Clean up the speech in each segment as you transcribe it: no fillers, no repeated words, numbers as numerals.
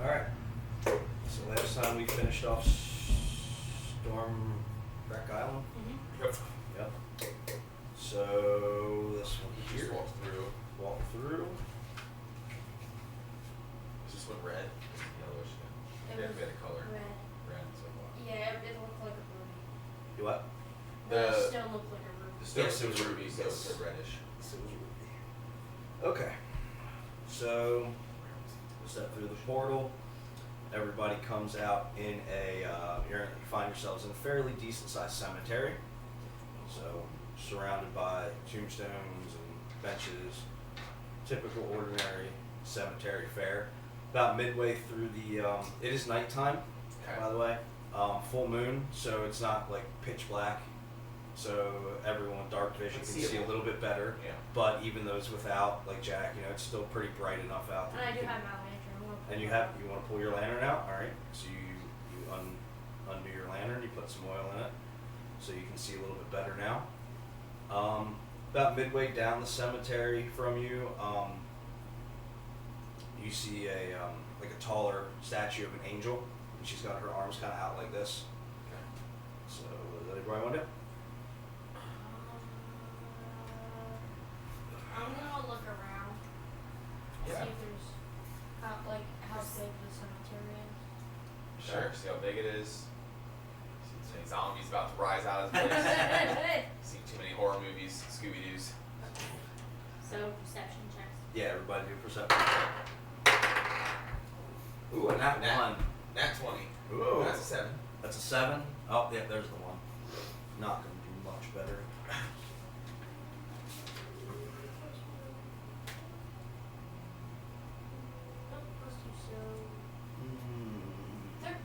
Alright. So last time we finished off Storm Wreck Island. Yep. Yep. So this one here. Just walk through. Walk through. Is this one red? Is it yellowish? Yeah, we had a color. Red. Red, so what? Yeah, it looked like a ruby. Do what? The stone looked like a ruby. The stone Yes, it was was ruby, ruby, so yes. it's a reddish. So it was ruby. Okay. So we'll step through the portal. Everybody comes out in a, you find yourselves in a fairly decent sized cemetery. So surrounded by tombstones and benches, typical ordinary cemetery fare. About midway through the, it is nighttime, by the way, full moon, so it's not like pitch black. So everyone with dark vision can see a little bit better. Yeah. But even those without, like Jack, it's still pretty bright enough out there. And I do have my lantern. And you want to pull your lantern out, all right? So you undo your lantern, you put some oil in it, so you can see a little bit better now. About midway down the cemetery from you, you see a like a taller statue of an angel, and she's got her arms kind of out like this. Okay. So what does everybody want to do? I'm gonna look around. Yeah. See if there's how big the cemetery is. Sure, see how big it is. See any zombies about to rise out of the place. Seen too many horror movies, Scooby-Doo's. So perception checks. Yeah, everybody do a perception check. Ooh, and that one. Nat 20. Ooh. That's a 7. That's a 7. Oh, yeah, there's the one. Not going to do much better. Oh, let's do so. 13.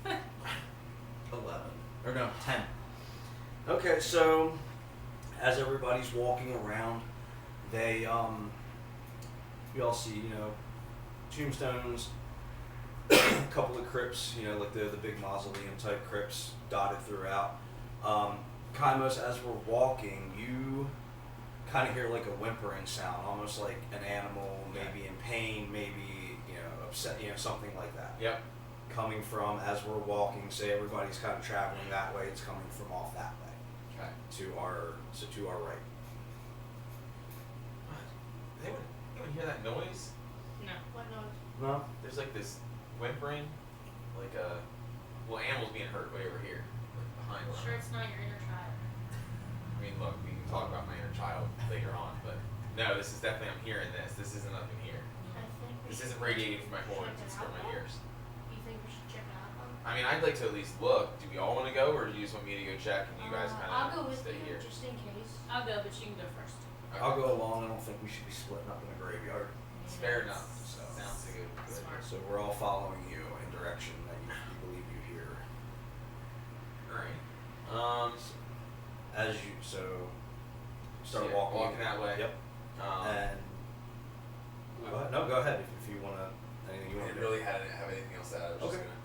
9. 11. Or no, 10. Okay, so as everybody's walking around, they, you all see, tombstones, a couple of crypts, like the big mausoleum type crypts dotted throughout. Kaimos, as we're walking, you kind of hear like a whimpering sound, almost like an animal, maybe in pain, maybe, upset, something like that. Yep. Coming from, as we're walking, say everybody's kind of traveling that way, it's coming from off that way. Okay. To our right. Anyone hear that noise? No. What noise? No? There's like this whimpering, like animals being hurt way over here, like behind us. Sure, it's not your inner child. I mean, look, we can talk about my inner child later on, but no, this is definitely, I'm hearing this. This isn't nothing here. I think we This should isn't radiating from my check horns, it it's out, from my though. ears. You think we should check it out? Though? I mean, I'd like to at least look. Do we all want to go, or do you just want me to go check and you guys I'll go kind of with stay you here? just in case. I'll go, but you can go first. Okay. I'll go along. I don't think we should be splitting up in a graveyard. It's fair enough. So- Sounds good. Smart. So we're all following you in direction that you believe you hear. Alright. As you start Yeah, walking that way. Yep. And go ahead. No, go ahead if you want to. Anything you I want to didn't do. really have anything else to add. I was just Okay. gonna.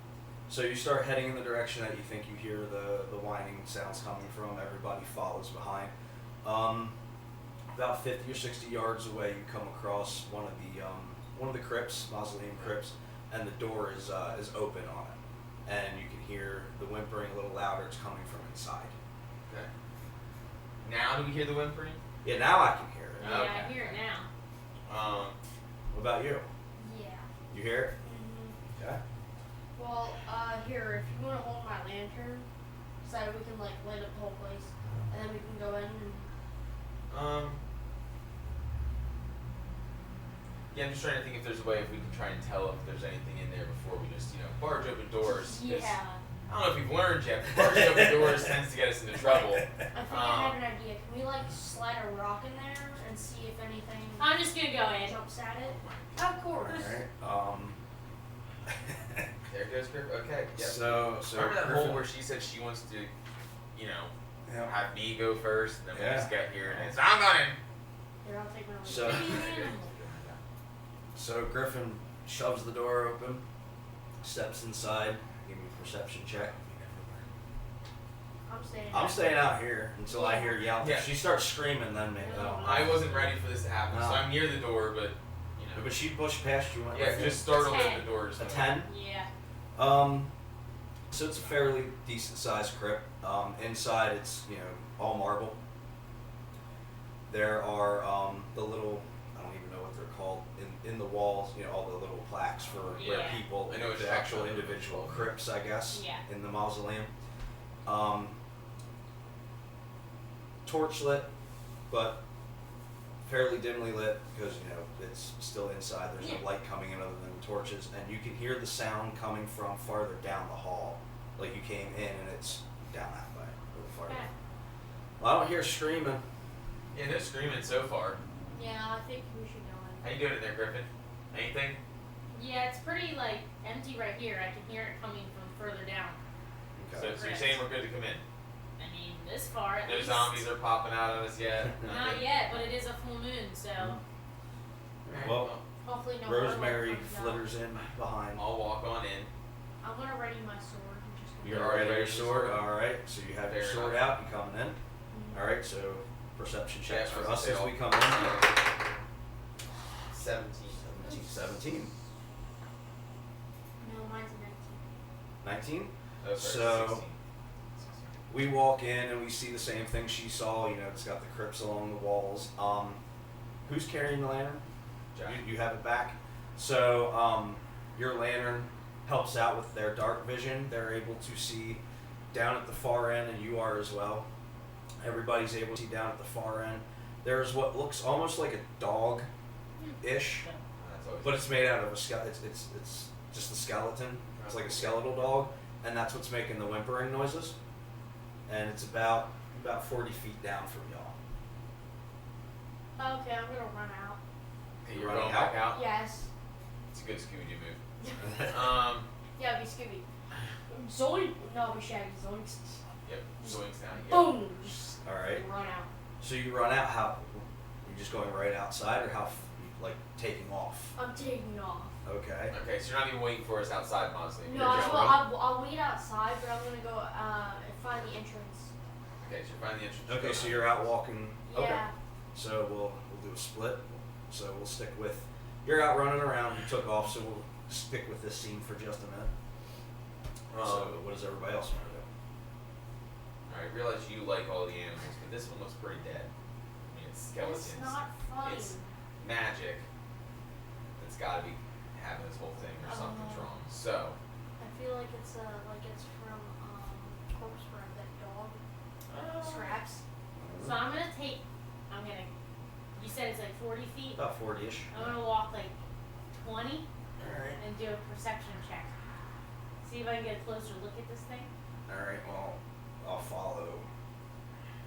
So you start heading in the direction that you think you hear the whining sounds coming from. Everybody follows behind. About 50 or 60 yards away, you come across one of the crypts, mausoleum crypts, and the door is open on it, and you can hear the whimpering a little louder. It's coming from inside. Okay. Now do we hear the whimpering? Yeah, now I can hear it. Yeah, Okay. I hear it now. What about you? Yeah. You hear it? Mm-hmm. Okay. Well, here, if you want to hold my lantern, so we can light up the whole place, and then we can go in and. Yeah, I'm just trying to think if there's a way if we can try and tell if there's anything in there before we just, barge open doors. 'Cause Yeah. I don't know if you've learned yet, but barging open doors tends to get us into trouble. I think I have an idea. Can we slide a rock in there and see if anything I'm just gonna go in. jumps at it? Of course. All There goes Griff. Okay. right. Yep. So Remember that Griffin- whole where she said she wants to, Yeah. have me go first, and then we Yeah. just get here and it's I'm going. Here, I'll take my lantern. So- Maybe an animal. So Griffin shoves the door open, steps inside. Give me a perception check. I'm staying out here until I hear yelling. Yeah. If she starts screaming, then maybe. No. Oh, I wasn't ready for this to happen, so No. I'm near the door, but But she pushed past you. Went Yeah, right just startled at 10. the doors. in. A 10. Yeah. So it's a fairly decent sized crypt. Inside it's all marble. There are the little, I don't even know what they're called, in the walls, all the little plaques for where Yeah. people, I know what the you're actual talking about. individual crypts, I guess, Yeah. in the mausoleum. Torch lit, but fairly dimly lit because it's still inside. There's Yeah. no light coming in other than the torches, and you can hear the sound coming from farther down the hall. Like you came in and it's down that way, a little farther. Okay. Well, I don't hear screaming. Yeah, no screaming so far. Yeah, I think we should go in. How you doing in there, Griffin? Anything? Yeah, it's pretty like empty right here. I can hear it coming from further down. So, Okay. so you're saying we're good to come in? I mean, this far at No least. zombies are popping out at us yet. Not yet, but it is a full moon, so. Alright, Well, Hopefully no Rosemary harm comes out. flitters in behind. I'll walk on in. I'm gonna ready my sword. And just You're already already ready your for sword. sword? All right, so you have your Fair sword enough. out. You coming in? Mhm. All right, so perception checks Yeah, for I was us gonna as say we I'll- come in. 17. 17. No, mine's 19. 19. Oh, sorry, So- 16. We walk in and we see the same thing she saw. It's got the crypts along the walls. Who's carrying the lantern? Jack. You have it back. So your lantern helps out with their dark vision. They're able to see down at the far end, and you are as well. Everybody's able to see down at the far end. There's what looks almost like a dog-ish, That's always but it's made out of a skeleton. It's just a skeleton. It's like a skeletal dog, and that's what's making the whimpering noises. And it's about 40 feet down from y'all. Okay, I'm gonna run out. Okay, you're Running going back out? out? Yes. It's a good Scooby-Doo move. Yeah, be Scooby. Zoink! No, be Shaggy. Zoinks. Yep, Zoinks down. Yep. Boom! Just All right. run out. So you run out. How? You just going right outside, or like taking off? I'm taking off. Okay. Okay, so you're not even waiting for us outside, Mosley. No, You're just well, running. I'll wait outside, but I'm gonna go find the entrance. Okay, so you're finding the entrance. Okay, so you're out walking. Okay. Yeah. So we'll do a split. So we'll stick with. You're out running around. You took off, so we'll stick with this scene for just a minute. So what does everybody else want to do? Alright, realize you like all the animals, but this one looks pretty dead. I mean, it's skeletons. It's not funny. It's magic. It's gotta be having this whole thing or something's wrong. So, I feel like it's from Corpse Bride, that dog. Scraps. So I'm gonna you said it's like 40 feet? About 40-ish. I'm gonna walk like 20 All right. and do a perception check. See if I can get a closer look at this thing. All right. Well, I'll follow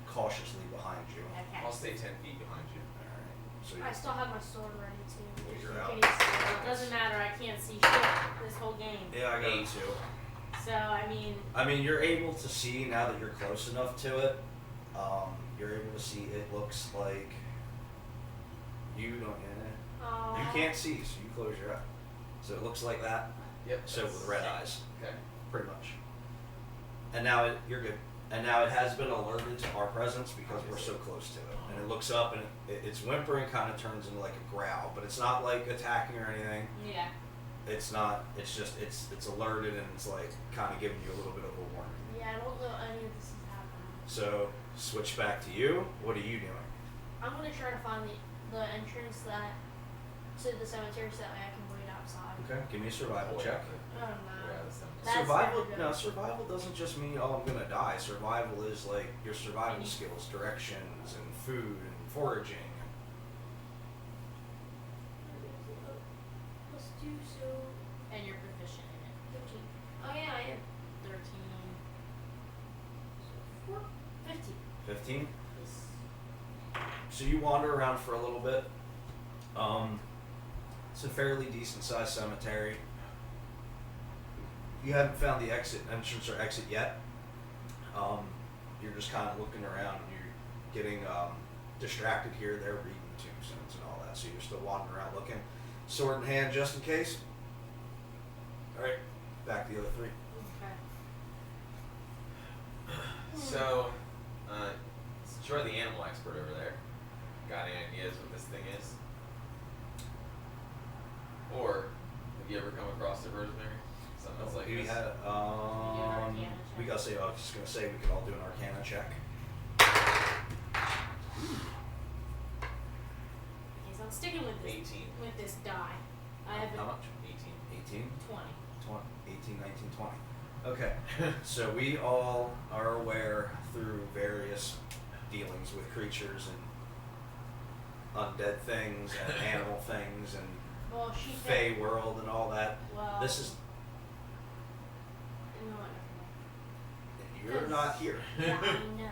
cautiously behind you. Okay. I'll stay 10 feet behind you. All right. So I still have my sword ready too. Well, just you're in out. case. Well, it doesn't matter, I can't see shit this whole game. yeah, I got it 8. too. So, I mean, You're able to see now that you're close enough to it. You're able to see it looks like you don't. You can't see, so you close your eye. So it looks like that. Yep. So with red eyes, Okay. pretty much. And now you're good. And now it has been alerted to our presence because we're so close to it. And it looks up and its whimpering kind of turns into like a growl, but it's not like attacking or anything. yeah. It's not. It's just it's alerted and it's like kind of giving you a little bit of a warning. Yeah, I don't know any of this is happening. So switch back to you. What are you doing? I'm gonna try to find the entrance to the cemetery so that way I can wait outside. Okay. Give me a survival Way check. out the- I don't know. way out of the cemetery. That's Survival. not good. No, survival doesn't just mean I'm gonna die. Survival is like your survival Mhm. skills, directions, and food and foraging. Let's do so. And you're proficient in it. 15. Oh yeah, I am. 13. 15. 15. So you wander around for a little bit. It's a fairly decent sized cemetery. You haven't found the entrance or exit yet. You're just kind of looking around and you're getting distracted here, there, reading tombstones and all that. So you're still wandering around looking, sword in hand just in case. All right, back to the other three. Okay. So, since you're the animal expert over there, got any ideas what this thing is? You ever come across the Rosemary? Something that's like we this? had we gotta say. I was just gonna say we could all do an Arcana check. Okay, so I'm sticking with this 18. with this die. I have How much? 18. 18, 20. 20, 18, 19, 20. Okay, so we all are aware through various dealings with creatures and undead things and animal things and Well, she said. Fey world and all that. Well. This is No, you're not here. yeah, I know.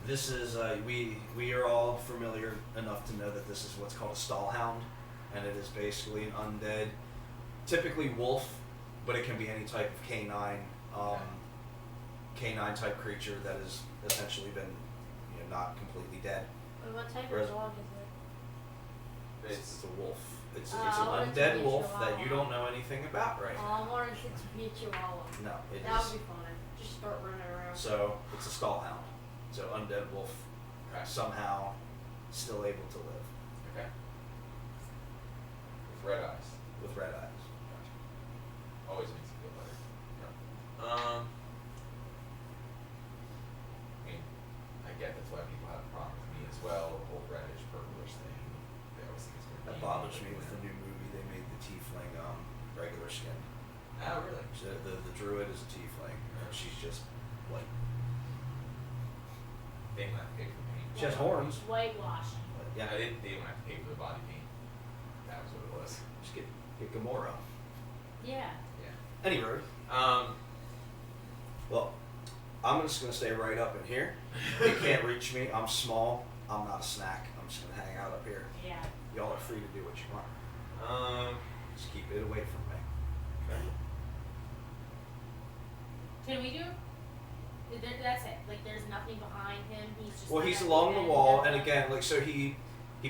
This is we are all familiar enough to know that this is what's called a stallhound, and it is basically an undead, typically wolf, but it can be any type of canine type creature that has essentially been not completely dead. Wait, what type Whereas- of dog is it? It's a wolf. It's I an wanted to undead be a wolf that you chihuahua. don't know anything about right Oh, now. I wanted it to be a chihuahua. No, it That is. would be fun. Just start running around. So it's a stallhound. So undead wolf, Okay. somehow still able to live Okay. With red eyes. with red eyes. Gotcha. Always makes you feel better. Yeah. I mean, I get that's why people have a problem with me as well. The whole reddish, purplish thing. They always think it's weird. That bothers me with the new movie. They made the tiefling regular skin. Oh, really? So the druid is a tiefling, and she's just white. They didn't have to pay for the paint. She has horns. Whitewashing. But Yeah, yeah, they didn't have to pay for the body paint. That was what it was. just get Gamora. Yeah. Yeah. Anyway, well, I'm just gonna stay right up in here. You can't reach me. I'm small. I'm not a snack. I'm just gonna hang out up here. Yeah. Y'all are free to do what you want. Just keep it away from me. Okay. Can we do? That's it. Like, there's nothing behind him. He's just. Well, kind he's of along the in wall, there. and again, like so, he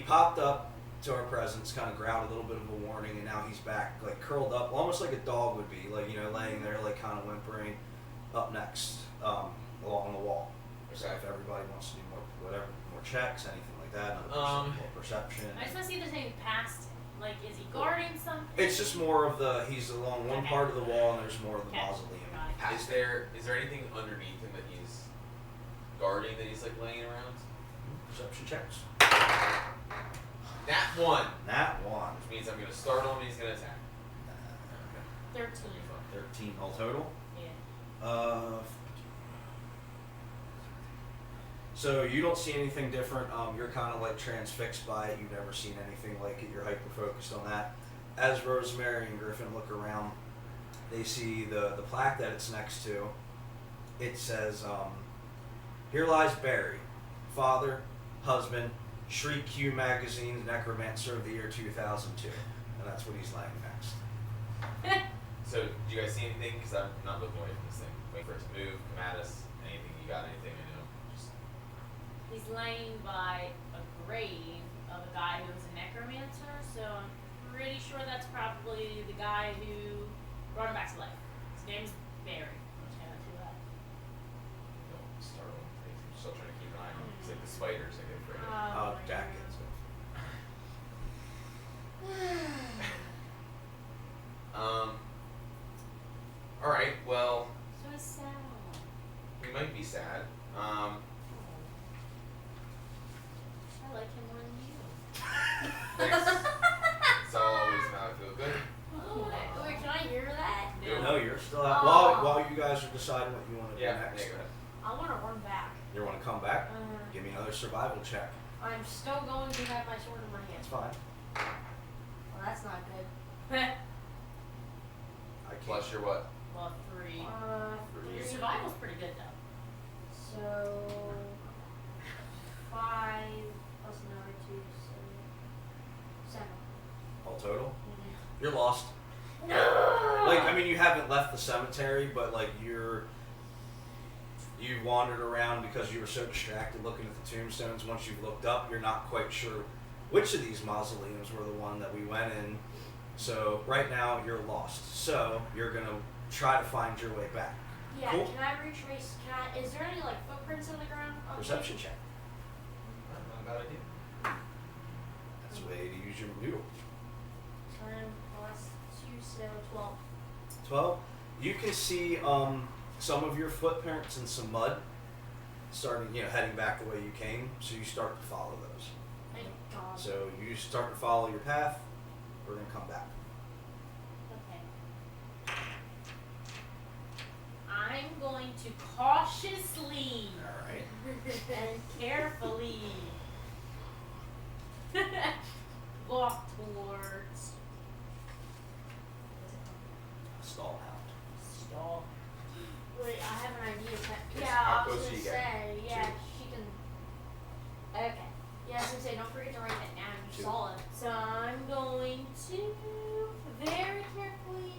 popped up to our presence, kind of growled a little bit of a warning, and now he's back, like curled up, almost like a dog would be, like laying there, like kind of whimpering, up next, along the wall. So Okay. if everybody wants to do more checks, anything like that, another more perception. I just want to see if there's anything past him. Like, is he guarding something? It's just more of he's along one Okay. part of the wall, and there's more of the Okay. mausoleum. Got it. past Is there anything underneath him that he's guarding that he's like laying around? Perception checks. That one, That one. which means I'm gonna startle him and he's gonna attack. 13. 13 all total. Yeah. So you don't see anything different. You're kind of like transfixed by it. You've never seen anything like it. You're hyper focused on that. As Rosemary and Griffin look around, they see the plaque that it's next to. It says, "Here lies Barry, father, husband, Shriek Q Magazine's Necromancer of the year 2002," and that's what he's laying next. So, do you guys see anything? Because I'm not looking away from this thing. Wait for it to move, come at us. Anything? You got anything? I know. Just He's laying by a grave of a guy who was a necromancer, so I'm pretty sure that's probably the guy who brought him back to life. His name's Barry. I'm just gonna do that. don't startle him. I'm still trying to keep an eye on him. It's like the spiders I get afraid of. Jack gets it. All right. Well, So it's sad. we might be sad. I like him more than you. Thanks. It's always how I feel good. Wait, can I hear that? No, you're still out. Oh. While you guys are deciding what you want to Yeah. do next, Go ahead. I want to run back. you want to come back? Uh, Give me another survival check. I'm still going to have my sword in my hand. That's fine. Well, that's not good. I can't. Plus your what? Well, 3. Your Three. survival's pretty good though. So 5 plus another 2, so 7. All total. You're lost. No. Like, I mean, you haven't left the cemetery, but like you wandered around because you were so distracted looking at the tombstones. Once you've looked up, you're not quite sure which of these mausoleums were the one that we went in. So right now you're lost. So you're gonna try to find your way back. Yeah. Cool. Can I retrace? Is there any like footprints on the ground? Perception check. Not a bad idea. That's a way to use your noodle. 10 plus 2, 6. you can see some of your footprints in some mud, starting, heading back the way you came. So you start to follow those. Thank God. So you start to follow your path. We're gonna come back. Okay. I'm going to cautiously All right. and carefully walk towards Stall hound. stall. Wait, I have an idea. Yes, Yeah, how I was close gonna do you get? say, yeah, Two. she can. Okay. Yeah, I was gonna say, don't forget to write that down. You Two. saw it. So I'm going to very carefully.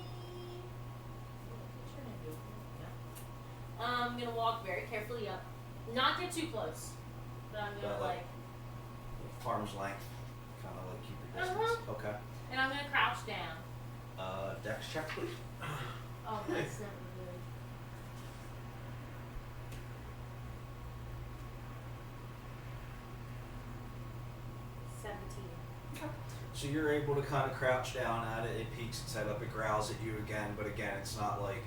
I'm gonna walk very carefully up, not get too close, but I'm gonna But, like, Arm's length, kind of like keep your distance. Okay. and I'm gonna crouch down. Dex check, please. Oh, that's never good. So you're able to kind of crouch down at it. It peeks its head up. It growls at you again, but again, it's not like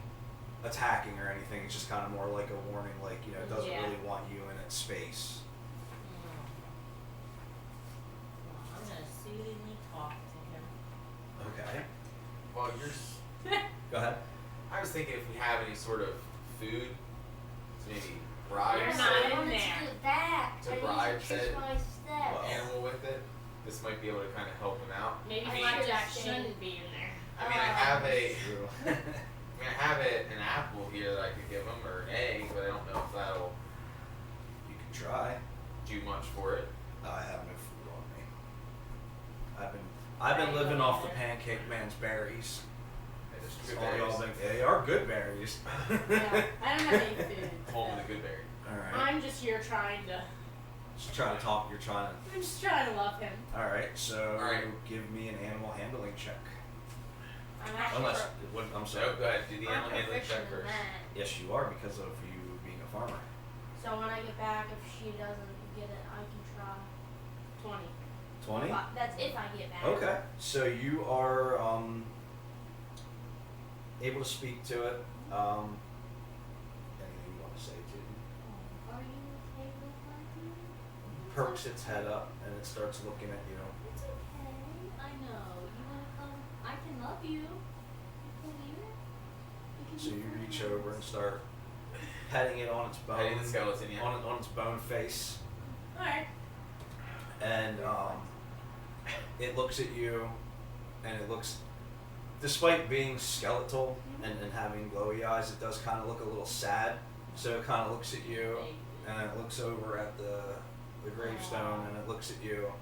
attacking or anything. It's just kind of more like a warning, like, it doesn't Yeah. really want you in its space. Well, I'm gonna soothingly talk to him. Okay. Well, you're. Go ahead. I was thinking if we have any sort of food to maybe bribe You're I not said in wanted there. to do that. To I need bribe to said- trace my steps. Well. animal with it, this might be able to kind of help him out. Maybe I mean, Blackjack Should've shouldn't be in there. I mean, I have True. an apple here that I could give him, or an egg, but I don't know if that'll You can try. do much for it. I have no food on me. I've been living off the pancake man's berries. And just That's good all y'all berries. think. They are good berries. Yeah, I don't have any food. Home with a good berry. All right. I'm just here trying to. Just trying to talk. You're trying to. I'm just trying to love him. All right. So All right. give me an animal handling check. I'm actually Unless, what, I'm sorry. So go ahead, do the I'm animal handling proficient check in first. that. Yes, you are because of you being a farmer. So when I get back, if she doesn't get it, I can try. 20. 20. That's if I get back. Okay. So you are able to speak to it. Anything you want to say to it? Are you okay with my food? Perks its head up and it starts looking at you. It's okay. I know. You wanna come? I can love you. You can leave it. We can So be you reach friends. over and start petting it on its bone, Petting the skeleton, yeah. on its bone face, Alright. and it looks at you, and it looks, despite being skeletal and having glowy eyes, it does kind of look a little sad. So it kind of looks at you, and it looks over at the gravestone, and it looks at you,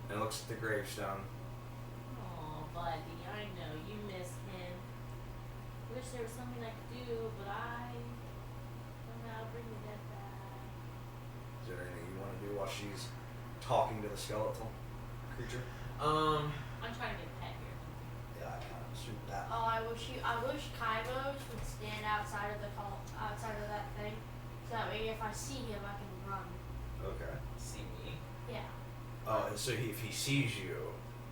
and it looks at the gravestone. Oh, buddy, I know you miss him. Wish there was something I could do, but I don't know how to bring the dead back. Is there anything you want to do while she's talking to the skeletal creature? Um, I'm trying to get a pet here. Yeah, I kind of assumed that. Oh, I wish Kairos would stand outside of that thing, so that way if I see him, I can run. Okay. see me. Yeah, Oh, so if he sees you,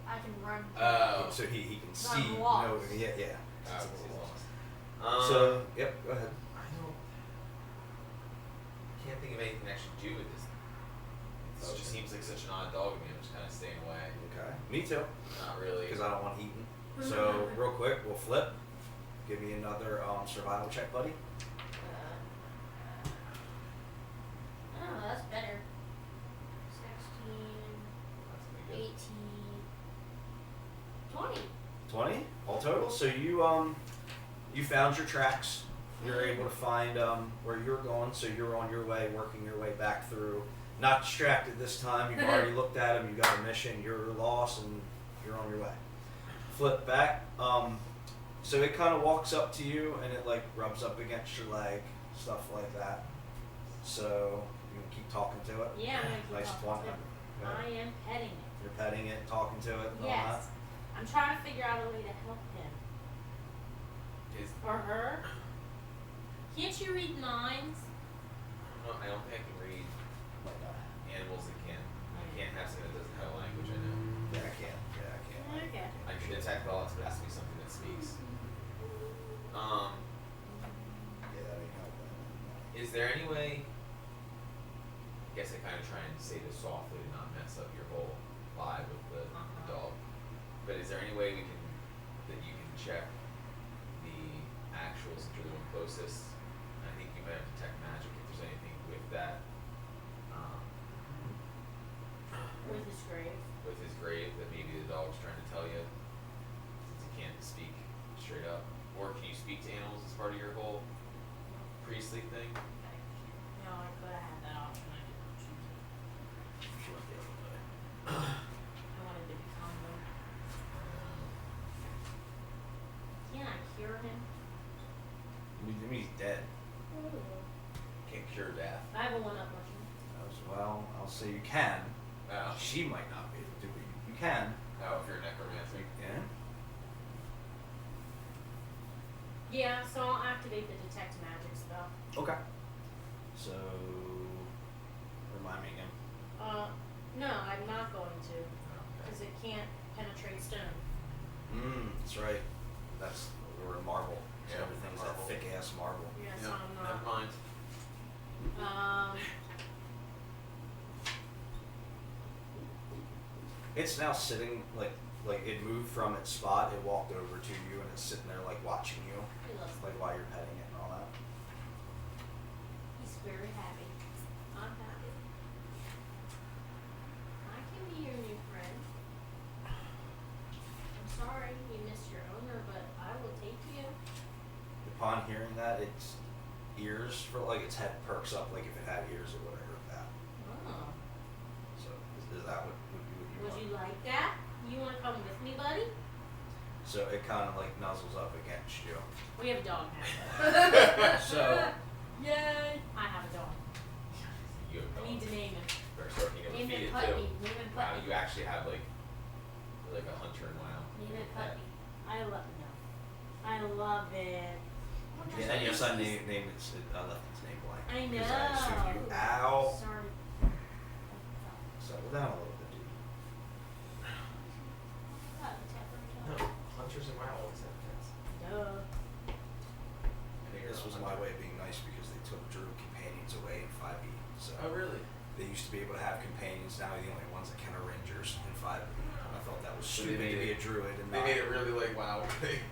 I can run. Oh. so he can Run see. walks. No, yeah. Oh, It's a he's little lost. so, yep, go ahead. I can't think of anything I should do with this. It Okay. just seems like such an odd dog to me. I'm just kind of staying away. Okay. Me too, Not really. because I don't want eaten. So, real quick, we'll flip. Give me another survival check, buddy. Oh, that's better. 16, That's gonna be 18, good. 20. 20 all total. So you found your tracks. You're able to find where you're going. So you're on your way, working your way back through. Not distracted this time. You've already looked at them. You got a mission. You're lost, and you're on your way. Flip back. So it kind of walks up to you, and it like rubs up against your leg, stuff like that. So you can keep talking to it. Yeah, I'm gonna keep Nice talking one. to him. Yeah. I am petting it. You're petting it, talking to it. And all Yes. I'm trying to figure out a way to help him. Is Or her. Can't you read minds? I don't think I can read that. Might not. animals that can. I can't have something that doesn't have a language. I know. Yeah, I can't. Yeah, I can't. Okay. I can detect thoughts, but it has to be something that speaks. Is there any way? I guess I kind of try and say this softly to not mess up your whole vibe with the dog. But is there any way that you can check the actual since you're the one closest? I think you might have detect magic if there's anything with that. With his grave. With his grave that maybe the dog's trying to tell you, since he can't speak straight up. Or can you speak to animals as part of your whole priestly thing? No, I could have had that option. I didn't choose it. She went the other way. I wanted to become them. Can I cure him? I mean, he's dead. Can't cure death. I have a one-up motion. Well, I'll say you can. Oh. She might not be able to, but you can. Oh, if you're a necromancer. Yeah. Yeah, so I'll activate the detect magic spell. Okay. So, remind me again. No, I'm not going to, because it can't penetrate stone. That's right. We're in marble. So Yeah, everything's marble. that thick ass marble. Yeah, so Yep, I'm never not. mind. It's now sitting like it moved from its spot. It walked over to you and it's sitting there like watching you, He loves me. like while you're petting it and all that. He's very happy. I'm happy. I can be your new friend. I'm sorry you missed your owner, but I will take you. Upon hearing that, its ears for like its head perks up like if it had ears, it would have heard that. Oh. So is that what would be what you Would want? you like that? You want to come with me, buddy? So it kind of like nuzzles up against you. We have a dog now. So Yay! I have a dog. You have I need to name him. better start being able to Name feed him it Putney. too. Name him Wow, Putney. you actually have like a hunter and wow. Name it Putney. I love it. I love it. yeah, and yes, I named its. I left its name blank. I 'Cause I assumed you. know. Ow. Sorry. Settle down a little bit, dude. No, hunters and wow always have cats. Duh. I think This you're was a my hunter. way of being nice because they took druid companions away in 5e. So Oh really? they used to be able to have companions. Now the only ones that can are rangers in 5e. And I thought that was So they stupid made to be it- a druid and They not. made it really like wow.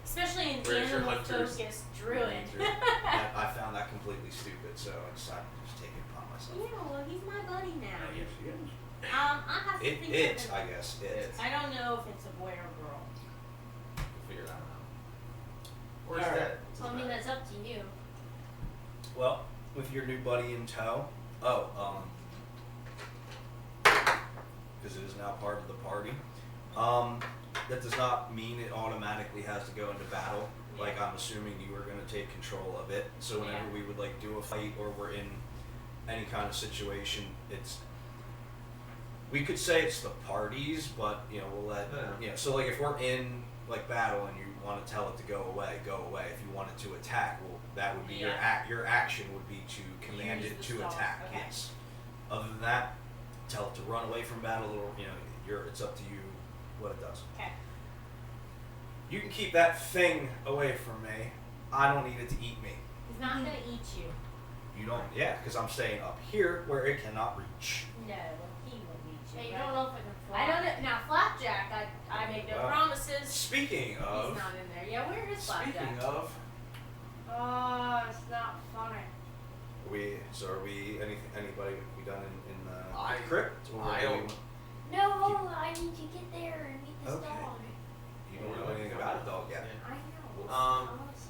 Especially in Where's your hunters? animal-focused druid. I found that completely stupid, so I decided to just take it upon myself. Yeah, well, he's my buddy now. Yes, yes. I have to think of it. I guess. It. I don't know if it's a boy or girl. We'll figure it out now. Or is Alright. that? I mean, that's up to you. Well, with your new buddy in tow. Because it is now part of the party. That does not mean it automatically has to go into battle. Like I'm assuming you are going to take control of it. So whenever Yeah. we would like do a fight or we're in any kind of situation, we could say it's the parties, but we'll let So like if we're in like battle and you want to tell it to go away, go away. If you want it to attack, well that would be Yeah. your action would be to command Use it the to stalk, attack. okay. Yes. Other than that, tell it to run away from battle or it's up to you what it does. Okay. You can keep that thing away from me. I don't need it to eat me. He's not gonna eat you. You don't, because I'm staying up here where it cannot reach. No, he will eat you. Hey, you right? don't know if I can fly. I don't know. Now, Flapjack, I make no Well, promises. Speaking He's of, not in there. Yeah, where is Flapjack? speaking of, Oh, it's not funny. anybody we done in the I- crypt? Or I do we don't- want- No, I need to get there and meet this Okay. dog. You don't know anything about a dog yet. I know. Um, I want to see.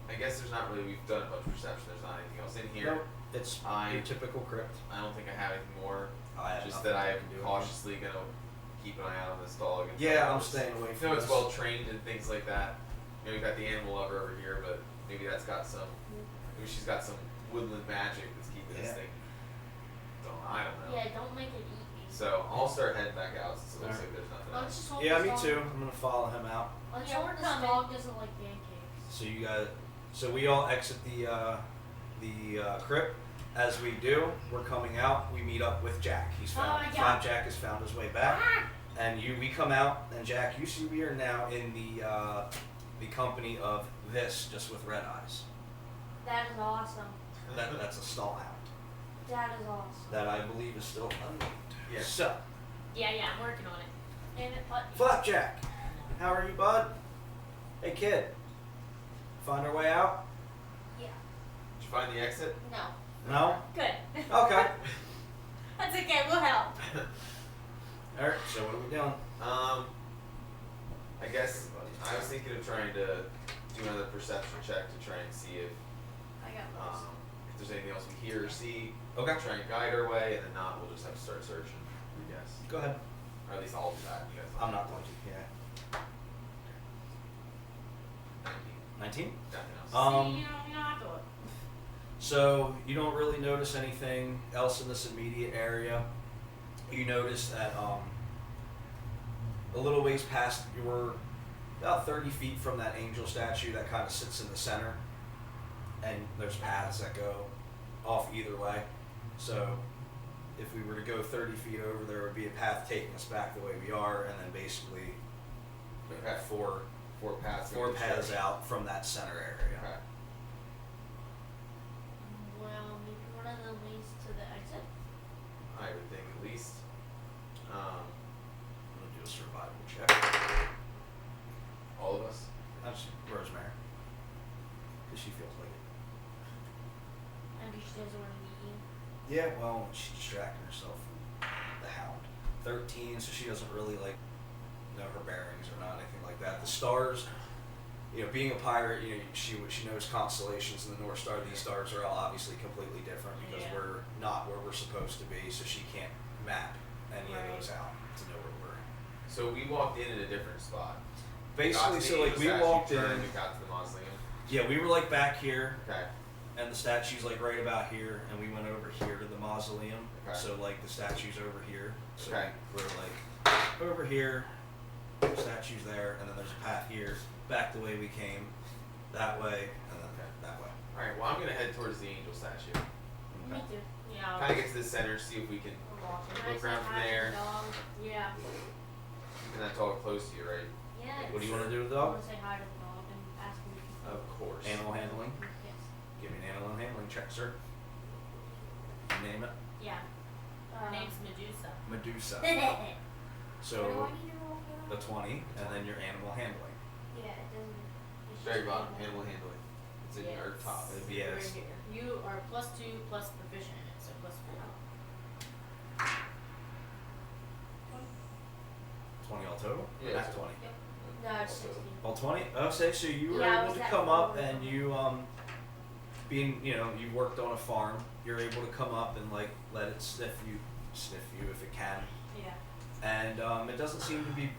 I guess there's not really. We've done a bunch of perception. There's not anything else in here. Nope, it's I- your typical crypt. I don't think I have anything more. I have Just nothing that I I am can do. cautiously gonna keep an eye out on this dog. And Yeah, I'm it's- staying away I from know it's this. well trained and things like that. We've got the animal lover over here, but maybe that's got some. Maybe she's got some woodland magic that's keeping this Yeah. thing. I don't know. Yeah, don't make it eat me. So I'll start heading back out since it looks Alright. like there's nothing Let's else. just hope Yeah, this me dog, too. I'm gonna follow him out. Let's Yeah, hope we're this coming. dog doesn't like pancakes. So we all exit the crypt. As we do, we're coming out. We meet up with Jack. He's Oh found. my God. Flapjack has found his way back, and we come out. And Jack, you see, we are now in the company of this, just with red eyes. That is awesome. That's a stall hound. That is awesome. That I believe is still unnamed. Yeah. So, Yeah, I'm working on it. And it but Flapjack, how are you, bud? Hey, kid. Find our way out? Yeah. Did you find the exit? No. No? good. Okay. That's okay, we'll help. Alright, so what are we doing? I guess I was thinking of trying to do another perception check to try and see if I got lost. if there's anything else we hear or see. Okay. Try and guide our way, and then not, we'll just have to start searching. I guess, Go ahead. or at least I'll do that. You guys. I'm not going to. Yeah. 19? Nothing else. See, you don't have to look. So you don't really notice anything else in this immediate area. You notice that a little ways past, you were about 30 feet from that angel statue that kind of sits in the center, and there's paths that go off either way. So if we were to go 30 feet over, there would be a path taking us back the way we are, and then basically Okay. four paths. paths out from that center area. Okay. Well, maybe one of them leads to the exit. I would think at least. I'm gonna do a survival check. All of us. That's Rosemary, because she feels like it. Maybe she doesn't want to be eaten. Yeah, well, she's distracting herself from the hound. 13, so she doesn't really know her bearings or not anything like that. The stars, being a pirate, she knows constellations and the North Star. These stars are all obviously completely different because Yeah. we're not where we're supposed to be, so she can't map any of those out to know where we're. So we walked in at a different spot. Basically, Got to so the we statue, walked in. turned, we got to the mausoleum. Yeah, we were back here. Okay. And the statue's right about here, and we went over here to the mausoleum. Okay. So the statue's over here. So Okay. we're over here, the statue's there, and then there's a path here, back the way we came, that way, and then that way. All right. Well, I'm gonna head towards the angel statue. Me too. Yeah. Kind of get to the center, see if we can. Look around from there. Yeah. And that dog close to you, right? Yeah. What do you want to do with the I dog? want to say hi to the dog and ask him if he's Of course. Animal handling. Yes. Give me an animal handling check, sir. Name it. Yeah. Name's Medusa. Medusa. What So do I need to roll for the that? 20, and then your animal handling. Yeah, it doesn't. It's Very just bottom. Animal handling. It's in your Yes. top. It'd be Right yes. here. You are +2 plus proficient in it, so +4. 20 all total? Yeah, Not so- 20. Yep. No, it's 16. All 20? Oh, so you were Yeah, I able was to at come up farm. and you, being, you worked on a farm, you're able to come up and let it sniff you if it can. Yeah. And it doesn't seem to be,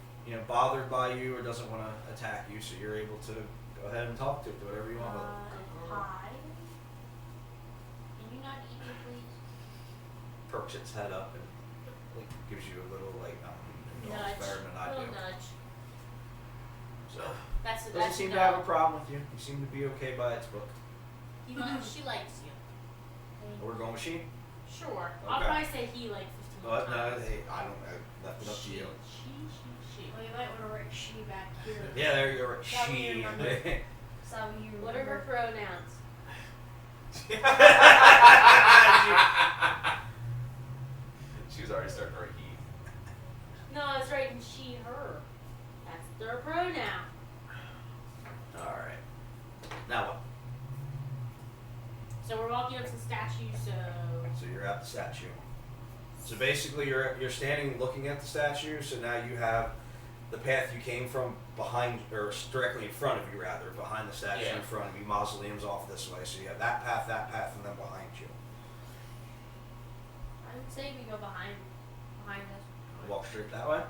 bothered by you or doesn't want to attack you, so you're able to go ahead and talk to it, do whatever you want with it. Hi. Can you not eat me, please? Perks its head up and gives you a little no, Nudge. it's better than I do. Little nudge. So That's doesn't that's seem a to have a no. problem with you. You seem to be okay by its book. She likes you. We're going with she. Sure. I'll Okay. probably say he 15 But no, times. hey, I don't know. Left it up to you. She. Well, you might want to write she back here. Yeah, there you go. That way you She. remember. So you What are her remember. pronouns? She was already starting to write he. No, I was writing she, her. That's their pronoun. All right. Now what? So we're walking up to the statue, so So you're at the statue. So basically, you're standing looking at the statue. So now you have the path you came from behind, or directly in front of you, rather, behind the statue Yeah. in front of you. Mausoleum's off this way, so you have that path, and then behind you. I would say we go behind us. Walk straight that way.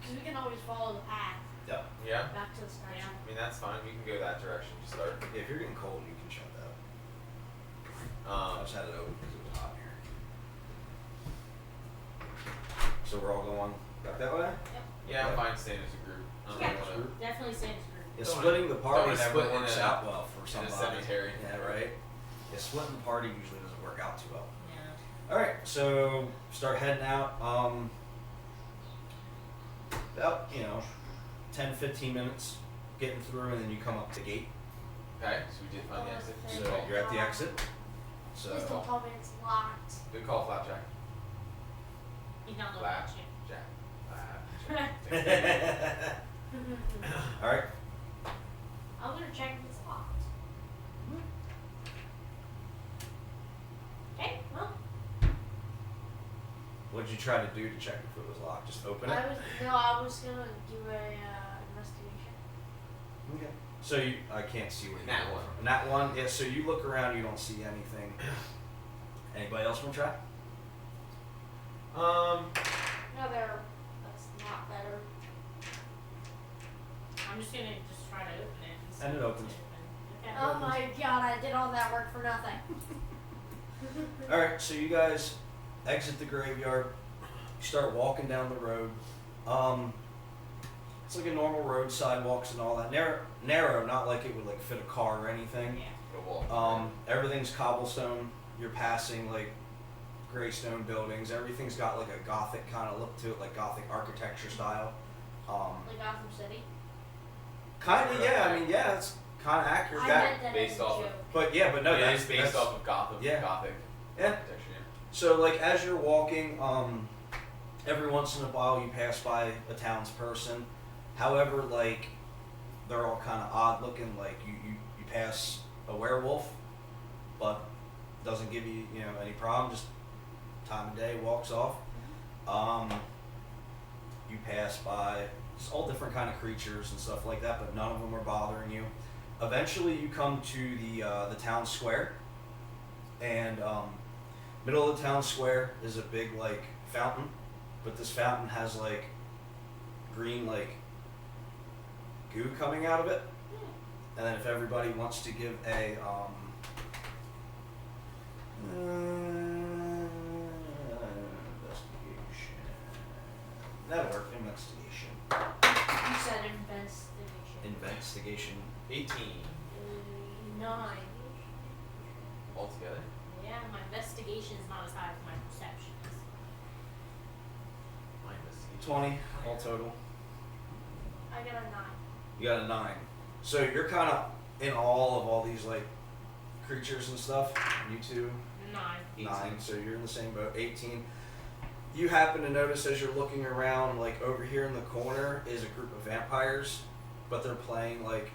Because we can always follow the path Yeah. Yeah. back to the statue. Yeah. I mean, that's fine. We can go that direction to start. If you're getting cold, you can shut that. I just had it open because it was hot in here. So we're all going back that way. Yeah, I'm fine staying as a group. I don't Yeah. really wanna- definitely Santa's group. Yeah, Don't splitting the party wanna never split in works a- out well for in a somebody. cemetery. Yeah, right. Yeah, splitting the party usually doesn't work out too well. Yeah. All right, so start heading out. About 10-15 minutes getting through, and then you come up to the gate. Okay, so we did find the exit. So you're at the exit. So Please don't tell me it's locked. Good call, Flapjack. He's not looking Flap. at you. Jack. Flapjack. all right. I'm gonna check if it's locked. Okay, well, What did you try to do to check if it was locked? Just open it. I was gonna do a investigation. Okay. So I can't see what In you that did. one. In that one, yeah. So you look around, you don't see anything. Anybody else want to try? No, that's not better. I'm just gonna try to open it. see And it if opens. Okay. Oh my god, I did all that work for nothing. All right. So you guys exit the graveyard. You start walking down the road. It's like a normal road, sidewalks and all that. Narrow, not like it would like fit a car or anything. Yeah. Go walk. Everything's cobblestone. You're passing like gray stone buildings. Everything's got like a gothic kind of look to it, like gothic architecture style. Like Gotham City. Kind of, yeah. I mean, yeah, it's kind of accurate. I That, meant that based as a off of- joke. but yeah, but no, it that's is based that's- off of Gothic. yeah. Gothic Yeah. architecture. Yeah. So like as you're walking, every once in a while you pass by a townsperson. However, like they're all kind of odd looking. Like you pass a werewolf, but doesn't give you any problem. Just time of day, walks off. You pass by just all different kind of creatures and stuff like that, but none of them are bothering you. Eventually, you come to the town square, and middle of the town square is a big like fountain, but this fountain has like green like goo coming out of it. And then if everybody wants to give a investigation, that'll work. Investigation. You said investigation. Investigation. 18 9. altogether. Yeah, my investigation is not as high as my perception is. My investigation. 20 all total. I got a 9. You got a 9. So you're kind of in awe of all these like creatures and stuff. You two. 9. 9. So you're in the same boat. 18. You happen to notice as you're looking around, like over here in the corner is a group of vampires, but they're playing like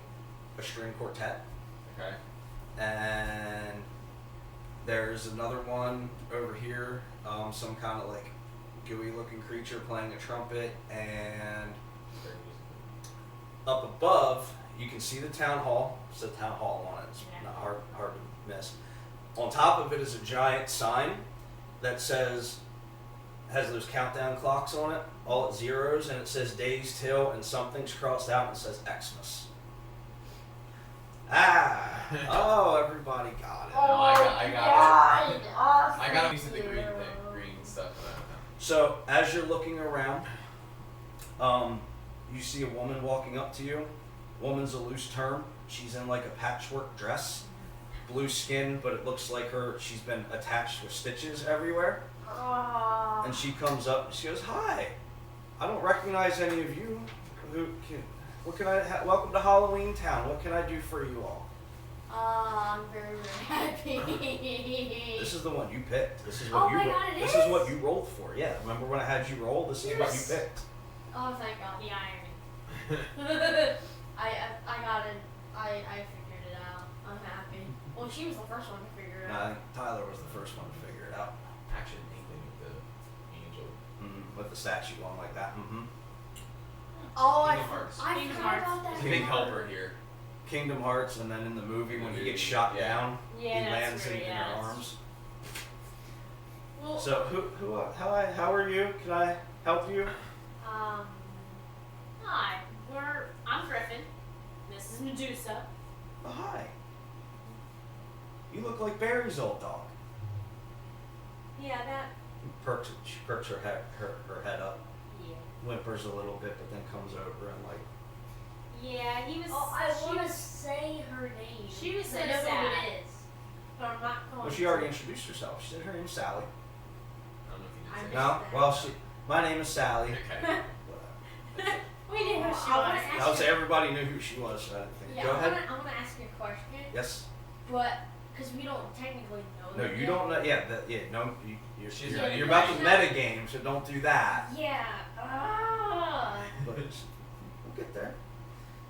a string quartet. Okay. And there's another one over here, some kind of like gooey looking creature playing a trumpet, and Very musical. up above you can see the town hall. It's the town hall on it. It's Yeah. not hard to miss. On top of it is a giant sign that has those countdown clocks on it, all at zeros, and it says days till, and something's crossed out and it says Xmas. Oh, everybody got it. No, I got it. God. I got him using the green thing, green stuff. So as you're looking around, you see a woman walking up to you. Woman's a loose term. She's in like a patchwork dress, blue skin, but it looks like she's been attached with stitches everywhere. And she comes up and she goes, "Hi, I don't recognize any of you. Welcome to Halloweentown. What can I do for you all?" I'm very, very happy. This is the one you picked. This is Oh what my you God, it This is is? what you rolled for. Yeah, remember when I had you roll? This is what you Yes. picked. Oh, thank God. The irony. I got it. I figured it out. I'm happy. Well, she was the first one to figure it No, I out. think Tyler was the first one to figure it out. Action inkling with the angel. With the statue going like that. Oh, Kingdom Hearts. I Kingdom forgot Hearts. about that. Getting helper here. Kingdom Hearts, and then in the movie when he Movie, gets shot yeah. down, Yeah, he that's lands true, in yeah, her that's arms. Well, So how are you? Can I help you? hi. I'm Griffin. This is Medusa. Oh, hi. You look like Barry's old dog. Yeah, that. She perks her head up, Yeah. whimpers a little bit, but then comes over and like. Yeah, he was. Oh, I she want to was- say her name. She was so I know who sad. it is, but I'm not going Well, she already introduced herself. She said her name's Sally. I don't know if I you did No, that. well, my name is Sally. Okay. We knew who she I wanna was. ask- I would say everybody knew who she was, so I didn't think. Yeah, Go ahead. I want to ask you a question. Yes. But Because we don't technically know No, them you yet. don't know. Yeah, no, She's not- you're about to metagame, so don't do that. Yeah. But we'll get there.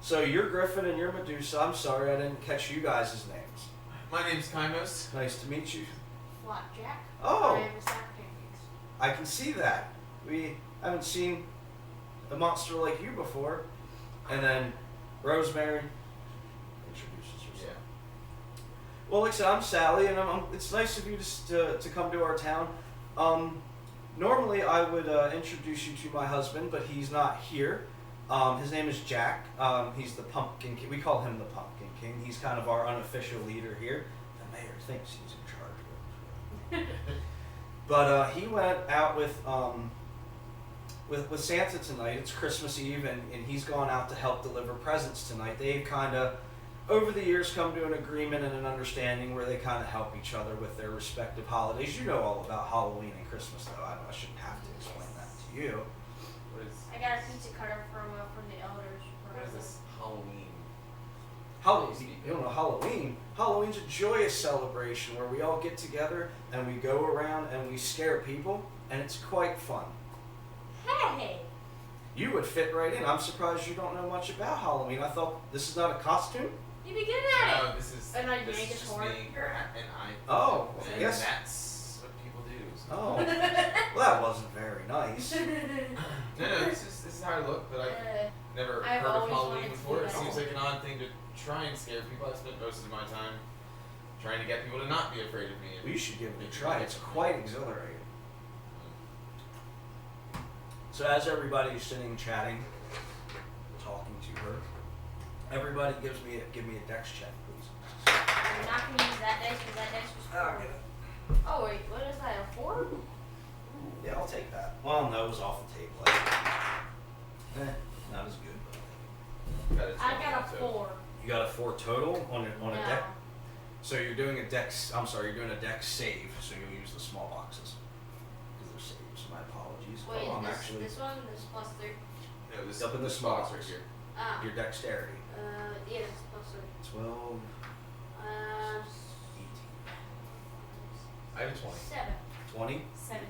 So you're Griffin and you're Medusa. I'm sorry I didn't catch you guys' names. My name's Kymos. Nice to meet you. Flapjack. Oh. I am a sack pancakes. I can see that. We haven't seen a monster like you before. And then Rosemary introduces herself. Yeah. Well, like I said, I'm Sally, and it's nice of you to come to our town. Normally, I would introduce you to my husband, but he's not here. His name is Jack. He's the Pumpkin King. We call him the Pumpkin King. He's kind of our unofficial leader here. The mayor thinks he's in charge of it. But he went out with Santa tonight. It's Christmas Eve, and he's gone out to help deliver presents tonight. They've kind of, over the years, come to an agreement and an understanding where they kind of help each other with their respective holidays. You know all about Halloween and Christmas, though. I shouldn't have to explain that to you. What is I got a pizza cutter from the elders. what is this Halloween? Halloween, you don't know Halloween. Halloween's a joyous celebration where we all get together and we go around and we scare people, and it's quite fun. Hey. You would fit right in. I'm surprised you don't know much about Halloween. I thought this is not a costume. You be good at it. No, this is And I this yank is his just horn. me, and I. Oh, and yes. that's what people do. So. Oh, well, that wasn't very nice. No, this is how I look, but I've never I've heard of always Halloween wanted to before. do It that. seems like an odd thing to try and scare people. I spent most of my time trying to get people to not be afraid of me. Well, you should give it a try. It's quite exhilarating. So as everybody's sitting chatting, talking to her, everybody give me a dex check, please. I'm not going to use that dice because that dice was 4. Oh, wait. What is that? A 4? Yeah, I'll take that. Well, no, it was off the table. Not as good. I got a 4. You got a 4 total on a No. deck. So you're doing a dex. I'm sorry, you're doing a dex save. So you'll use the small boxes because they're saves. My apologies. Wait, I'm this actually is plus 3. No, this Up in the this small box right box. here. Ah. your dexterity. Yeah, this is plus 3. 12, 18, I have a 20. 7. 20. 17.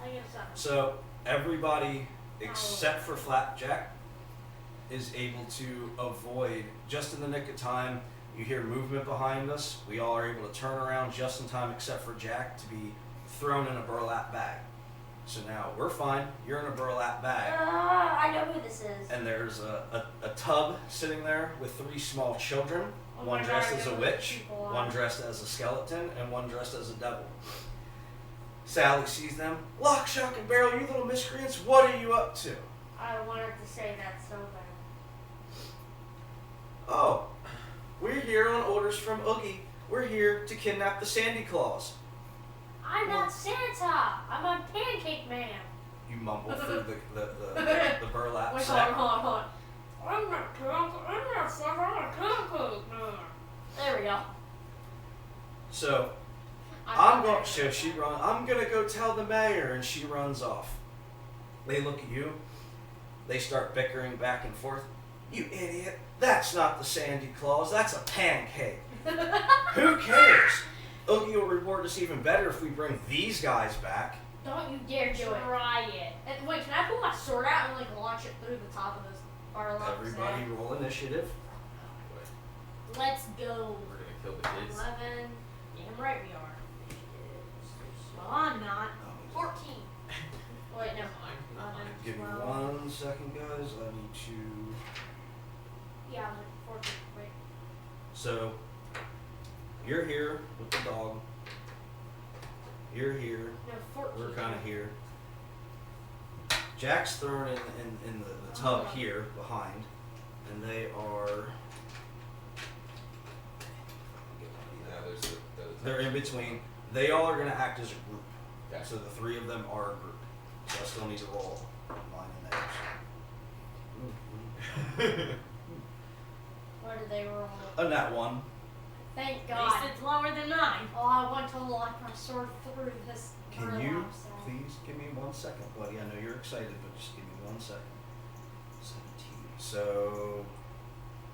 I get a 7. So everybody except for Flapjack is able to avoid just in the nick of time. You hear movement behind us. We all are able to turn around just in time except for Jack to be thrown in a burlap bag. So now we're fine. You're in a burlap bag. I know who this is. And there's a tub sitting there with 3 small children. Oh One my dressed God, I as know a who witch, these people are. one dressed as a skeleton, and one dressed as a devil. Sally sees them. Lock, shock, and barrel, you little miscreants, what are you up to? I wanted to say that so bad. Oh, we're here on orders from Oogie. We're here to kidnap the Sandy Claus. I'm not Santa. I'm a pancake man. You mumble through the burlap Wait, sack. hold on. I'm not Santa. I'm not Santa. I'm a pancake man. There we go. So I'm gonna go tell the mayor, and she runs off. They look at you. They start bickering back and forth. You idiot! That's not the Sandy Claus. That's a pancake. Who cares? Oogie will reward us even better if we bring these guys back. Don't you dare do it. Try it. And wait, can I pull my sword out and launch it through the top of this burlap Everybody roll initiative. Let's go. We're gonna kill the kids. 11. Damn right we are. Well, I'm not. 14. Wait, no. I'm not. 11, Give me 12. 1 second, guys. I need to. Yeah, 14. Wait. So, you're here with the dog. You're here. No, 14. We're kind of here. Jack's thrown in the tub here behind, and they are. Yeah, there's the They're in between. They all are going to act as a group. Okay. So the 3 of them are a group. So I still need to roll mine and theirs. Where did they roll? And that one. Thank At God. least it's lower than mine. Oh, I want to launch my sword through this Can burlap you sack. please give me 1 second, buddy? I know you're excited, but just give me 1 second. 17. So,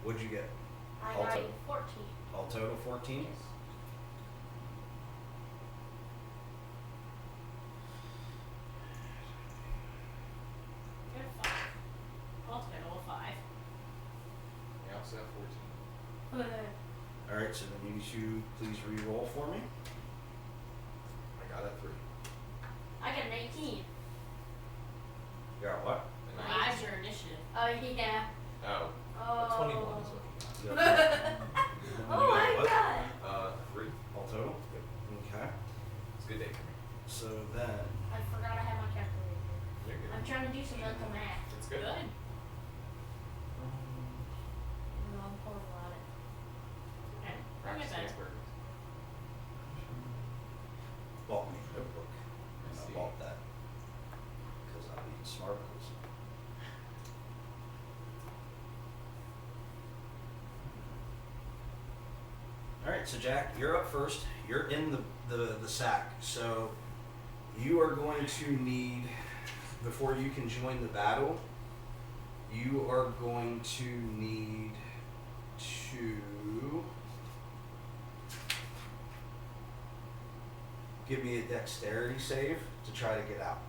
what'd you get? I All got total. 14. All total 14? Yes. so I got 14. Alright, so then you need to please re-roll for me. I got a 3. I got an 18. You got what? A Well, 19. that's your initiative. Oh yeah. Oh, Oh. a 21 is what you You got Oh you got my what? god. got. 3. All total? Okay. It's a good day for me. So then, I forgot I had my calculator. You're good. I'm trying to do some mental math. It's good. No, I'm horrible at it. Okay. Bring it Practice better. makes perfect. bulk me notebook. I And see. I'll bulk that. Because I'll be smarticles. Alright, so Jack, you're up first. You're in the sack. So you are going to need, before you can join the battle, you are going to need to give me a dexterity save to try to get out.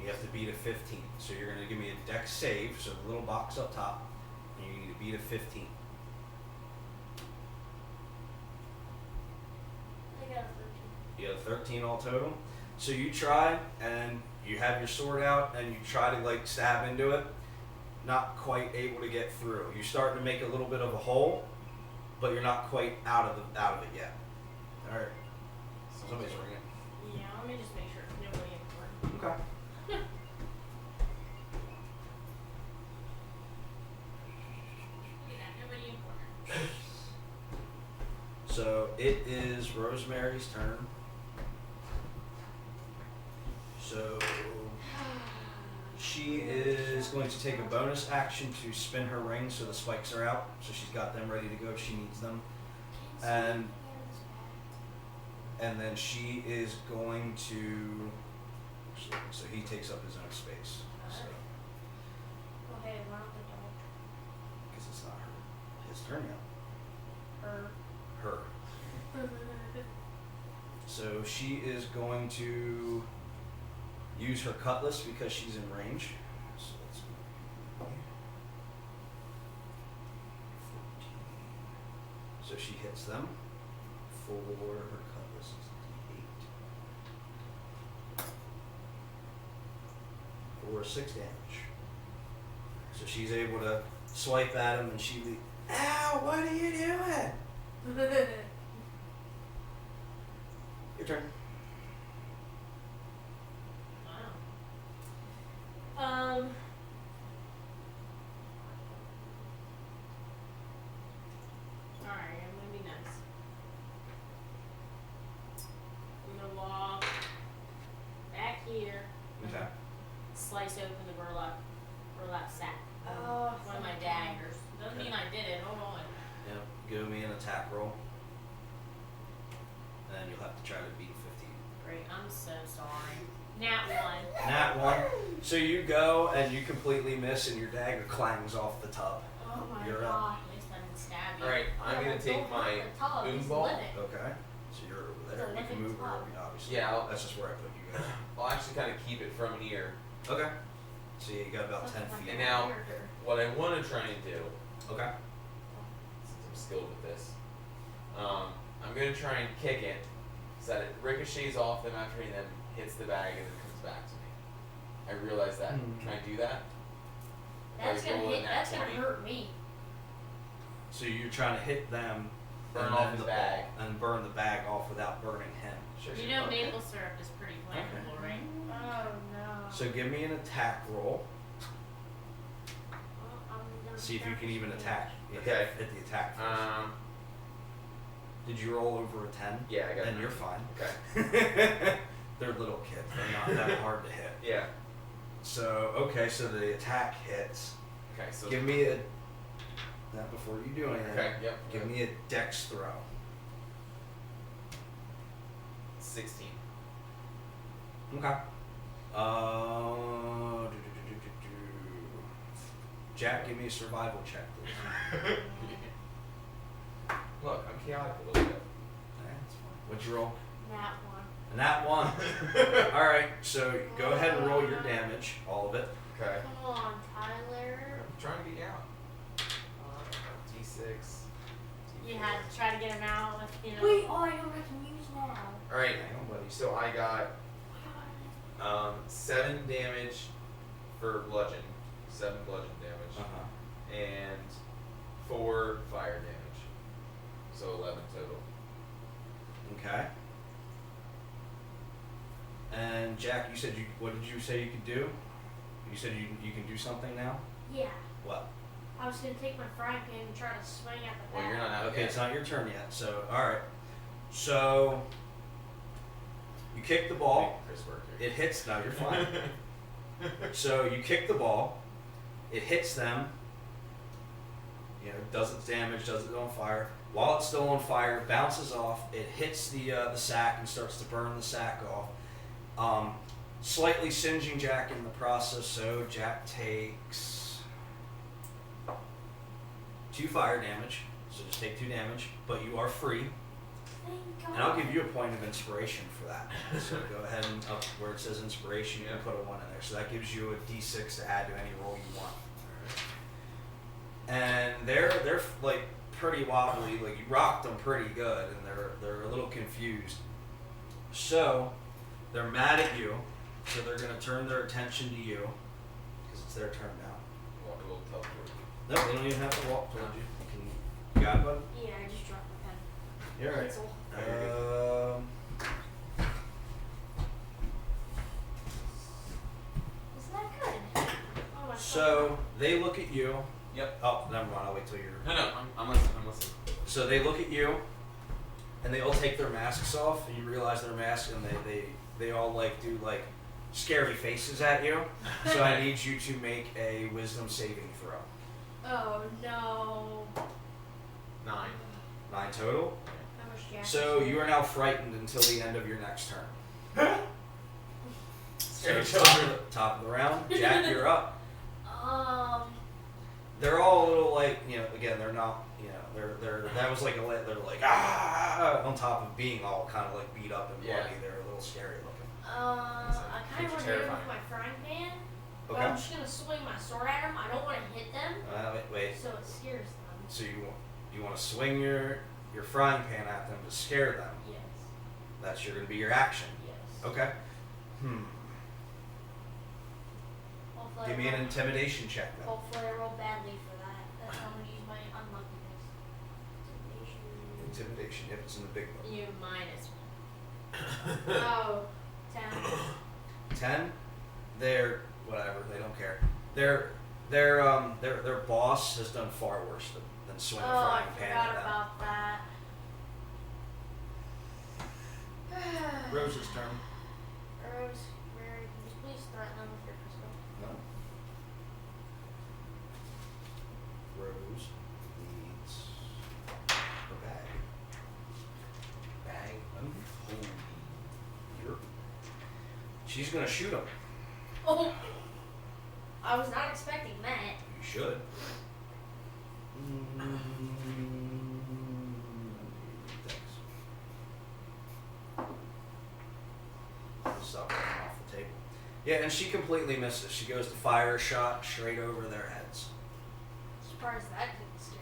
You have to beat a 15. So you're going to give me a dex save, so the little box up top, and you need to beat a 15. I got a 13. You have 13 all total. So you try, and you have your sword out, and you try to like stab into it. Not quite able to get through. You're starting to make a little bit of a hole, but you're not quite out of it yet. All right. Somebody's ringing. Yeah, let me just make sure it's nobody important. Okay. Look at that, nobody important. So it is Rosemary's turn. So she is going to take a bonus action to spin her ring so the spikes are out. So she's got them ready to go if she needs them. And then she is going to, so he takes up his own space. So, Oh hey, why not the dog? because it's not his turn yet. Her. Her. So she is going to use her cutlass because she's in range. So let's see. 14. So she hits them for her cutlass is D8. For 6 damage. So she's able to swipe at him and she ow, what are you doing? Your turn. Wow. Alright, I'm gonna be nice. I'm gonna walk back here, Okay. slice open the burlap sack. Oh, One of my thank daggers. Doesn't Okay. mean I did it, hold on. Yep. Give me an attack roll. And then you'll have to try to beat 15. Great, I'm so sorry. Nat 1. Nat 1. So you go and you completely miss and your dagger clangs off the tub. Oh my You're up. god. At least I didn't stab you. Alright, I'm Yeah, gonna but take don't my hurt the tub, boom it's ball. living. Okay. So you're over It's there. a You can living move tub. wherever you obviously. Yeah, I'll- That's just where I put you guys. I'll actually kind of keep it from here. Okay. So you got about 10 That's my feet. And now- character. What I want to try and do, Okay. since I'm skilled with this, I'm gonna try and kick it so that it ricochets off them after he then hits the bag and then comes back to me. I realize that. Can I do that? That's Like gonna rolling hit. that That's gonna 20. hurt me. So you're trying to hit them, Burn and off then his the bag. ball, and burn the bag off without burning him. Sure, You sure. know Okay. maple syrup is pretty flammable, right? Oh no. So give me an attack roll. Well, I'm gonna See if you start can even this attack. Okay. Hit the attack first. Did you roll over a 10? Yeah, I got Then it. you're fine. Okay. They're little kids. They're not that hard to hit. Yeah. So, okay, so the attack hits. Okay. So. Give me a. That before you do anything. Okay. Yep. Give me a dex throw. 16. Okay. Jack, give me a survival check, please. Look, I'm chaotic a little bit. That's fine. What'd you roll? That one. And that one. All right, so go ahead and roll your damage, all of it. Okay. Come on, Tyler. I'm trying to get you out. You had to try to get him out with, you know. Wait, oh, I know what I can use now. Alright, Hang on, buddy. so I got 7 damage for bludgeon, 7 bludgeon damage, and 4 fire damage. So 11 total. Okay. And Jack, you said what did you say you could do? You said you can do something now? Yeah. What? I was gonna take my frying pan and try to swing at the Well, you're not out Okay, yet. it's not your turn yet. So, alright. So, you kick the ball. Chris worked here. It hits. No, you're fine. So, you kick the ball. It hits them. You know, does its damage, does it on fire. While it's still on fire, it bounces off. It hits the sack and starts to burn the sack off. Slightly singeing Jack in the process, so Jack takes 2 fire damage. So just take 2 damage, but you are free. Thank God. And I'll give you a point of inspiration for that. So go ahead and up where it says inspiration, you can put a 1 in there. So that gives you a d6 to add to any roll you want. And they're like pretty wobbly, like you rocked them pretty good, and they're a little confused. So they're mad at you, so they're gonna turn their attention to you because it's their turn now. Well, it will teleport. No, they don't even have to walk towards you. You got it, bud? Yeah, I just dropped my pen. You're right. Pencil. Isn't that good? Oh my So they look at you. Yep. Oh, never mind. I'll wait till you're. No, I'm listening. I'm listening. So they look at you, and they all take their masks off, and you realize they're masks, and they all like do like scary faces at you. So I need you to make a wisdom saving throw. Oh no. 9. 9 total. How much Jack? So you are now frightened until the end of your next turn. So top of the round. Jack, you're up. They're all a little like, you know, again, they're not, you know, they're that was like they're like on top of being all kind of like beat up and bloody. Yeah. They're a little scary looking. I kind of want to hit him terrifying. with my frying pan, but Okay. I'm just gonna swing my sword at him. I don't want to hit them, Wait. so it scares them. So you want to swing your frying pan at them to scare them. Yes. That's gonna be your action. Yes. Okay. Hopefully Give I me an roll- intimidation check then. Hopefully I roll badly for that. That's how I'm gonna use my unluckiness. Intimidation. Intimidation. Yep, it's in the big book. You minus 1. Oh, 10. 10. They're whatever. They don't care. Their boss has done far worse than swing a Oh, I frying pan forgot at them. about that. Rose's turn. Rose, Mary, can you please threaten them with your pistol? No. Rose needs her bag. Bag. Holy. She's gonna shoot him. Oh! I was not expecting that. You should. Thanks. Stop running off the table. Yeah, and she completely misses. She goes to fire a shot straight over their heads. Surprised that didn't scare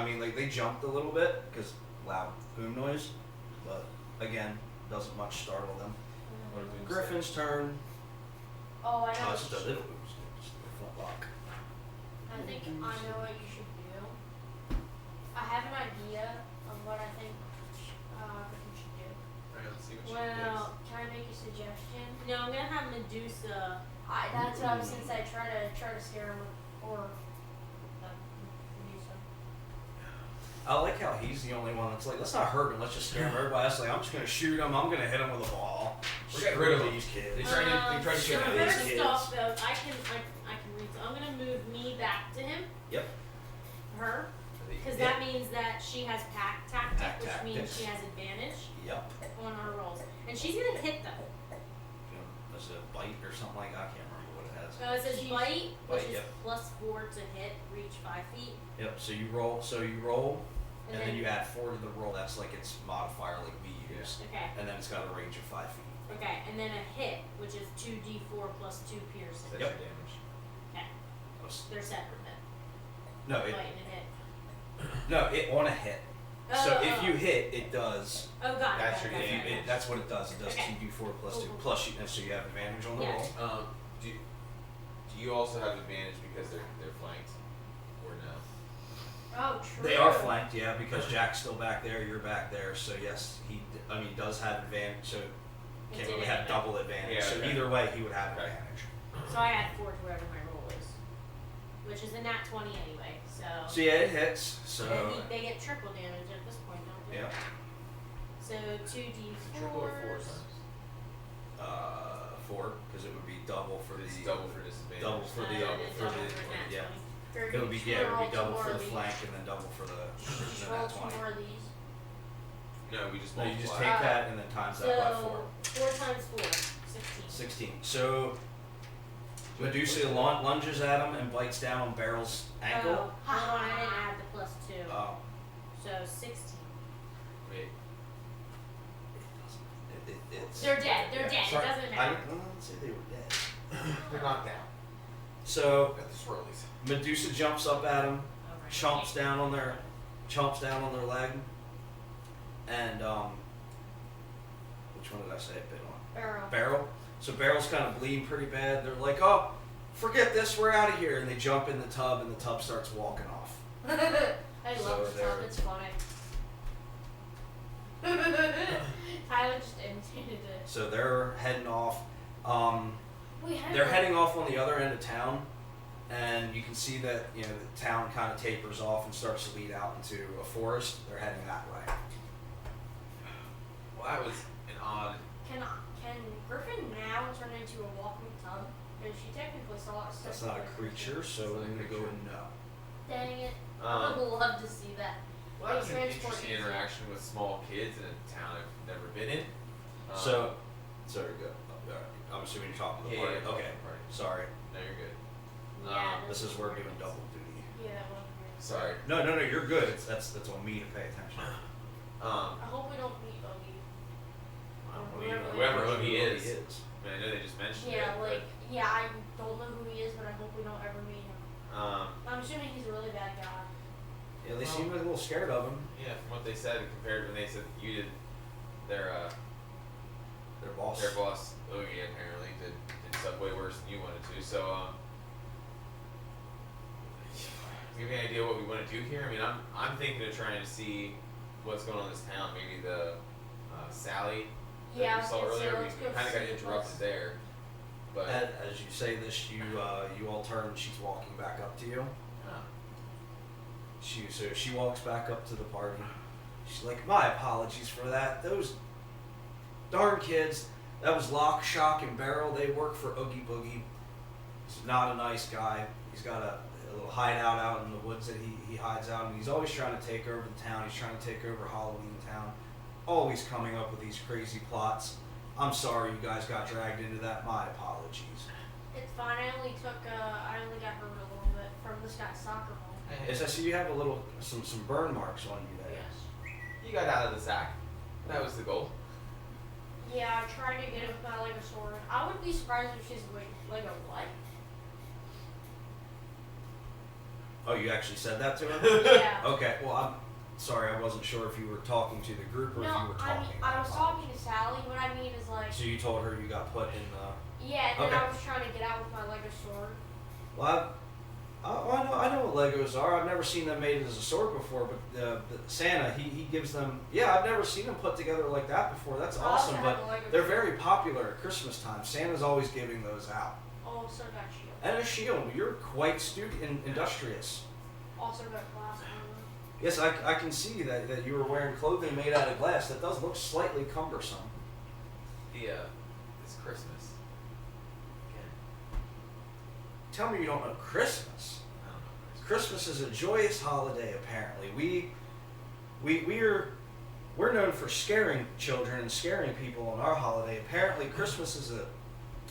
them. They jumped a little bit because loud boom noise, but again, doesn't much startle them. What did we Griffin's turn. Oh, I Oh, know. it's just a little boost. Just a flintlock. I think I know what you should do. I have an idea of what I think Griffin should do. Alright, let's see what Well, can I make a suggestion? No, I'm gonna have Medusa. That's what I was gonna say. Try to scare him with, or Medusa. I like how he's the only one that's like, let's not hurt him, let's just scare him. Everybody else like, I'm just gonna shoot him, I'm gonna hit him with a ball. We're getting rid of these kids. They tried to So shoot him. these first kids. off, though, I can read. So I'm gonna move me back to him. Yep. Her. Because Yeah. that means that she has pack tactic, Pack which means tactics. she has advantage Yep. on her rolls, and she's gonna hit them. You know, is it a bite or something like that? I can't remember what it has. So it says She's- bite, which Bite, is yep. +4 to hit, reach 5 feet, Yep, so you roll, and and then then you add 4 to the roll, that's like its modifier like we use. okay, And then it's got a range of 5 feet. okay, and then a hit, which is 2d4 + 2 piercing. That's Yep. your damage. Okay, they're separate then. No, Bite and a hit. No, it on a hit. So if you hit, it does. Oh, God. That's your If you, advantage. that's what it does. It does Okay. 2d4 plus 2. Plus, so you have advantage on the Yeah. roll. Do you also have advantage because they're flanked, or no? Oh, true. They are flanked, yeah, because Jack's still back there. You're back there. So yes, he does have advantage. So can't It's really an have advantage. double advantage. Yeah, So okay. either way, he would have Okay. advantage. So I add 4 to whatever my roll is, which is a nat 20 anyway. So yeah, it hits. So they get triple damage at this point, don't they? yeah, So 2d4. Is it triple or 4 times? 4 because it would be double for It's the double for disadvantage. double for the double for the nat yeah. 20. It would be double for the flank and then double for the Just nat roll 20. 2 more of these. No, we just No, you just multiply. take that and then times that by 4. So 4 times 4, 16. 16. So Medusa lunges at him and bites down on Barrel's ankle. Oh, hold on, I didn't add the plus 2. Oh, So 16. Wait, it's. They're dead. They're dead. Sorry, It doesn't I matter. didn't say they were dead. they're knocked down. So Got the swirlies. Medusa jumps up at him, Alright. chomps down on their leg, and which one did I say it bit on? Barrel. So Barrel's kind of bleeding pretty bad. They're like, oh, forget this, we're out of here, and they jump in the tub, and the tub starts walking off. I So love this they're- tub. It's funny. Tyler just imitated it. So they're heading off. We had They're heading off on the other end of town, and you can see that the town kind of tapers off and starts to lead out into a forest. They're heading that way. Well, that was an odd. Can Griffin now turn into a walking tub? Because she technically saw it. That's not a creature, so I'm gonna go with no. Dang it! I would love to see that. Well, that was an Transport interesting easy. interaction with small kids in a town I've never been in. So good. I'm assuming you're talking to the Yeah, party. yeah, Okay. party. Sorry. No, you're good. Yeah, This is where we're doing double duty. Yeah, that was weird. Sorry. No, you're good. That's on me to pay attention. I hope we don't meet Oogie. Whoever Who Oogie is. is. I mean, I know they just mentioned Yeah, it. like, yeah, I don't know who he is, but I hope we don't ever meet him. But, I'm assuming he's a really bad guy. Yeah, they seem a little scared of him. yeah, from what they said compared to when they said you did their Their boss. Oogie apparently did stuff way worse than you wanted to. So do you have any idea what we want to do here? I mean, I'm thinking of trying to see what's going on in this town. Maybe the Sally that Yeah, I we was saw gonna say, earlier. let's We go kind of got see interrupted what's- there. But As you say this, you all turn and she's walking back up to you. So she walks back up to the party. She's like, my apologies for that. Those darn kids, that was Lock, Shock, and Barrel. They work for Oogie Boogie. He's not a nice guy. He's got a little hideout out in the woods that he hides out, and he's always trying to take over the town. He's trying to take over Halloweentown. Always coming up with these crazy plots. I'm sorry you guys got dragged into that. My apologies. It's fine. I only got hurt a little bit from this guy's soccer ball. As I see, you have some burn marks on you there. Yes. you got out of the sack. That was the goal. Yeah, I tried to get it with my Lego sword. I would be surprised if she's Lego what? Oh, you actually said that to him? Yeah. Okay, well, I'm sorry, I wasn't sure if you were talking to the group or if you No, were I talking. mean, I was talking to Sally. What I mean is like, So you told her you got put in the. yeah, and then Okay. I was trying to get out with my Lego sword. Well, I know what Legos are. I've never seen them made as a sword before, but the Santa, he gives them. Yeah, I've never seen them put together like that before. That's I also awesome, have but a Lego they're shield. very popular at Christmas time. Santa's always giving those out. Also got shield. And a shield. You're quite industrious. Also got glass armor. Yes, I can see that you were wearing clothing made out of glass. That does look slightly cumbersome. It's Christmas. Again. Tell me you don't know Christmas. I don't know. Christmas is a joyous holiday. Apparently, we're known for scaring children and scaring people on our holiday. Apparently, Christmas is a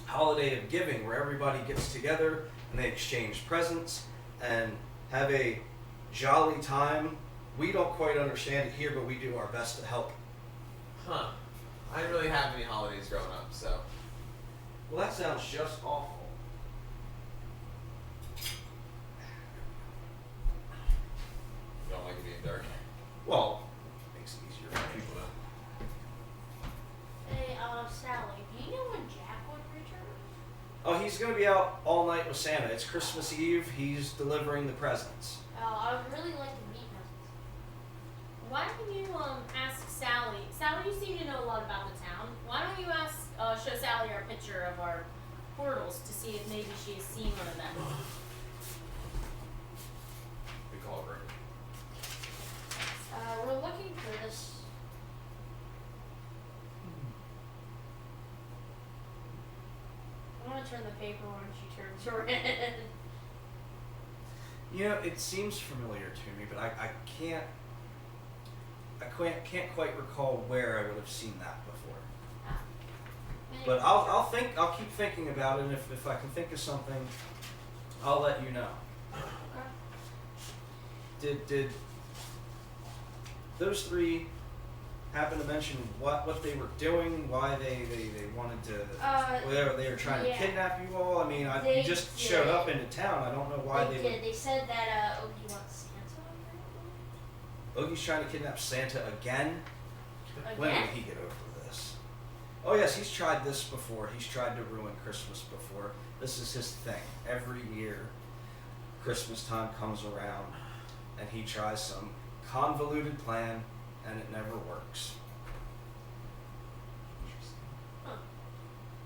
holiday of giving, where everybody gets together and they exchange presents and have a jolly time. We don't quite understand it here, but we do our best to help. Huh. I didn't really have any holidays growing up, so. Well, that sounds just awful. You don't like be out all night with Santa. It's Christmas Eve. He's delivering the presents. I would really like to meet presents. Why don't you ask Sally? Sally, you seem to know a lot about the town. Why don't you show Sally our picture of our portals to see if maybe she has seen one of them? We call her. We're looking for this. I'm gonna turn the paper when she turns red. You know, it seems familiar to me, but I can't quite recall where I would have seen that before. But I'll keep thinking about it, and if I can think of something, I'll let you know. Okay. Did those three happen to mention what they were doing, why they wanted to, whether they were trying to yeah. kidnap you all? I mean, you They just did. showed up into town. I don't know why They they did. They said that Oogie wants Santa. Oogie's trying to kidnap Santa again. When Again? will he get over this? Oh yes, he's tried this before. He's tried to ruin Christmas before. This is his thing. Every year, Christmas time comes around, and he tries some convoluted plan, and it never works.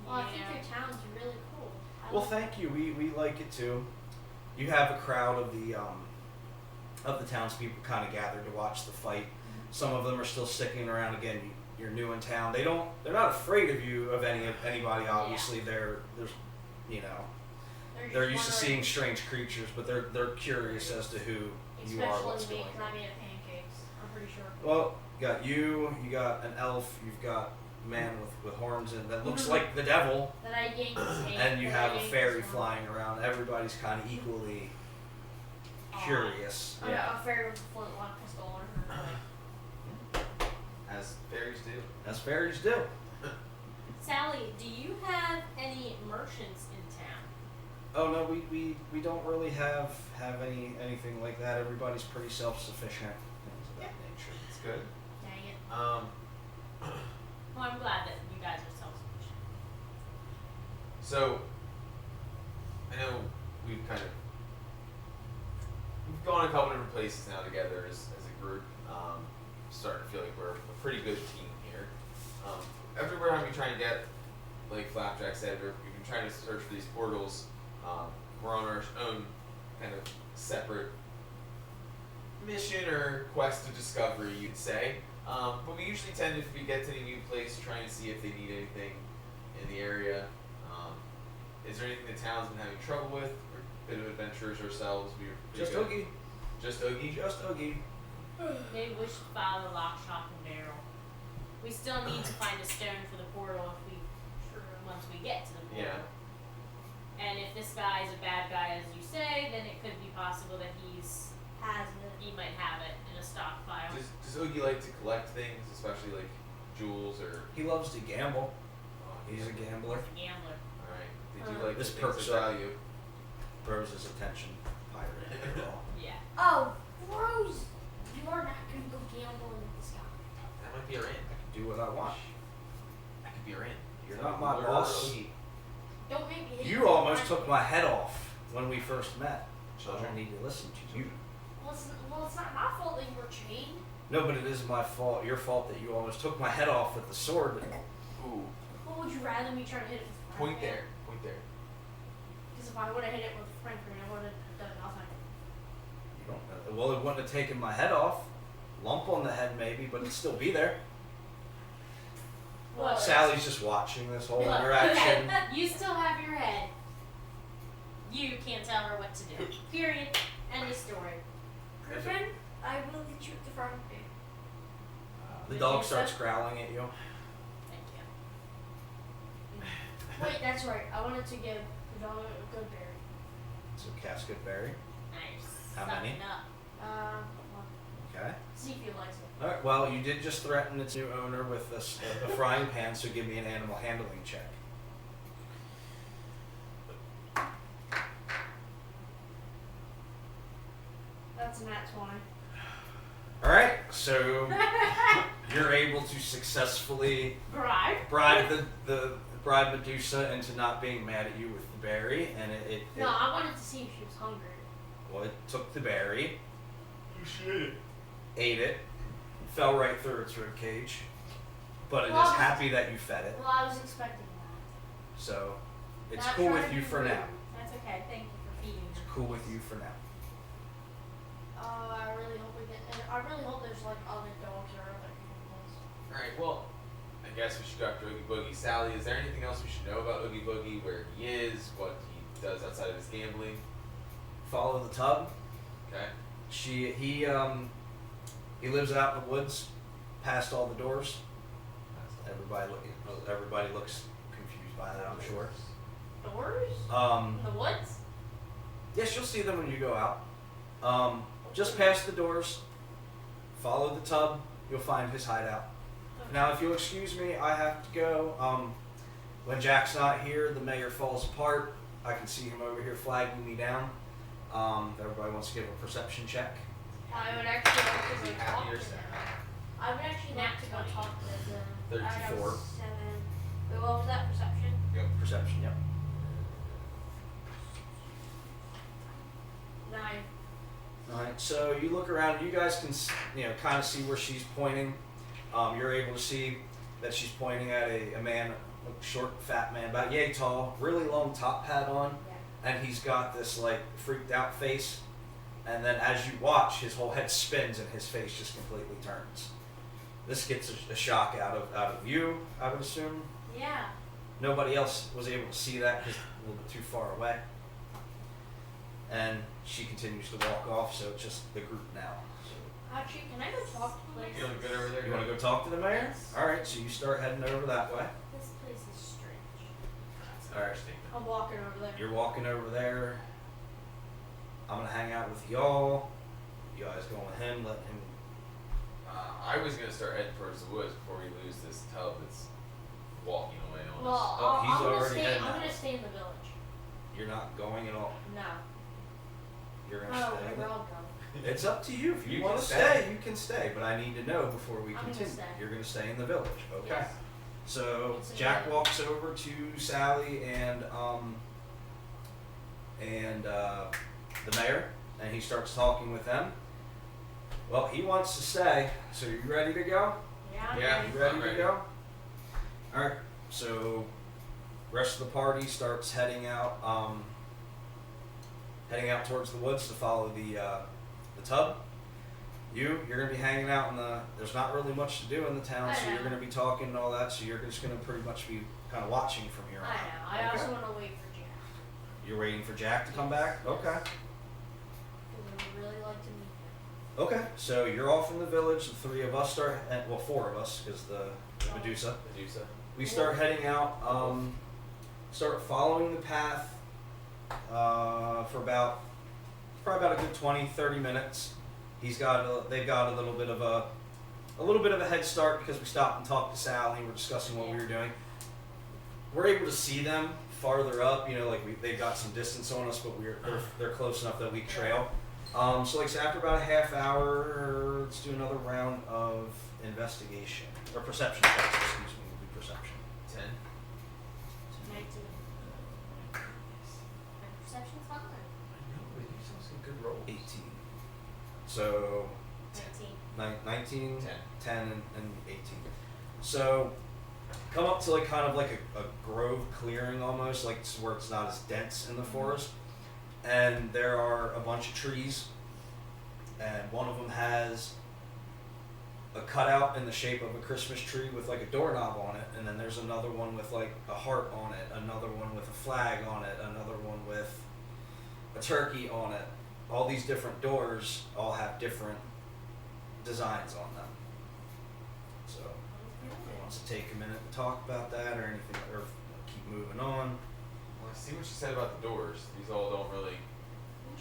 Well, I think your town's really cool. I Well, like thank you. We like it too. You have a crowd of the townspeople kind of gathered to watch the fight. Some of them are still sticking around. Again, you're new in town. They're not afraid of you, of anybody. Obviously, they're they're used to seeing strange creatures, but they're curious as to who you are, what's Especially me, going 'cause on. I made a pancakes. I'm pretty sure. Well, you got an elf, you've got a man with horns and that looks like the devil, That I yanked his hand. and you that have I a yanked fairy his horn. flying around. Everybody's kind of equally curious. A fairy with a flintlock pistol on her. As fairies do. As fairies do. Sally, do you have any merchants in town? Oh no, we don't really have anything like that. Everybody's pretty self-sufficient. Things of that nature. It's good. Dang it. Well, I'm glad that you guys are self-sufficient. So, I know we've gone a couple different places now together as a group. Starting to feel like we're a pretty good team here. Everywhere I've been trying to get, like Flapjack said, we've been trying to search for these portals. We're on our own kind of separate mission or quest of discovery, you'd say. But we usually tend, if we get to any new place, try and see if they need anything in the area. Is there anything the town's been having trouble with? We're a bit of adventurers ourselves. We're pretty Just good. Oogie. Just Oogie? Just Oogie. Maybe we should follow the lock, shock, and barrel. We still need to find a stone for the portal once we get to the portal. Yeah. And if this guy is a bad guy, as you say, then it could be possible that he might have it in a stockpile. Does Oogie like to collect things, especially like jewels or? He loves to gamble. He's a gambler. He's a gambler. All right. Did you like This the things perks of up. value? Throws his attention. Pirate after all. Yeah. Oh, Rose! You are not going to go gambling with this guy. That might be our in. I can do what I want. That could be our in. You're So not my we're boss. Oogie. Don't make me hit You with almost my- took my head off when we first met. Children. I need to listen to you. Well, it's not my fault that you were chained. No, but it is my fault. Your fault that you almost took my head off with the sword. Ooh. What would you rather me try to hit it with a Point there. Point there. Because if I would have hit it with a Frank I would have done nothing. You don't know. Well, it wouldn't have taken my head off. Lump on the head maybe, but it'd still be there. Well, Sally's just watching this whole Look, interaction. okay, you still have your head. You can't tell her what to do. Period. End of story. Griffin, I will hit you with the Frank. The dog starts growling at you. Thank you. Wait, that's right. I wanted to give the dog a good berry. So Casket Berry. Nice. How Sucking many? Up. Well, Okay. see if he likes it. All right. Well, you did just threaten its new owner with a frying pan, so give me an animal handling check. That's a nat 20. All right. So you're able to successfully Bribe. bribe bribe Medusa into not being mad at you with the berry, and No, I wanted to see if she was hungry. well, it took the berry, ate it, fell right through its rib cage, but it Well, is happy that you fed it, Well, I was expecting that. so it's Not cool trying with to you be for rude. now. That's okay. Thank you for feeding It's me. cool with you for now. I really hope we get. And I really hope there's like other dogs or other animals. Alright, well, I guess we should go after Oogie Boogie. Sally, is there anything else we should know about Oogie Boogie, where he is, what he does outside of his gambling? Follow the tub. Okay. He lives out in the woods, past all the doors. Everybody looks confused by that, I'm sure. Doors? In the woods? Yes, you'll see them when you go out. Just past the doors, follow the tub, you'll find his hideout. Now, if you'll excuse me, I have to go. When Jack's not here, the mayor falls apart. I can see him over here flagging me down. Everybody wants to give a perception check. I would actually like to Is he go happy talk or to sad? them. I would actually like to go Nat 20. talk to them. 34. I got 7. Wait, what was that? Perception? Yep. Perception, yep. 9. Alright, so you look around, you guys can, kind of see where she's pointing. You're able to see that she's pointing at a man, a short, fat man, about yay tall, really long top hat on, and he's got this, like, freaked out face. And then as you watch, his whole head spins and his face just completely turns. This gets a shock out of you, I would assume. Yeah. Nobody else was able to see that because a little bit too far away. And she continues to walk off, so it's just the group now. Actually, can I go talk to the Feeling good over there? You want to go talk to the mayor? Yes. Alright, so you start heading over that way. This place is strange. That's Alright. interesting. I'm walking over there. You're walking over there. I'm going to hang out with y'all. You guys going with him, let him... I was gonna start heading towards the woods before we lose this tub that's walking away on Well, us. Oh, he's I'm gonna already stay. heading I'm that gonna way. stay in the village. You're not going at all. No. You're going to Oh, stay. we're all going. It's up to you. If you, You want can to stay. stay, you can stay. But I need to know before we I'm gonna continue. stay. You're going to stay in the village. Okay. Yes. So It's a Jack village. walks over to Sally and the mayor, and he starts talking with them. Well, he wants to stay. So you ready to go? Yeah. I'm Yeah. ready. You ready I'm to ready. go? All right. So rest of the party starts heading out towards the woods to follow the tub. You're gonna be hanging out in the. There's not really much to do in the town, I so you're know. gonna be talking and all that. So you're just gonna pretty much be kind of watching from here on. I out. know. I Okay. also want to wait for Jack. You're waiting for Jack to come back. Okay. Because I would really like to meet him. Okay. So you're all from the village. The three of us start. Well, four of us, because the Medusa. Medusa. We start heading out. Start following the path for probably about a good 20, 30 minutes. They've got a little bit of a head start because we stopped and talked to Sally. We're discussing what we were doing. We're able to see them farther up. They've got some distance on us, but they're close enough that we trail. So after about a half hour, let's do another round of investigation or perception checks. Excuse me, we'll do perception. 10. 19. My perception's high. I know, but you saw some good rolls. 18. So 19. 19, 10. 10 and 18. So come up to kind of like a grove clearing almost, like where it's not as dense in the forest. And there are a bunch of trees, and one of them has a cutout in the shape of a Christmas tree with like a doorknob on it, and then there's another one with like a heart on it, another one with a flag on it, another one with a turkey on it. All these different doors all have different designs on them. So if anyone wants to take a minute to talk about that or anything, or keep moving on. Well, I see what you said about the doors. These all don't really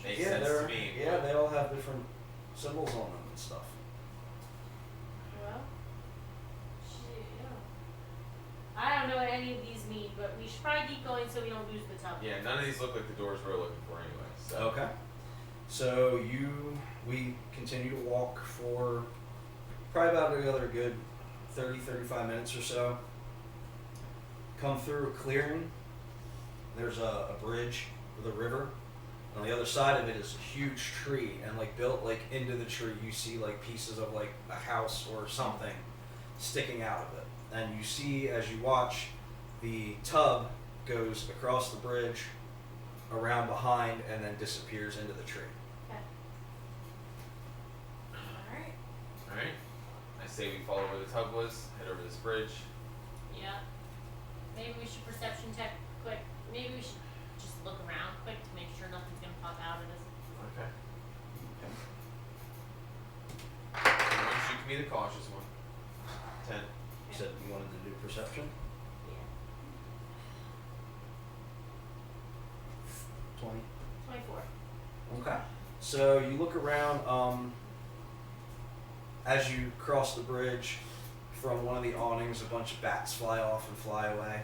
make Yeah, sense to me. they all have different symbols on them and stuff. Well, yeah. I don't know what any of these mean, but we should probably keep going so we don't lose the tub. Yeah, none of these look like the doors we're looking for anyway. So. Okay. So we continue to walk for probably about another good 30, 35 minutes or so. come through a clearing. There's a bridge with a river. On the other side of it is a huge tree, and like built like into the tree, you see like pieces of like a house or something sticking out of it. And you see as you watch, the tub goes across the bridge, around behind, and then disappears into the tree. Okay. Alright. Alright. I say we follow where the tub was, head over this bridge. Yeah. Maybe we should perception check quick. Maybe we should just look around quick to make sure nothing's gonna pop out at us. Okay. You can be the cautious one. 10. You said you wanted to do perception? Yeah. 20. 24. Okay. So you look around, as you cross the bridge, from one of the awnings, a bunch of bats fly off and fly away.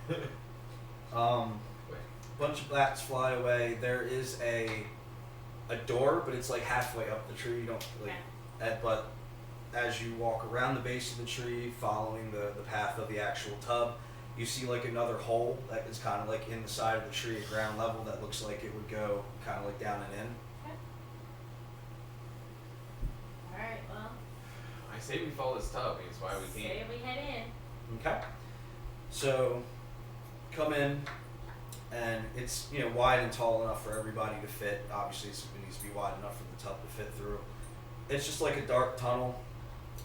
Wait. Bunch of bats fly away. There is a door, but it's like halfway up the tree. You don't like, but as you walk around the base of the tree, following the path of the actual tub, you see like another hole that is kind of like in the side of the tree at ground level that looks like it would go kind of like down and in. Alright, well. I say we follow this tub, because why we Say can't. we head in. Okay. So come in, and it's wide and tall enough for everybody to fit. Obviously, it needs to be wide enough for the tub to fit through. It's just like a dark tunnel.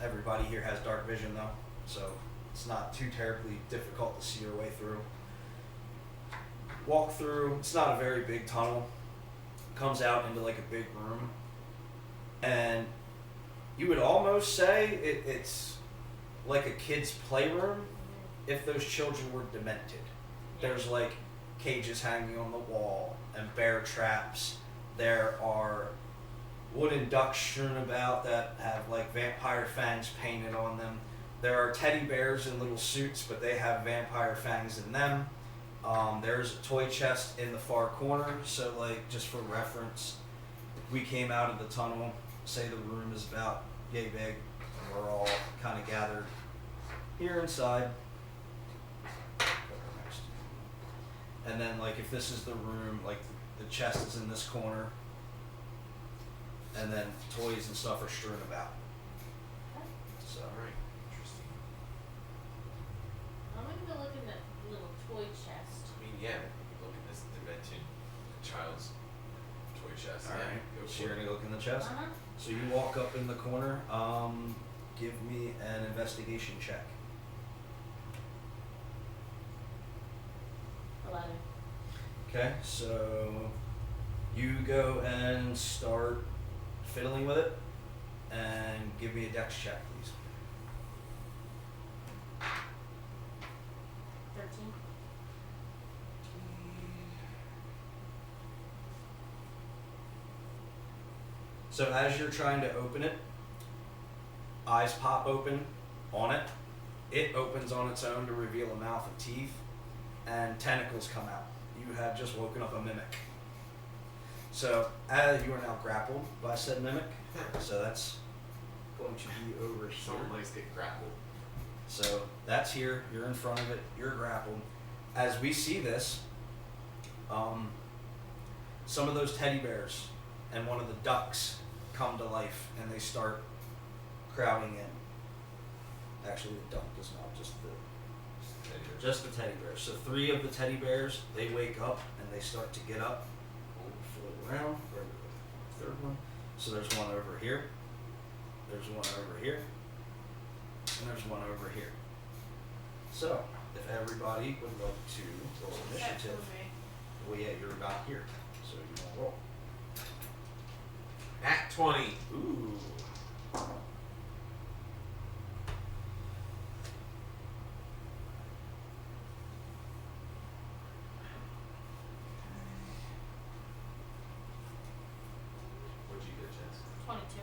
Everybody here has dark vision though, so it's not too terribly difficult to see your way through. Walk through. It's not a very big tunnel. Comes out into like a big room, and you would almost say it's like a kid's playroom if those children were demented. There's like cages hanging on the wall and bear traps. There are wooden ducks strewn about that have like vampire fangs painted on them. There are teddy bears in little suits, but they have vampire fangs in them. There's a toy chest in the far corner, so like just for reference, we came out of the tunnel, say the room is about yay big, and we're all kind of gathered here inside. And then like if this is the room, like the chest is in this corner, and then toys and stuff are strewn about. So Alright, interesting. I'm gonna go look in that little toy chest. I mean, yeah, we can look at this dimension child's toy chest. all Yeah, right, go so for you're it. gonna look in the chest. Uh-huh. So you walk up in the corner. Give me an investigation check. 11. Okay, so you go and start fiddling with it, and give me a dex check, please. 13. So as you're trying to open it, eyes pop open on it. It opens on its own to reveal a mouth of teeth, and tentacles come out. You have just woken up a mimic. So you are now grappled by said mimic. So that's going to be over here. Someone likes to get grappled. So that's here. You're in front of it. You're grappled. As we see this, some of those teddy bears and one of the ducks come to life, and they start crowding in. Actually, the duck does not, just the teddy bears. So 3 of the teddy bears, they wake up and they start to get up, float around. Where's the 3rd one? So there's one over here. There's one over here. And there's one over here. So, if everybody would like to roll initiative. Well, yeah, you're not here, so you won't roll. At 20. Ooh. What'd you get, Chance? 22.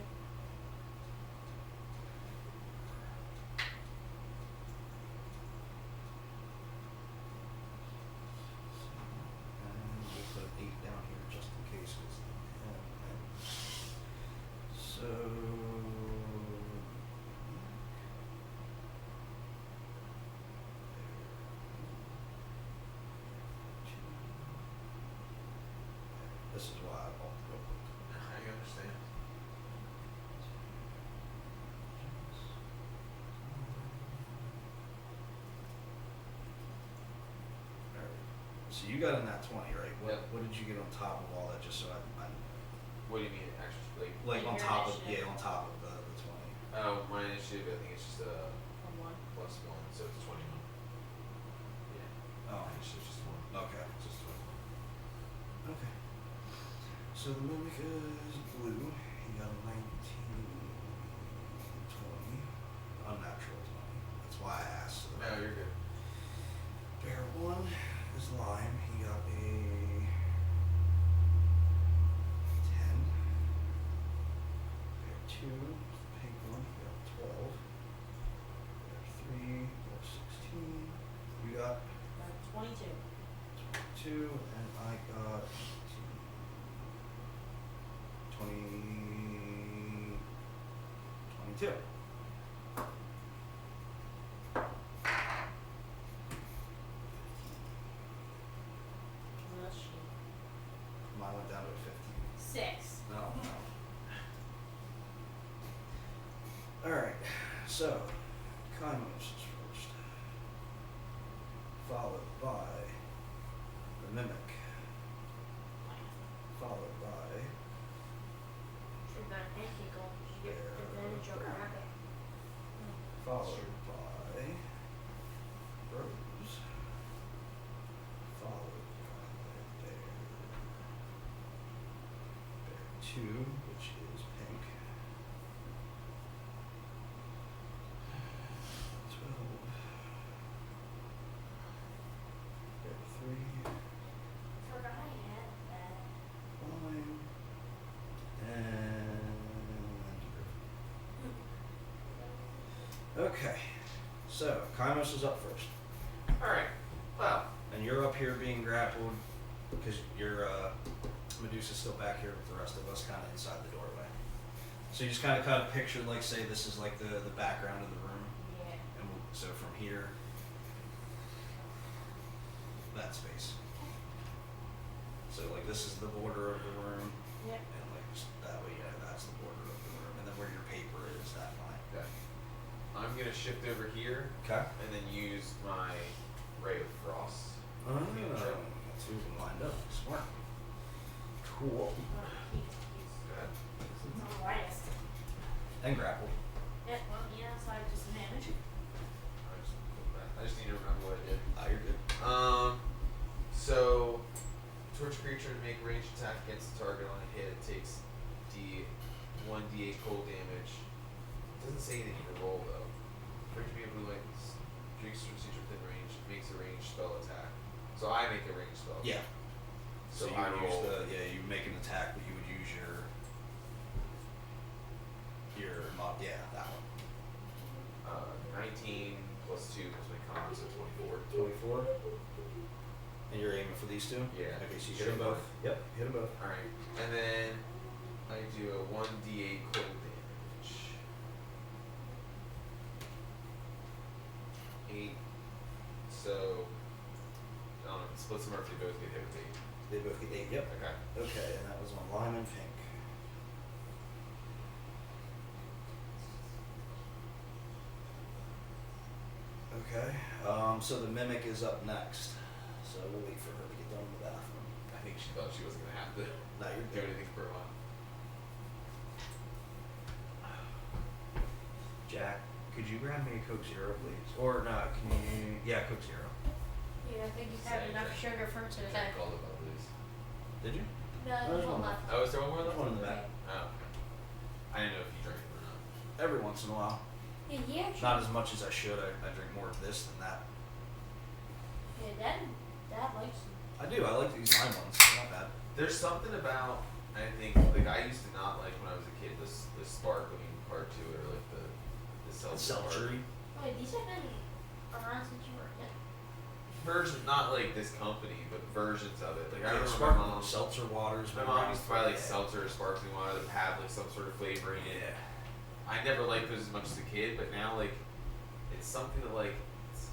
And we'll put 8 down here just in case. So understand. Alright. So you got in that 20, right? Yep. What did you get on top of all that? Just so I What do you mean, actually? like Like on your top of initiative. on top of the 20. Oh, my initiative, I think it's just a From one. +1, so it's 21. Yeah. Oh. My initiative's just 1. Okay. It's just 21. Okay. So the mimic is blue. He got a 19, 20, unnatural 20. That's why I asked. No, you're good. Bear 1 is lime. He got a 10. Bear 2 is the pink one. He got a 12. Bear 3 got a 16. You got 22. 22, and I got 22. Well, shit. Mine went down to a 15. 6. No, no. Alright, so, Kymos is first. Followed by the Mimic. Followed by Should have got a pancake on. You get advantage over rabbit. followed by Rose. Followed by Bear. Bear 2, which is pink. 12. Bear 3. Forgot I had that. Lime. And okay. So, Kymos is up first. Alright. Well, And you're up here being grappled because your Medusa's still back here with the rest of us kind of inside the doorway. So you just kind of picture, like, say this is like the background of the room. Yeah. And so from here, that space. So like this is the border of the room. Yep. And like that way, that's the border of the room. And then where your paper is, that line. okay. I'm gonna shift over here Okay. and then use my Ray of Frost. Oh, Field trip. that's who's lined up. Smart. Cool. He's Go ahead. the brightest. And grapple. Yeah, well, yeah, so I just managed. I just need to remember what I did. You're good. So torch creature to make ranged attack against the target on a hit. It takes D1d8 cold damage. It doesn't say that you can roll though. For it to be a blue light, streaks from siege within range, makes a ranged spell attack. So I make a ranged spell. Yeah. So you I would use roll. you make an attack, but you would use your that one. 19 plus 2 plus my con, so 24. 24. And you're aiming for these two? Yeah. Okay, so you Shoot hit them both. 'em Yep, hit them both. Alright, and then I do a 1d8 cold damage. 8. So, I don't know, it splits them up if they both get hit with 8. They both get 8. Yep. Okay. Okay, and that was on lime and pink. Okay. So the mimic is up next. So we'll wait for her to get done in the bathroom. I think she thought she wasn't going to have to Now you're do good. anything for a while. Jack, could you grab me a Coke Zero, please? Or no, can you? Yeah, Coke Zero. Yeah, I think he's had enough sugar for today. Check all the bubblies. Did you? No, there's one left. Oh, is there one more left? One in the back. Oh, okay. I didn't know if you drank it or not. Every once in a while. Yeah, he actually. Not as much as I should. I drink more of this than that. Yeah, Dad likes them. I do. I like these lime ones. They're not bad. There's something about, I think, like I used to not like when I was a kid, this sparkling part to it, or like the seltzer part. Seltzery. Wait, these have been around since you were a kid. Version, not like this company, but versions of it. Like I Yeah, remember my sparkling mom. seltzer waters. My mom used to buy like seltzer or sparkling water that had like some sort of flavor in it. Yeah. I never liked those as much as a kid, but now like it's something that like it's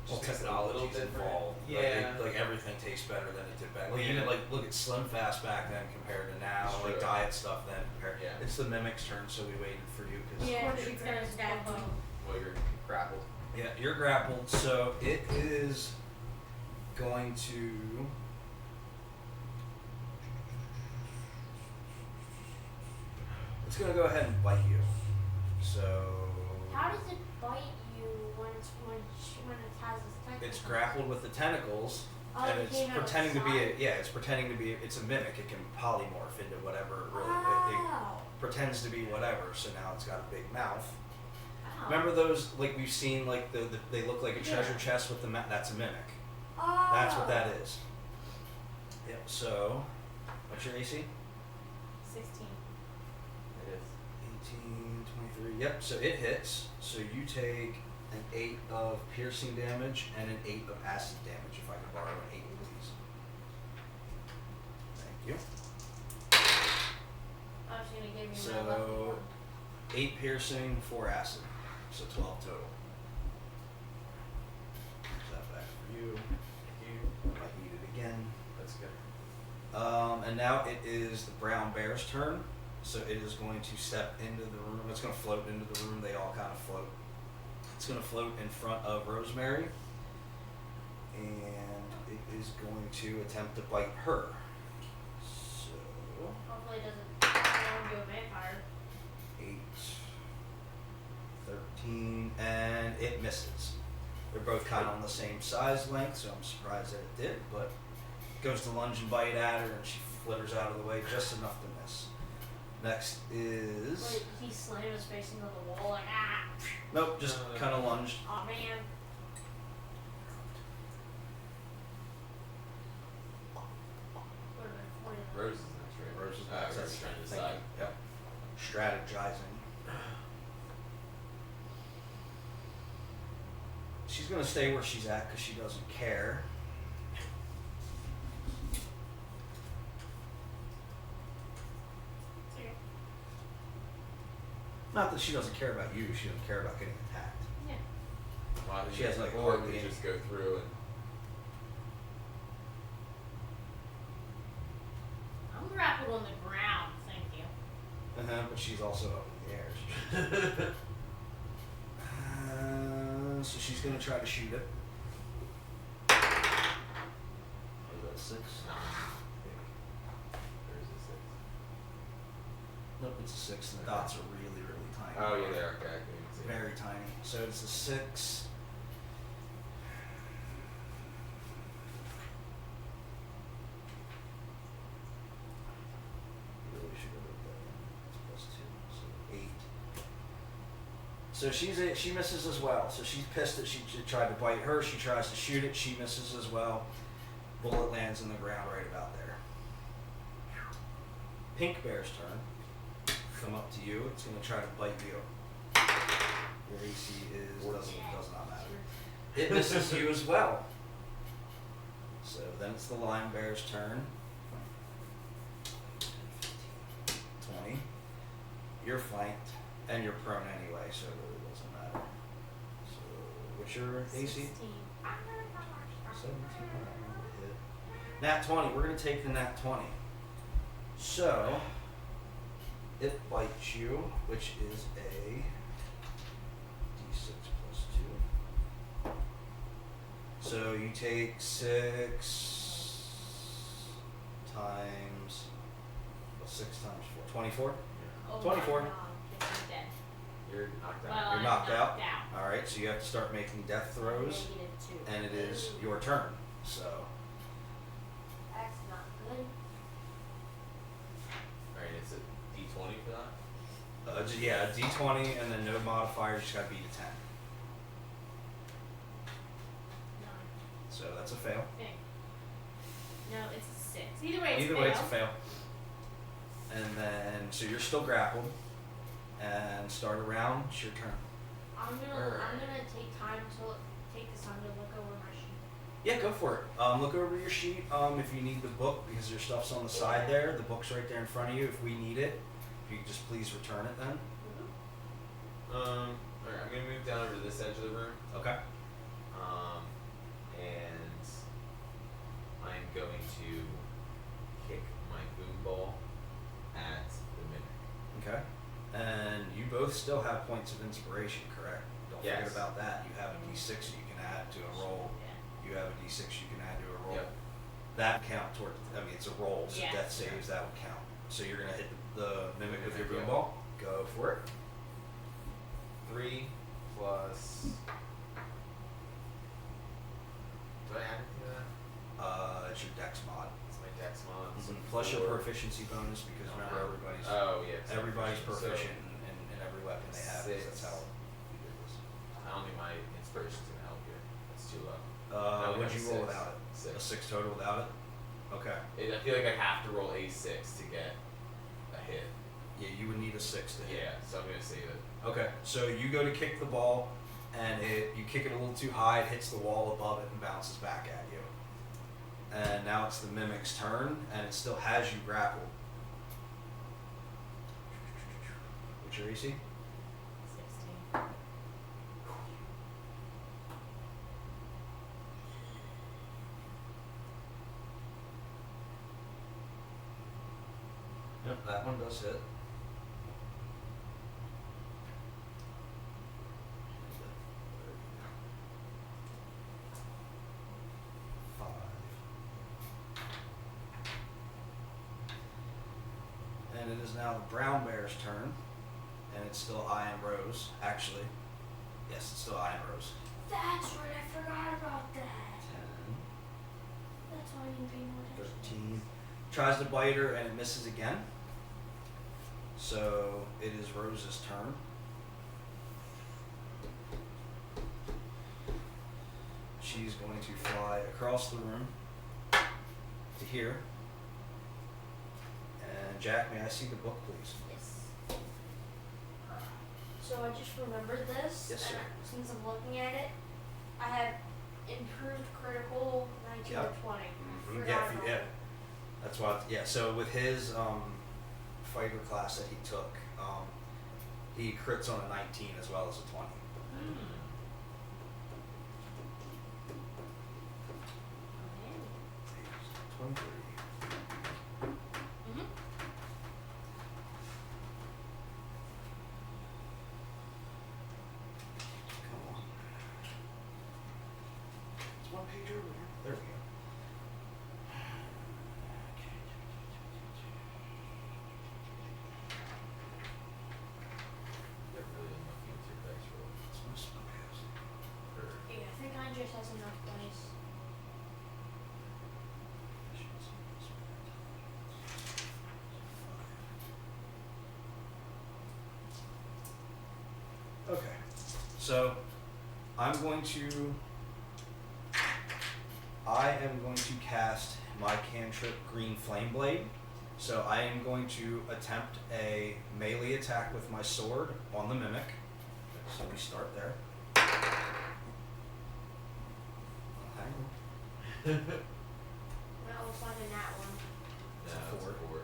Well, Just makes it a little technology's different. involved. Yeah. Like everything tastes better than it did back. Like Yeah. even like look at Slim Fast back then compared to now. Sure. Like diet stuff then compared. Yeah. It's the mimic's turn, so we waited for you because Yeah, Of course it's your gonna parents stab go you. home. Well, you're grappled. yeah, you're grappled. So it is going to. It's gonna go ahead and bite you. So How does it bite you when it has its tentacles? it's grappled with the tentacles. Oh, And it it's came out pretending to be outside? it's pretending to be it's a mimic. It can polymorph into whatever it really Wow. it pretends to be whatever. So now it's got a big mouth. Oh. Remember those like we've seen like the they look like a treasure Yeah. chest with the that's a mimic. Oh. That's what that is. Yep. So what's your AC? 16. It is. 18, 23. Yep. So it hits. So you take an 8 of piercing damage and an 8 of acid damage. If I could borrow an 8, please. Thank you. I was gonna give you my lucky So one. 8 piercing, 4 acid. So 12 total. Is that back for you? You. Might need it again. That's good. And now it is the brown bear's turn. So it is going to step into the room. It's going to float into the room. They all kind of float. It's going to float in front of Rosemary. And it is going to attempt to bite her. So Hopefully it doesn't turn into a vampire. 8, 13, and it misses. They're both kind of on the same size length, so I'm surprised that it did, but goes to lunge and bite at her, and she flitters out of the way just enough to miss. Next is... Wait, he slammed his face into the wall like, ah! Nope, just kind of lunged. Aw, man. Would've been funny though. Rose is next, right? Rose is Rose next. is trying to Thank decide. you. Yep. Strategizing. She's going to stay where she's at because she doesn't care. It's okay. Not that she doesn't care about you, she doesn't care about getting attacked. Yeah. Why don't She you has, just like, or hardly we any- just go through and I'm grappled on the ground, thank you. But she's also up in the air. So she's going to try to shoot it. Was that a 6? there's a 6. Nope, it's a 6. The dots are really, really tiny. Oh yeah, there. Okay, I can even see. Very tiny. So it's a 6. Really should have wrote that in. It's +2, so 8. So she misses as well. So she's pissed that she tried to bite her. She tries to shoot it. She misses as well. Bullet lands in the ground right about there. Pink Bear's turn. Come up to you. It's going to try to bite you. Your AC does not matter. It misses you as well. So then it's the Lime Bear's turn. 20. You're flanked, and you're prone anyway, so it really doesn't matter. So what's your AC? 16. 17. Hit. Nat 20. We're going to take the Nat 20. So it bites you, which is a D6 +2. So you take 6 times, 6 times 4, 24? Oh 24. my God, yes, I'm dead. You're knocked out. Well, You're I'm knocked out. out. Alright, so you have to start making death throws, -2. and it is your turn. So, That's not good. Alright, it's a D20 for that. yeah, a D20 and then no modifier, you just gotta beat a 10. No, So that's a fail. thing. No, it's a 6. Either way, it's Either fail. way, it's a fail. And then, so you're still grappled. And start a round, it's your turn. I'm gonna take time to take this time to look over my sheet. Yeah, go for it. Look over your sheet if you need the book because your stuff's on the side there. The book's right there in front of you if we need it. If you could just please return it then. Alright, I'm gonna move down over to this edge of the room. Okay. and I'm going to kick my boom ball at the mimic. Okay. And you both still have points of inspiration, correct? Don't forget Yes. about that. You have a d6 you can add to a roll. Yeah. You have a d6 you can add to a roll. Yep. That count toward. I mean, it's a roll, so Yeah. death saves that would count. So you're gonna hit the mimic with your boom Yeah. ball. Go for it. 3 plus. Do I add anything to that? It's your dex mod. It's my dex mod. So Plus your 4. proficiency bonus because remember everybody's Oh yeah. it's everybody's proficient, proficient in every weapon they have. 'Cause that's 6. how we did this. So I don't think my inspiration's gonna help here. That's too low. I only What'd have you roll 6. without it? 6. A 6 total without it? Okay. I feel like I have to roll a 6 to get a hit. Yeah, you would need a 6 to hit. Yeah, so I'm gonna save it. Okay, so you go to kick the ball, and you kick it a little too high, it hits the wall above it and bounces back at you. And now it's the mimic's turn, and it still has you grappled. What's your AC? 16. Yep, that one does hit. And it is now the brown bear's turn, and it's still I and Rose. Actually, yes, it's still I and Rose. That's right, I forgot about that. 10, That's why I didn't pay more attention. 13. Tries to bite her, and it misses again. So it is Rose's turn. She's going to fly across the room to here. And Jack, may I see the book, please? Yes. So I just remembered this. Yes, sir. And since I'm looking at it, I have improved critical 19 Yep. to 20. Mhm. Forgot Yeah, about yeah. that. That's why. Yeah. So with his fighter class that he took, he crits on a 19 as well as a 20. Mm. Okay. 23. Mm-hmm. Come on. It's one page over here. There we go. They're really unlucky with your dice roll. It's my spellcast. Or Yeah, I think I just has enough dice. Okay, so I am going to cast my cantrip Green Flame Blade. So I am going to attempt a melee attack with my sword on the mimic. So we start there. Hang on. That looks like a nat one. It's no, a it's 4. 4.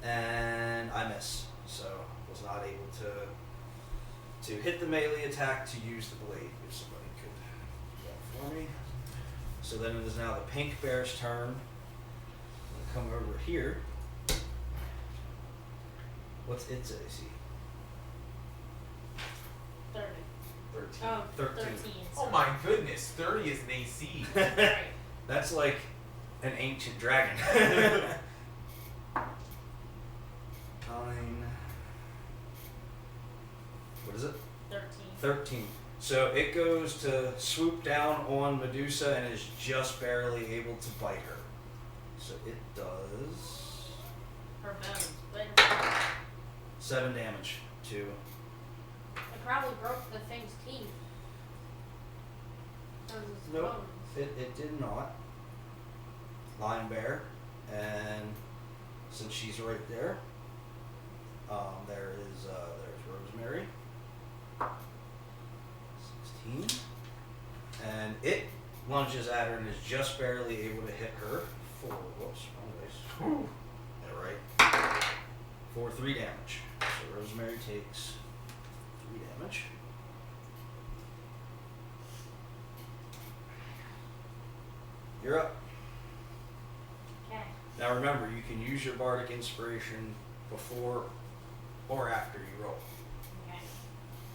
7. And I miss. So was not able to hit the melee attack to use the blade. If somebody could do that for me. So then it is now the pink bear's turn. I'm gonna come over here. What's its AC? 30. 13. Oh, 13. 13. Oh my goodness, 30 is an AC. Right. That's like an ancient dragon. 9. What is it? 13. 13. So it goes to swoop down on Medusa and is just barely able to bite her. So it does Her bones. But it 7 damage to. probably broke the thing's teeth. Those its Nope. bones. It did not. Lion bear, and since she's right there, there's Rosemary. 16, and it lunges at her and is just barely able to hit her for whoops, wrong dice. Yeah, right. For 3 damage. So Rosemary takes damage. You're up. Okay. Now remember, you can use your bardic inspiration before or after you roll. Okay.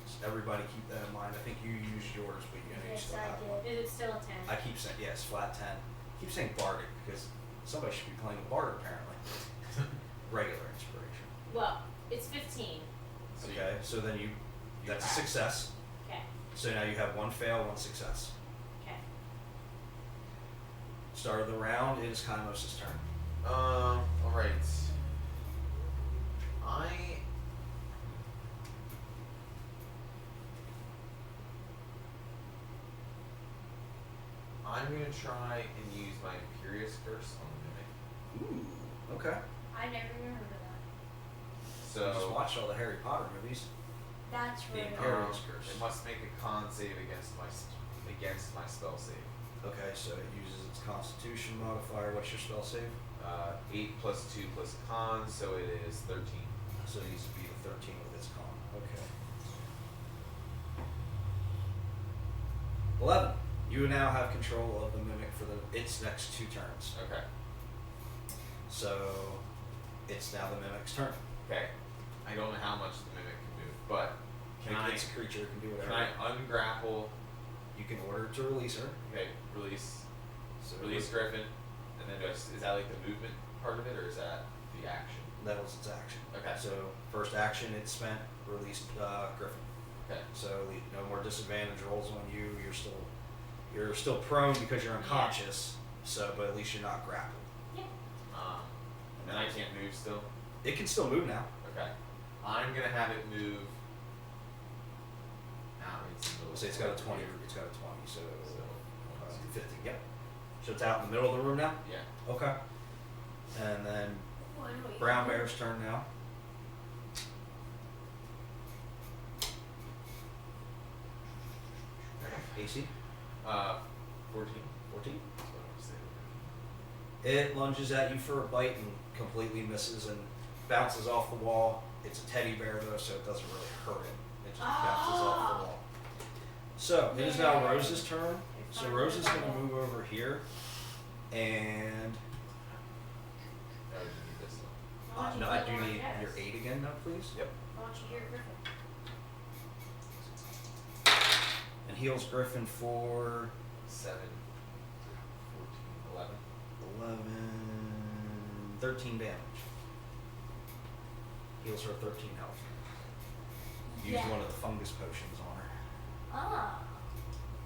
So everybody keep that in mind. I think you used yours, but you Yes, still I have did. one. Is it still a 10? I keep saying yes, flat 10. I keep saying bardic because somebody should be playing a bard apparently. Regular inspiration. Well, it's 15. So you- Okay, so then that's a success. Okay. So now you have one fail, one success. Okay. Start of the round, it is Kaimos' turn. Alright. I'm gonna try and use my Imperious Curse on the Mimic. Ooh, okay. I never even heard of that. So I just watched all the Harry Potter movies. That's The right. Imperious Curse. it must make a con save against my spell save. Okay, so it uses its Constitution modifier. What's your spell save? 8 plus 2 plus con, so it is 13. So it needs to be a 13 with its con. Okay. 11. You now have control of the mimic for its next 2 turns. Okay. So it's now the mimic's turn. Okay. I don't know how much the Mimic can move, but It's a creature, it can do whatever. can I ungrapple? You can order it to release her. Okay, release So release Griffin, and then is that like the movement part of it, or is that the action? That was its action. Okay. So first action, it's spent, released Griffin. Okay. So no more disadvantage rolls on you. You're still prone because you're unconscious. So, but at least you're not grappled. Yeah. And I can't move still. It can still move now. Okay. I'm gonna have it move. Now it's in the middle. Let's say it's got a 20. It's got a 20. So, So, 15. Yep. So it's out in the middle of the room now. yeah. Okay. And then Oh, I know what you Brown did. Bear's turn now. AC 14. 14. That's what I was saying. It lunges at you for a bite and completely misses and bounces off the wall. It's a teddy bear though, so it doesn't really hurt it. It just bounces off the wall. So it is now Rose's turn. So Rose is going to move over here, and Oh, you need this one. Why don't you no, I heal do more need guys? your 8 again now, please. Yep. Why don't you hear Griffin? And heals Griffin for 7, 14, 11. 11, 13 damage. Heals her 13 health. Used Yeah. one of the fungus potions on her. Ah.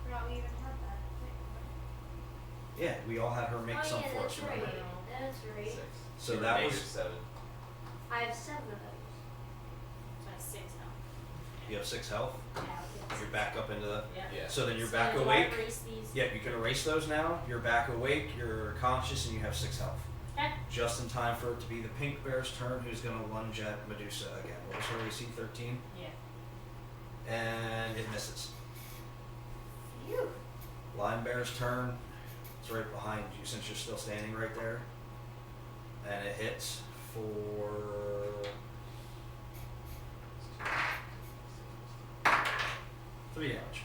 Forgot we even had that. Yeah, we all had her make Oh, some yeah, for that's us, remember? right. That's right. 6. So You're that negative was- 7. I have 7 of those. So that's 6 now. You have 6 health. Yeah. You're back up into the. Yeah. Yeah. So then you're So back do I awake. erase these? Yep, you can erase those now. You're back awake, you're conscious, and you have 6 health. Okay. Just in time for it to be the pink bear's turn, who's going to lunge at Medusa again. What was her AC? 13? Yeah. And it misses. Phew. Lime bear's turn. It's right behind you since you're still standing right there. And it hits for 3 damage.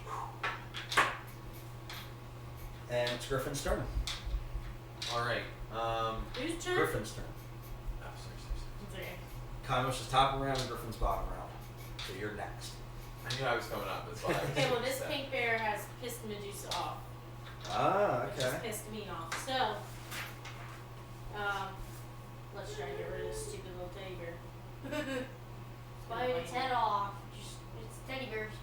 And it's Griffin's turn. Alright. Whose turn? Griffin's turn. Oh, sorry. It's okay. Kainos is top round and Griffin's bottom round. So you're next. I knew I was coming up. That's why I was Okay, well, doing this that. pink bear has pissed Medusa off. Ah, Which has okay. pissed me off. So, let's try to get rid of this stupid little teddy bear. Bite its head off. Just it's teddy bears.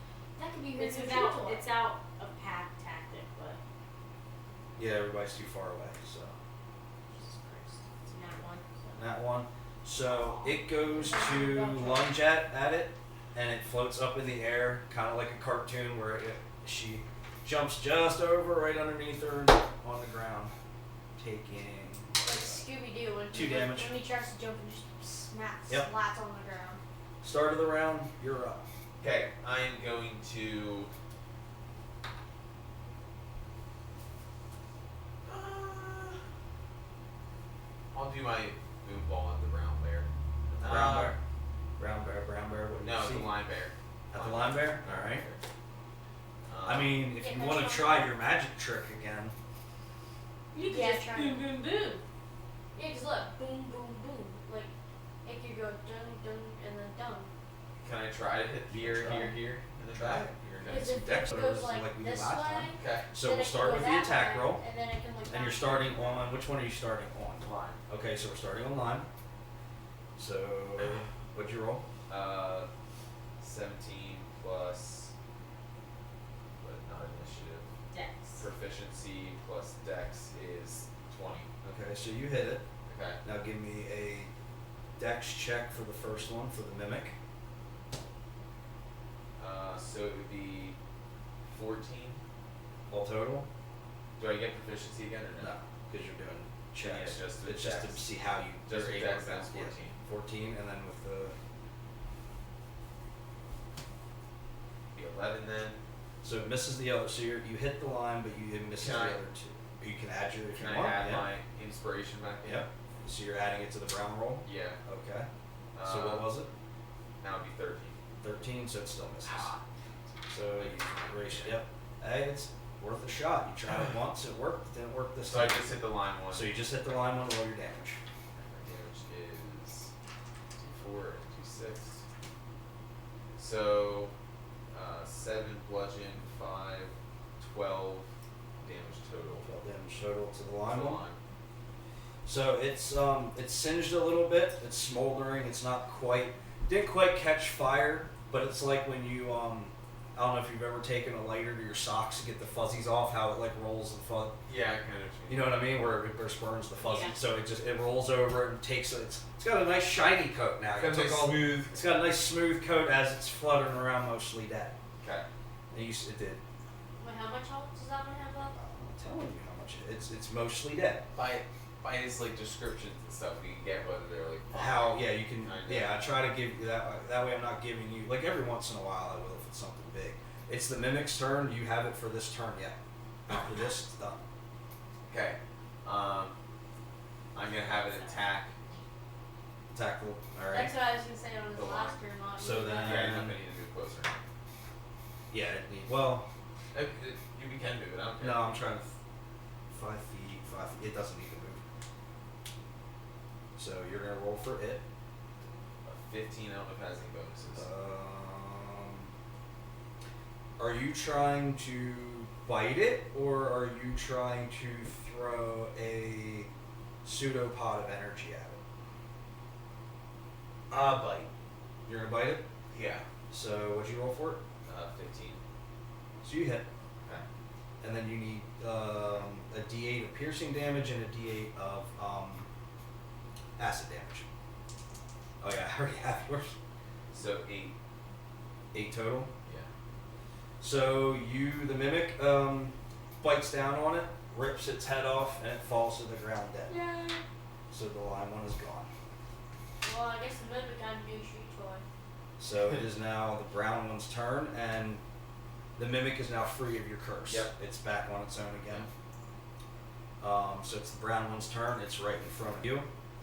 That could be your It's new out. tutor. It's out of pack tactic, but Yeah, everybody's too far away, so. Jesus Christ, it's a nat one. So. That one. So it goes to lunge at it, and it floats up in the air, kind of like a cartoon where she jumps just over right underneath her and on the ground, taking Like Scooby Doo when 2 damage. When he tries to jump and just smacks Yep. slats on the ground. Start of the round, you're up. Okay, I am going to. I'll do my moonball at the brown bear. Brown bear. Brown bear, what do you No, see? the lime bear. At the line bear? Alright. I mean, if Yeah, you that's want to not try bad. your magic trick again. You can Yeah, just try boom, it. boom, boom. Yeah, 'cause look, boom, boom, boom. Like, it could go dun, dun, and then dun. Can I try to hit here, Try. here, and then Try back? it. You're Because nice. if dex it rolls goes like, like we did this last way, time. Okay. So then we'll it can start go with the that attack way, roll. And then it can look And you're back. starting on, which one are you starting on? Line. Okay, so we're starting on line. So, what'd you roll? 17 plus, but not initiative. Dex. Proficiency plus dex is 20. Okay, so you hit it. Okay. Now give me a dex check for the first one, for the mimic. So it would be 14. All total? Do I get proficiency again or no? No, because you're doing checks. Yeah, just the it's just to dex. see how you Just you're the able dex, to that's balance. 14, and then with the Be 11 then. so it misses the other. So you hit the line, but you it misses Can the I- other two. You can add your if Can you I want. add yeah. my inspiration back in? Yep. So you're adding it to the brown roll. Yeah. Okay. So what was it? Now it'd be 13. 13. So it still misses. Ah. So you erase. Yep. Hey, it's worth a shot. You tried it once, it worked. Didn't work this So I time. just hit the line one. So you just hit the line one, roll your damage. My damage is D4 and D6. So 7 bludgeon, 5, 12 damage total. 12 damage total to the line To the one. So it's singed a little bit. It's smoldering. It's not quite didn't quite catch fire, but it's like when you I don't know if you've ever taken a lighter to your socks to get the fuzzies off, how it like rolls the fuzz. Yeah, I kind of. You know what I mean? Where it burst burns the fuzzy. Yeah. So it rolls over and takes it's got a nice shiny coat now. It's got a You took nice all- smooth. It's got a nice smooth coat as it's fluttering around, mostly dead. Okay. And it did. Wait, how much health does that one have left? I'm telling you how much it's mostly dead. By his like descriptions and stuff, we can get whether they're like. How you can Kinda. I try to give you that way I'm not giving you like every once in a while I will if it's something big. It's the mimic's turn. You have it for this turn yet. After this, it's done. Okay. I'm gonna have it attack. Attack roll. All right. That's what I was gonna say on his The last line. turn. Not So even then- that. Okay, I'm gonna need to move closer. Yeah. Well, You can do it. I don't care. no, I'm trying to 5 feet. 5 feet. It doesn't need to move. So you're gonna roll for it. A 15. I don't know if it has any bonuses. Are you trying to bite it, or are you trying to throw a pseudopod of energy at it? Bite. You're gonna bite it. Yeah. So what'd you roll for it? 15. So you hit, Okay. and then you need a D8 of piercing damage and a D8 of acid damage. Oh yeah, I already have yours. So 8. 8 total. Yeah. So the mimic, bites down on it, rips its head off, and it falls to the ground dead. Yay. So the lime one is gone. Well, I guess the mimic kind of new street toy. So it is now the brown one's turn, and the mimic is now free of your curse. Yep. It's back on its own again. So it's the brown one's turn. It's right in front of you.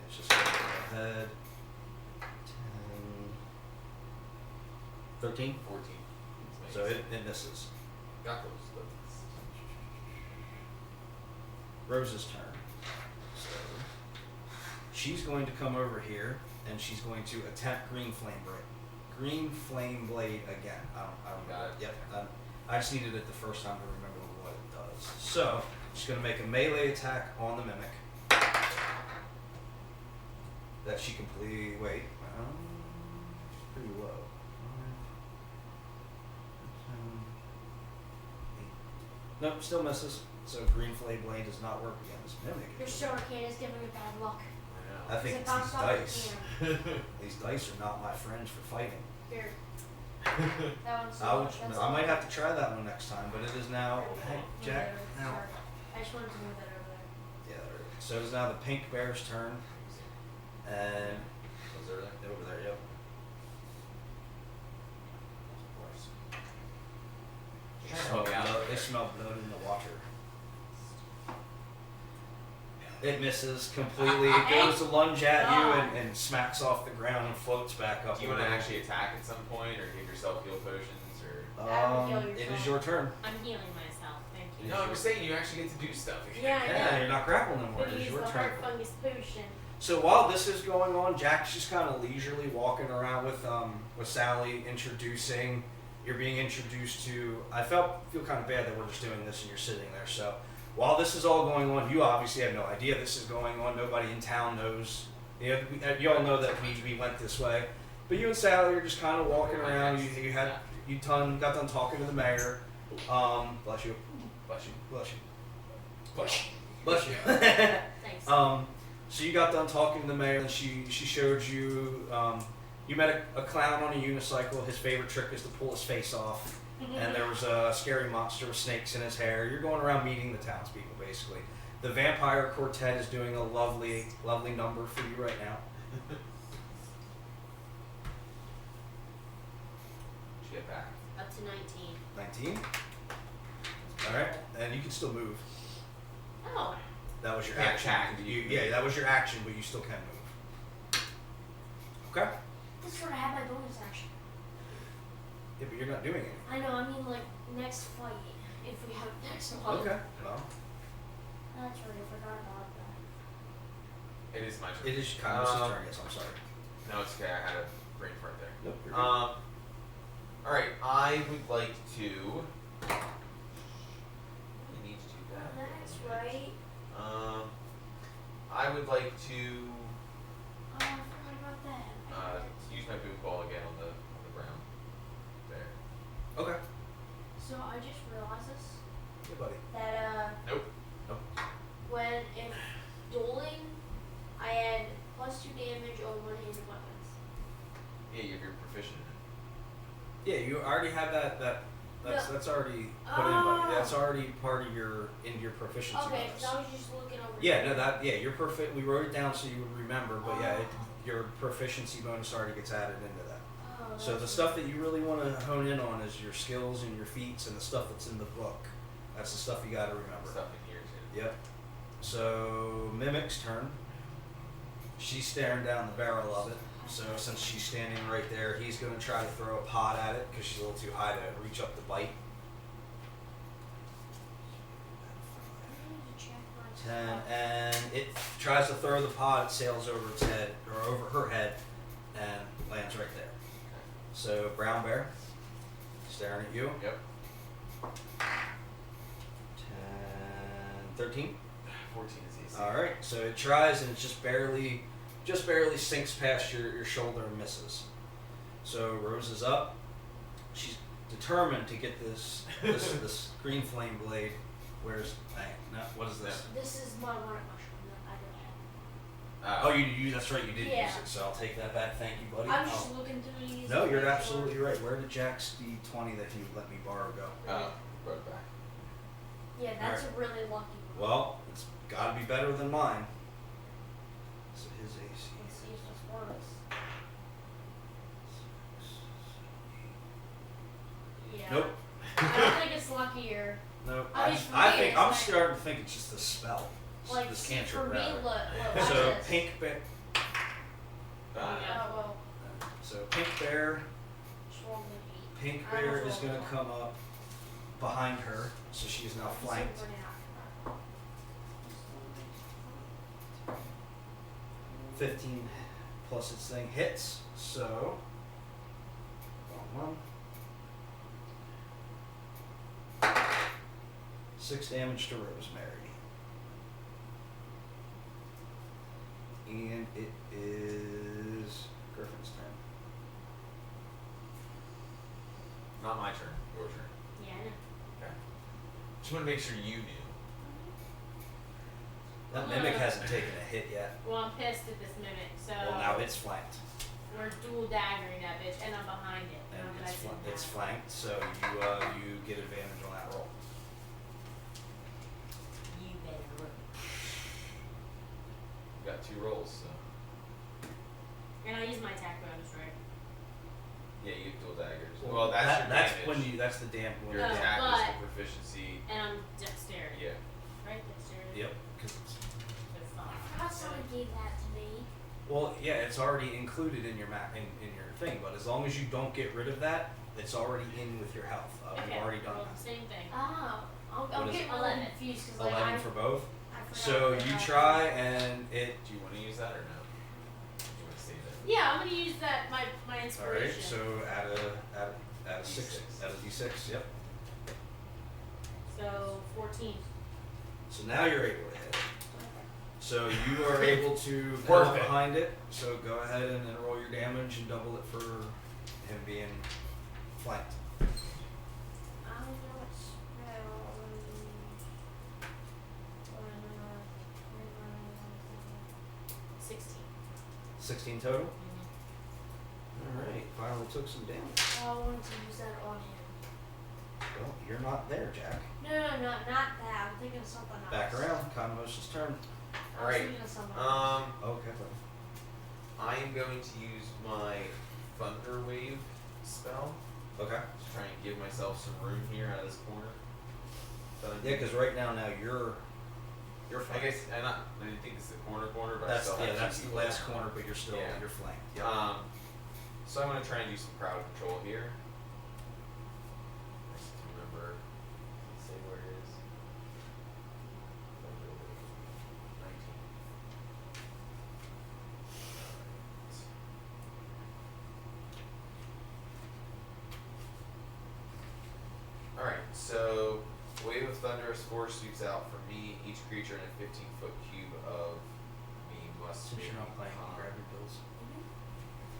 It's just going to go ahead. 10, 13. 14. So it misses. got those. But Rose's turn. So she's going to come over here, and she's going to attempt green flame blade. Green flame blade again. I don't Got know. it. Yep. I just needed it the first time to remember what it does. So she's going to make a melee attack on the mimic. That she completely it's pretty low. 5, 7, 8. Nope, still misses. So green flame blade does not work against mimic. Your shuriken is giving you bad luck. I think Is it it's these bounced off the dice. can? These dice are not my friends for fighting. Here. That one's I might have to try that one next time, but it is now. Hey, Jack. Now. Sorry. I just wanted to move that over there. Yeah, there it is. So it's now the pink bear's turn, and was there? over there. Yep. Just help me out. They smell blood in the water. It misses completely. It goes to lunge at you and smacks off the ground and floats back up. Do you want to actually attack at some point, or give yourself heal potions, or? It is your turn. I'm healing myself. Thank you. No, I'm saying you actually get to do stuff. Yeah, I know. Yeah, you're not grappling anymore. But It is use your the turn. heart fungus potion. So while this is going on, Jack's just kind of leisurely walking around with Sally, introducing. You're being introduced to. I feel kind of bad that we're just doing this and you're sitting there. So while this is all going on, you obviously have no idea this is going on. Nobody in town knows. You all know that we went this way, but you and Sally are just kind of walking around. You got done talking to the mayor. Bless you. Bless you. Bless you. Bless you. Bless you. Thanks. So you got done talking to the mayor, and she showed you. You met a clown on a unicycle. His favorite trick is to pull his face off. And there was a scary monster with snakes in his hair. You're going around meeting the townspeople, basically. The vampire quartet is doing a lovely, lovely number for you right now. Did you get back? Up to 19. 19. All right, and you can still move. Oh. That was your Yeah, action. attack. That was your action, but you still can move. Okay. This is where I have my bonus action. Yeah, but you're not doing anything. I know, I mean like next fight. If we have next one. Okay. Well, That's right, I forgot about that. It is my turn. it is kind of his turn. Yes, I'm sorry. No, it's okay. I had a brain fart there. Nope. You're good. All right. I would like to. I need to do that. That's right. I would like to Oh, I forgot about that. use my boom ball again on the ground. There. Okay. So I just realized this. Hey, buddy. That Nope. when if dueling, I add +2 damage on one-handed weapons. Yeah, you're proficient in it. Yeah, you already have that. That's already put in. Oh. Buddy. That's already part of your proficiency Okay, bonus. so I was just looking over. Yeah, no, you're perfect. We wrote it down so you would remember, but your proficiency bonus already gets added into that. Oh, So the that's stuff that you really want to hone in on is your skills and your feats and the stuff that's in the book. That's the stuff you got to remember. Stuff in here too. Yep. So Mimic's turn. She's staring down the barrel of it. So since she's standing right there, he's going to try to throw a pot at it because she's a little too high to reach up to bite. I need to check my 10, and it tries to throw the pot. It sails over its head, or over her head, and lands right there. So brown bear, staring at you. Yep. 10, 13. 14 is easy. All right. So it tries, and it just barely sinks past your shoulder and misses. So Rose is up. She's determined to get this green flame blade. Where's what is this? This is my running mushroom that I don't have. Oh, you that's right. You did Yeah. use it. So I'll take that back. Thank you, buddy. I'm just looking through these. No, to you're make absolutely sure. right. Where did Jack's D20 that he let me borrow go? Brought it back. Yeah, that's a really lucky one. Well, it's got to be better than mine. So his AC. Let's see if this works. Yeah. Nope. I don't think it's luckier. Nope. I mean, for I me, think it's I'm like- starting to think it's just the spell. Like, this see, cantrip for me, rather. look, watch So this. pink bear. Oh, well, So pink bear. just roll an 8. Pink I bear don't is roll going to one. come up behind her, so she is now flanked. So we're gonna have to- 15 plus its thing hits. So wrong one. 6 damage to Rosemary. And it is Griffin's turn. Not my turn. Your turn. Yeah, I know. Okay. Just want to make sure you knew. That mimic hasn't taken a hit yet. Well, I'm pissed at this mimic, so Well, now it's flanked. we're dual daggering that bitch, and I'm behind it. And Not that I didn't it's have. flanked, so you get advantage on that roll. You better look. You got 2 rolls, so. And I use my attack bonus, right? Yeah, you have dual daggers. Well, that's your that's damage. when that's the damn. Your No, attack is but- the proficiency. And I'm dexterity. Yeah. right? Dexterity. Yep. 'Cause it's, It's not. I thought someone gave that to me. well, yeah, it's already included in your in your thing, but as long as you don't get rid of that, it's already in with your health. We've Okay, already done well, that. same thing. Oh, What I'm is getting it? a little 11. confused because like 11 for both. I forgot So what you that try was. and it. Do you want to use that or no? Do you want to save it? Yeah, I'm gonna use that my All right. inspiration. So add a six. D6. Add a d6. Yep. So 14. So now you're able to hit it. So you are able to Worth go it. behind it. So go ahead and then roll your damage and double it for him being flanked. I don't know what spell. 16. 16 total. Mm-hmm. All right. Finally took some damage. I wanted to use that on him. Well, you're not there, Jack. No, not that. I'm thinking of something else. Back around. Conmos's turn. I was Alright, thinking of something else. Okay. I am going to use my Thunder Wave spell Okay. to try and give myself some room here out of this corner. Yeah, because right now you're I flanked. guess I didn't think this is the corner, but I That's still have two that's the people last now. corner, but you're still Yeah. you're flanked. Yep. So I'm gonna try and do some crowd control here. I just can't remember. Let's say where it is. 19. Alright, so wave of thunderous force sweeps out from me. Each creature in a 15-foot cube of me must Since make you're not playing, con- grab your bills.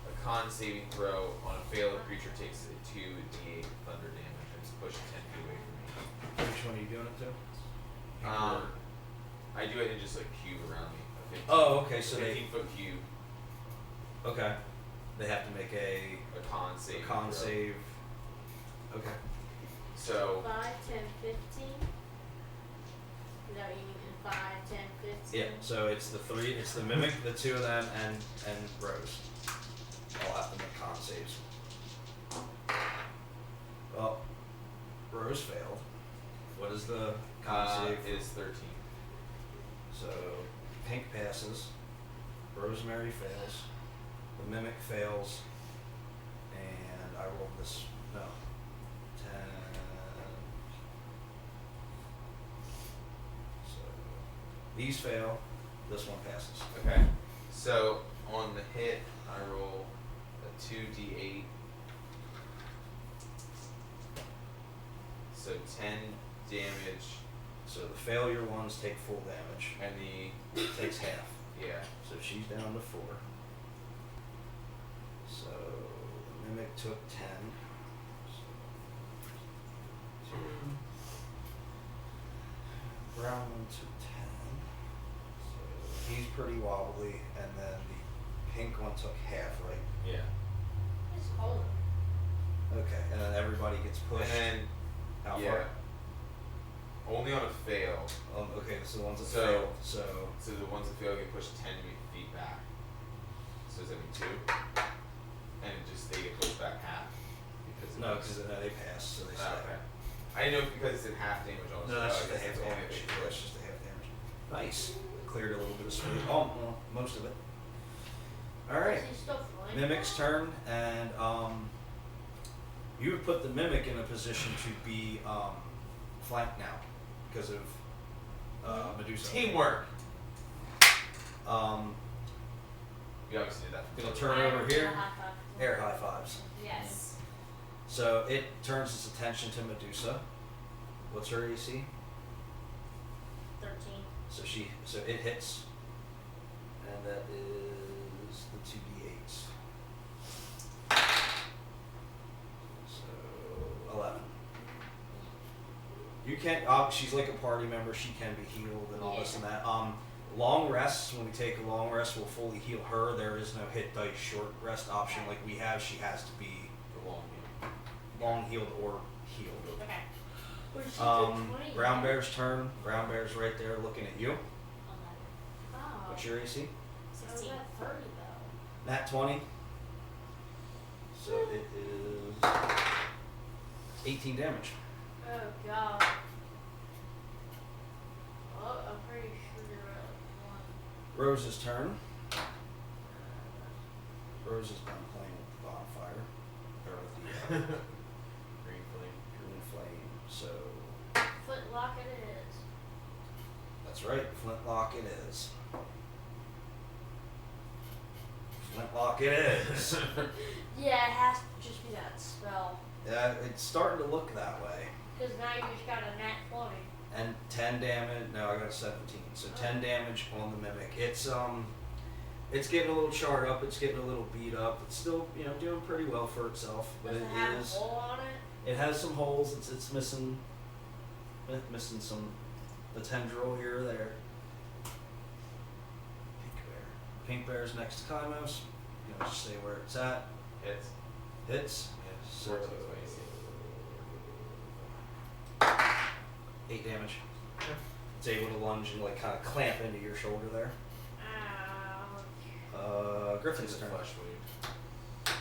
a con saving throw. On a fail, the creature takes a 2d8 thunder damage and is pushed 10 feet away from me. Which one are you doing it to? I do it in just a cube around me. A 15, Oh, okay. So they 15-foot cube. okay. They have to make a A con save. con throw. save. Okay. So 5, 10, 15. Is that what you mean? 5, 10, 15? Yeah. So it's the three. It's the mimic, the two of them, and Rose. All have to make con saves. Well, Rose failed. What is the con save? it is 13. So Pink passes. Rosemary fails. The mimic fails. And I rolled this. No. 10. So these fail. This one passes. Okay. So on the hit, I roll a 2d8. So 10 damage, So the failure ones take full damage. and the Takes half. yeah. So she's down to 4. So the mimic took 10. So 2. Brown one took 10. So he's pretty wobbly, and then the pink one took half, right? Yeah. It's cold. Okay, and then everybody gets pushed. And How yeah. far? Only on a fail. Okay, so the ones that So- failed. So So the ones that fail get pushed 10 feet back. So does that mean 2? And it just they get pushed back half. Because no, it was- because they pass, so they stay. okay. I didn't know if because it's half damage also. No, that's I just a guess half it's only damage. if they That's push. just a half damage. Nice. Cleared a little bit of space. Oh, well, most of it. All right. Is he still flying? Mimic's turn, and you have put the mimic in a position to be flanked now because of Medusa. Teamwork. Um, You obviously did that. gonna turn I over will do here. a high five. Air high fives. Yes. So it turns its attention to Medusa. What's her AC? 13. So it hits, and that is the 2d8s. So 11. You can't. She's like a party member. She can be healed and all this and that. Long rests. When we take a long rest, we'll fully heal her. There is no hit dice short rest option like we have. She has to be The long game. long healed or healed. Okay. Or she took 20. Brown Bear's turn. Brown Bear's right there looking at you. 11. Oh. What's your AC? I was 16. at 30 though. Nat 20. So it is 18 damage. Oh god. Rose's turn. Rose has been playing with the bonfire. Or with the Green flame. green flame. So Flintlock it is. that's right, flintlock it is. Flintlock it is. Yeah, it has to just be that spell. It's starting to look that way. Because now you just got a nat 20. And 10 damage. No, I got a 17. So 10 damage on the mimic. It's getting a little charred up. It's getting a little beat up. It's still doing pretty well for itself. But Does it have a hole on it? It has some holes. It's missing some the tendril here or there. Pink bear. Pink bear's next to Kymos. You know, just say where it's at. Hits. Hits. Yeah. So 14 is what you see. 8 damage. Yeah. It's able to lunge and like kind of clamp into your shoulder there. Ouch. Griffin's It's a turn. flesh wound.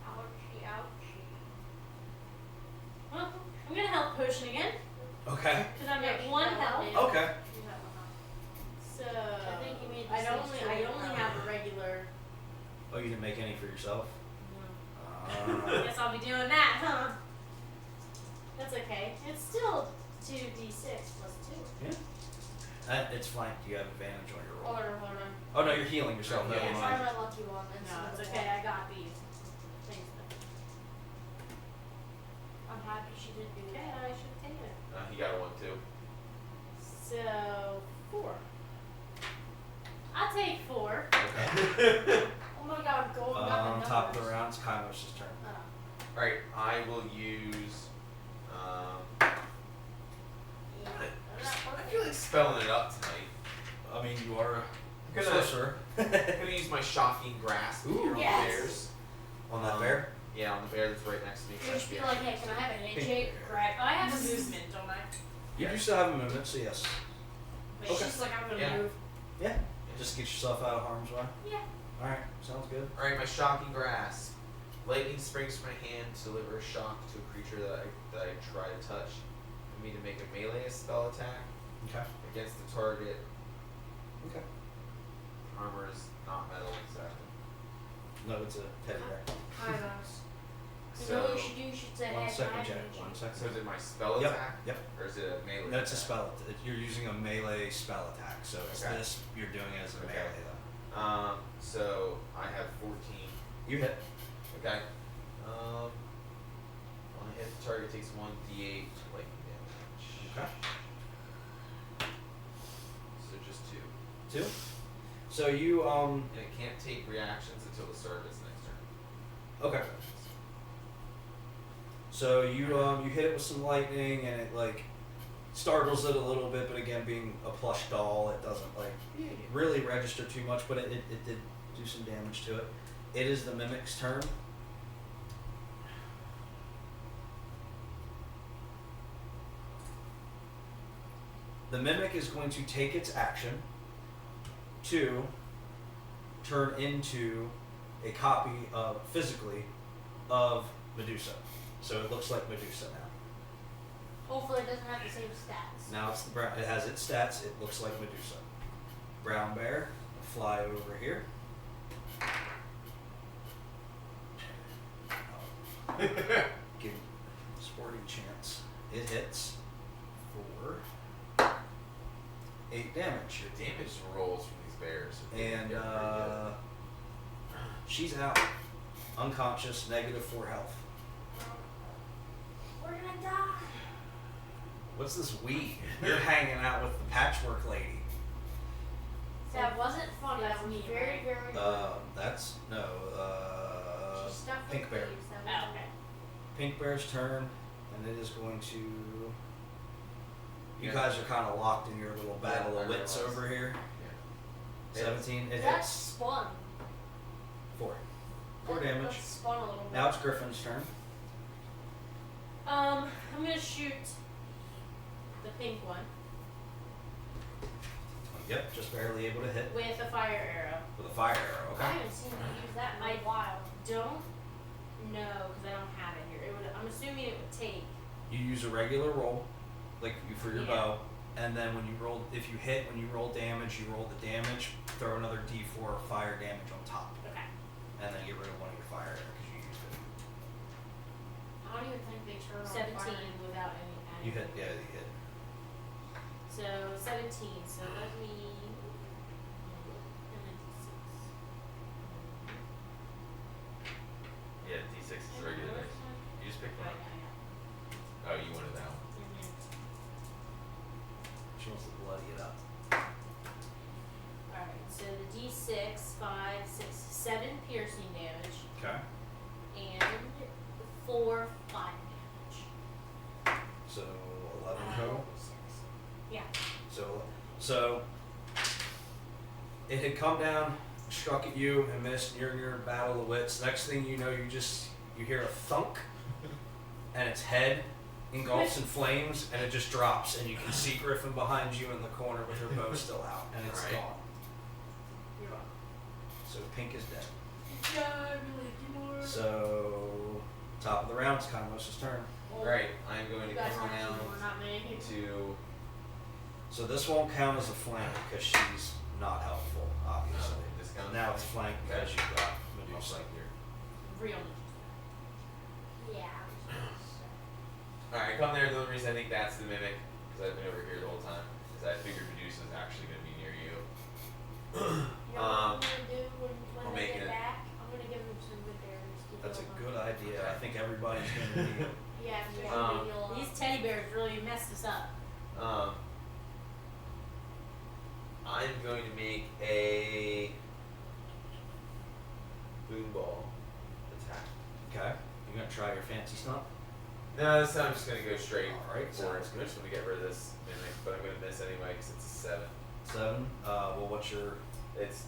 Ouchie, ouchie. Well, I'm gonna health potion again Okay. because I'm Yeah, at she's 1 got health. one. Okay. You have one, huh? So I think you made I this only next I to only it. have a regular. Oh, you didn't make any for yourself? I guess I'll be doing that, huh? That's okay. It's still 2d6 plus 2. Yeah. It's flanked. You have advantage on your roll. Hold on, hold on. Oh no, you're healing yourself. Yeah, Never Yeah, mind. try my lucky one. No, it's okay. I got these things. I'm happy she did do Okay, that. I should take it. He got a 1 too. So 4. I'll take 4. Okay. Oh my god, going up in Top of the numbers. round, it's Kymos' turn. Oh. Alright, I will use. Yeah. I feel like spelling it up tonight. I mean, you are a Gonna- sorcerer. I'm gonna use my shocking grasp here on Yes. the bears. On that bear? Yeah, on the bear that's right next to me. You just be like, hey, can I have an handshake? Grab. Oh, I have a movement, don't I? You do still have a movement, so yes. Wait, Okay. she's like, I'm gonna Yeah. move. Yeah. Just get yourself out of harm's way. Yeah. Alright, sounds good. Alright, my shocking grasp. Lightning springs from my hand to deliver a shock to a creature that I try to touch. For me to make a melee spell attack Okay. against the target. Okay. Armor is not metal exactly. No, it's a teddy bear. Hi, guys. You know So, what you should do? You should say, One hey, second, can I have Jack. an handshake? 1 second. so is it my spell Yep, attack? yep. Or is it a melee That's a attack? spell. You're using a melee spell attack, so it's Okay. this. You're doing it as a Okay. melee though. So I have 14. You hit. Okay. When I hit the target takes 1d8 lightning damage. Okay. So just 2. 2. So you And it can't take reactions until the start of its next turn. Okay. So you hit it with some lightning and it like startles it a little bit, but again being a plush doll, it doesn't like really register too much, but it did do some damage to it. It is the mimic's turn. The mimic is going to take its action to turn into a copy of physically of Medusa. So it looks like Medusa now. Hopefully it doesn't have the same stats. Now it's the brown. It has its stats. It looks like Medusa. Brown bear, fly over here. Give him a sporting chance. It hits for 8 damage. The damage rolls from these bears. are And pretty good. she's out, unconscious, -4 health. We're gonna die. What's this we? You're hanging out with the patchwork lady. That wasn't funny. That's That was me, very, right? very good. That's no. She's stuck Pink with bear. thieves. That Oh, was okay. Pink bear's turn, and it is going to. You Yeah. guys are kind of locked in your little battle Yeah, of I wits realize. over here. Yeah. 17. It That's hits. spun. 4. 4 damage. That's spun a little bit. Now it's Griffin's turn. I'm gonna shoot the pink one Yep, just barely able to hit with a fire arrow. with a fire arrow. I Okay. haven't seen you use that in I a while. Don't know because I don't have it here. I'm assuming it would take. You use a regular roll, like you for your Yeah. bow, and then when you roll, if you hit, when you roll damage, you roll the damage. Throw another D4 fire damage on top, Okay. and then get rid of one of your fire because you used it. I don't even think they turn on 17 fire. without any added. You hit, yeah, you hit. So 17. So let me. And then D6. Yeah, D6 is And regular. then what was mine? You just picked Oh, one. yeah, Oh, you wanted that one. yeah. She wants to bloody it up. Alright, so the D6, 5, 6, 7 piercing damage, Okay. and 4 fire damage. So 11 total. 6. Yeah. So it had come down, struck at you, and missed. And you're in your battle of wits. Next thing you know, you hear a thunk, and its head engulfs in flames, and it just drops, and you can see Griffin behind you in the corner with her bow still out, and it's Alright. gone. You're welcome. So Pink is dead. God, really, more. So top of the round, it's Kainos' turn. Alright, I'm going to You guys come have around two more, not me. to. So this won't count as a flank because she's not helpful, obviously. Discount. Now it's flank because you've got Medusa. Real Yeah. Alright, I come there. The only reason I think that's the mimic, because I've been over here the whole time, is I figured Medusa is actually going to be near you. You know what I'm gonna do when I'll they make get it- back? I'm gonna give them some good berries. to That's a heal good them. idea. I think everybody's going to need it. Yeah, yeah. These teddy bears really messed us up. I'm going to make a boom ball attack. Okay. You're going to try your fancy stunt? No, this time I'm just going to go straight Alright, for it. sounds I'm just going to get rid of this mimic, but I'm going to miss anyway because it's a 7. 7. Well, what's your... It's